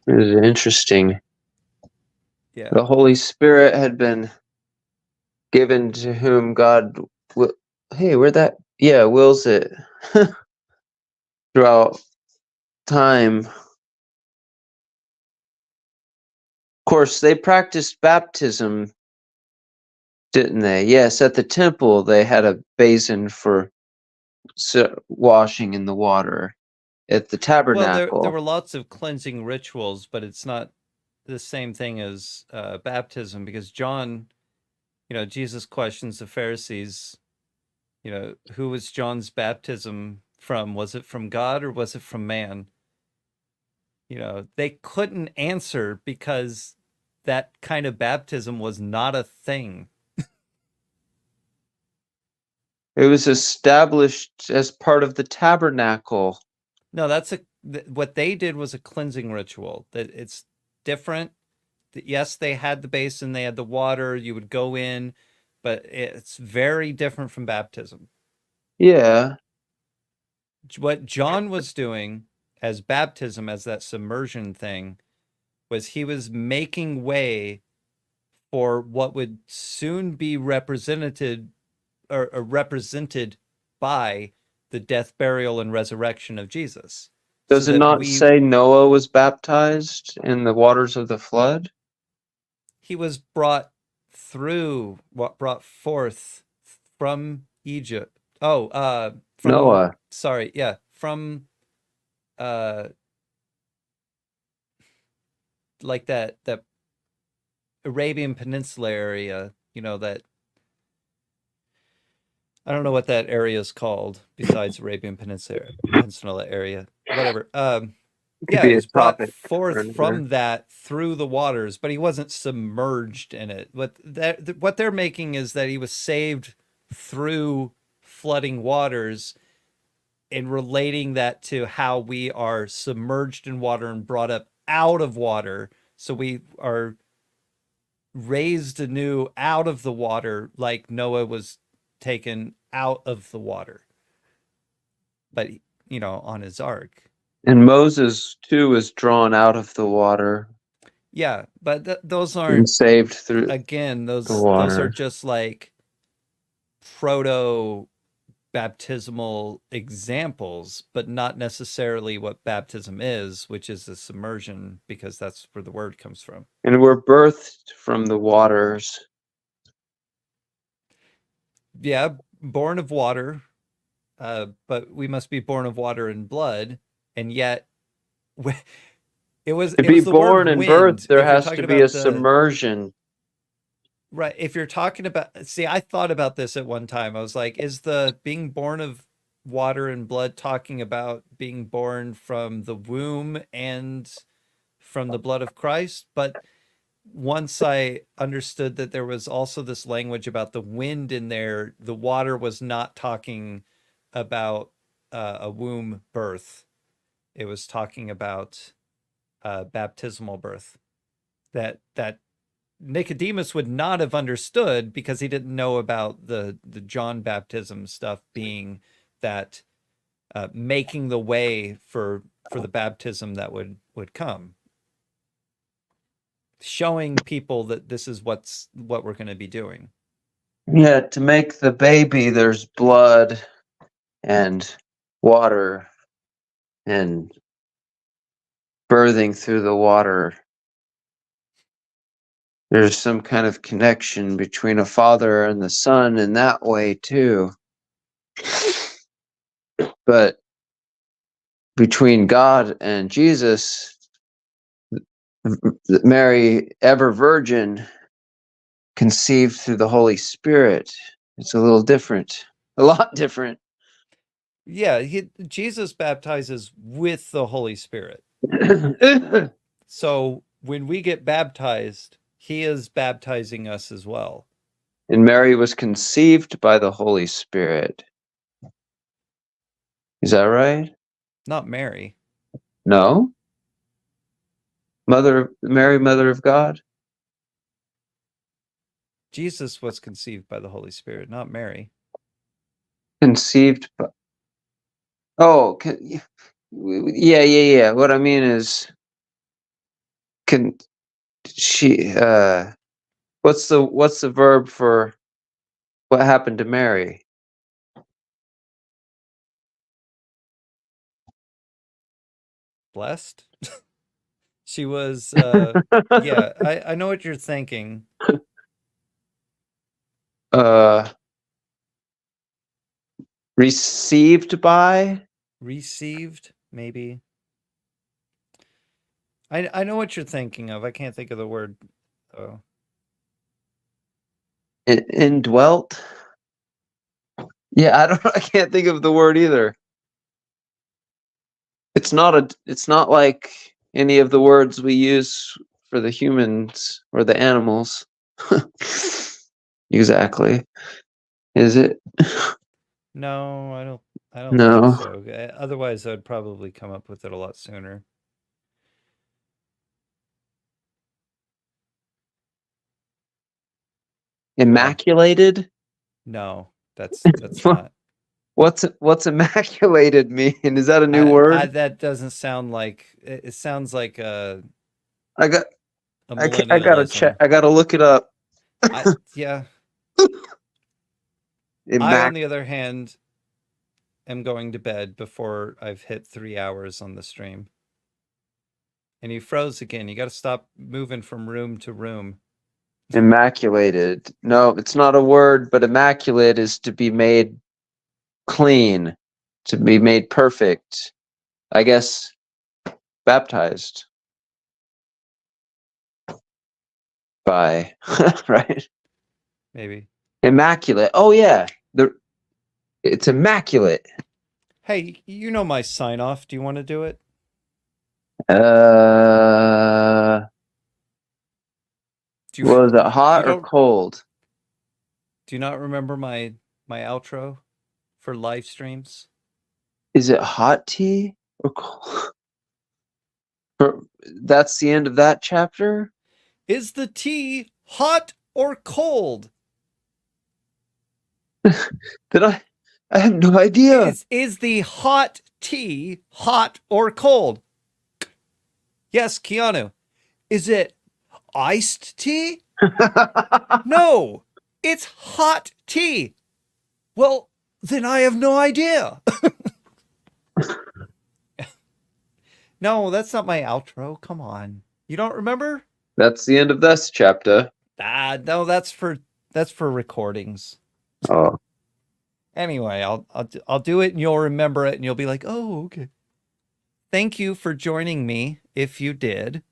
It is interesting. Yeah. The Holy Spirit had been given to whom God wills it throughout time. Of course, they practiced baptism, didn't they? Yes, at the temple they had a basin for washing in the water. At the Well, tabernacle, there were lots of cleansing rituals, but it's not the same thing as baptism, because John, Jesus questions the Pharisees, who was John's baptism from? Was it from God or was it from man? They couldn't answer because that kind of baptism was not a thing. it was established as part of the tabernacle. No, what they did was a cleansing ritual. That it's different. Yes, they had the basin, they had the water, you would go in, but it's very different from baptism. Yeah. What John was doing as baptism, as that submersion thing, was he was making way for what would soon be represented by the death, burial, and resurrection of Jesus. Does it not say Noah was baptized in the waters of the flood? He was brought forth from Egypt. From Noah. Sorry, yeah, from like that Arabian Peninsula area, that I don't know what that area is called besides Arabian Peninsula area. Whatever. Yeah, he was brought forth from that through the waters, but he wasn't submerged in it. What they're making is that he was saved through flooding waters, and relating that to how we are submerged in water and brought up out of water. So we are raised anew out of the water, like Noah was taken out of the water, but on his ark. And Moses too was drawn out of the water. Yeah, but those aren't saved through. Again, those water. are just like proto baptismal examples, but not necessarily what baptism is, which is a submersion, because that's where the word comes from. And we're birthed from the waters. Yeah, born of water, but we must be born of water and blood, and yet it was to be the born and birth. There If you're has talking to be about a submersion. Right. If you're talking about, see, I thought about this at one time. I was like, is the being born of water and blood talking about being born from the womb and from the blood of Christ, but once I understood that there was also this language about the wind in there, the water was not talking about a womb birth. It was talking about baptismal birth. That Nicodemus would not have understood because he didn't know about the John baptism stuff being that making the way for the baptism that would come, showing people that this is what we're going to be doing. Yeah, to make the baby, there's blood and water and birthing through the water. There's some kind of connection between a father and the son in that way too. But between God and Jesus, Mary, ever virgin, conceived through the Holy Spirit. It's a little different, a lot different. Yeah, Jesus baptizes with the Holy Spirit. So when we get baptized, he is baptizing us as well. And Mary was conceived by the Holy Spirit. Is that right? Not Mary. No. Mary, Mother of God? Jesus was conceived by the Holy Spirit, not Mary. Conceived by... Oh, yeah. What I mean is, can she, what's the verb for what happened to Mary? Blessed? She was, yeah, I know what you're thinking. Received by? Received, maybe. I know what you're thinking of. I can't think of the word, though. Indwelt? Yeah, I can't think of the word either. It's not like any of the words we use for the humans or the animals. Exactly. Is it? No, I don't No. think so. Otherwise, I'd probably come up with it a lot sooner. Immaculated? No, that's not. What's immaculated mean? Is that a new word? That doesn't sound like it sounds like a I gotta millennialism. I gotta look it up. Yeah. I, on Immac the other hand, am going to bed before I've hit 3 hours on the stream. And you froze again. You got to stop moving from room to room. Immaculated. No, it's not a word, but immaculate is to be made clean, to be made perfect. I guess baptized by, right? Maybe. Immaculate. Oh yeah, it's immaculate. Hey, you know my sign off. Do you want to do it? Was it hot or cold? Do you not remember my outro for live streams? Is it hot tea or cold? That's the end of that chapter? Is the tea hot or cold? Did I have no idea. Is the hot tea hot or cold? Yes, Keanu. Is it iced tea? No, it's hot tea. Well, then I have no idea. No, that's not my outro. Come on. You don't remember? That's the end of this chapter. No, that's for recordings. Oh. Anyway, I'll do it and you'll remember it and you'll be like, "Oh, okay." Thank you for joining me if you did.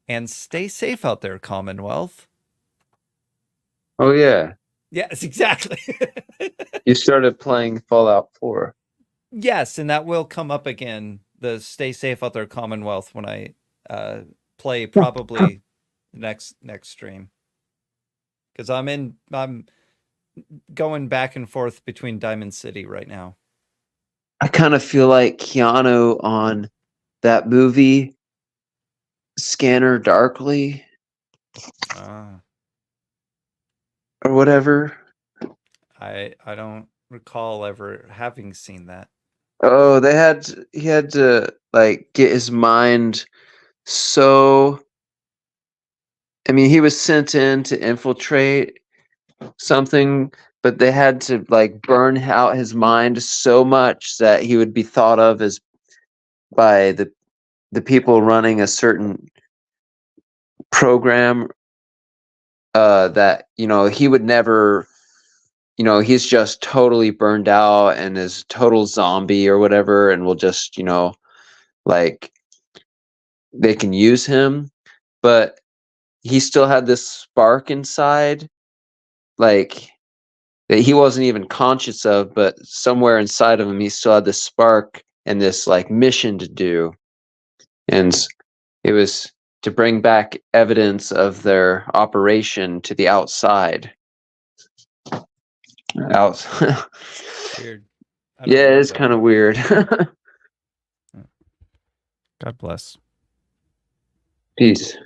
And stay safe out there, Commonwealth. Oh yeah. Yes, exactly. You started playing Fallout 4. Yes, and that will come up again. The Stay Safe Out There Commonwealth when I play probably next stream. Because I'm going back and forth between Diamond City right now. I kind of feel like Keanu on that movie Scanner Darkly Ah, or whatever. I don't recall ever having seen that. Oh, he had to like get his mind so I mean, he was sent in to infiltrate something, but they had to like burn out his mind so much that he would be thought of as by the people running a certain program that he would never he's just totally burned out and is total zombie or whatever and will just like they can use him, but he still had this spark inside, like that he wasn't even conscious of, but somewhere inside of him he still had this spark and this like mission to do. And it was to bring back evidence of their operation to the outside. Out. Weird. I don't Yeah, know it's that. kind of weird. God bless. Peace.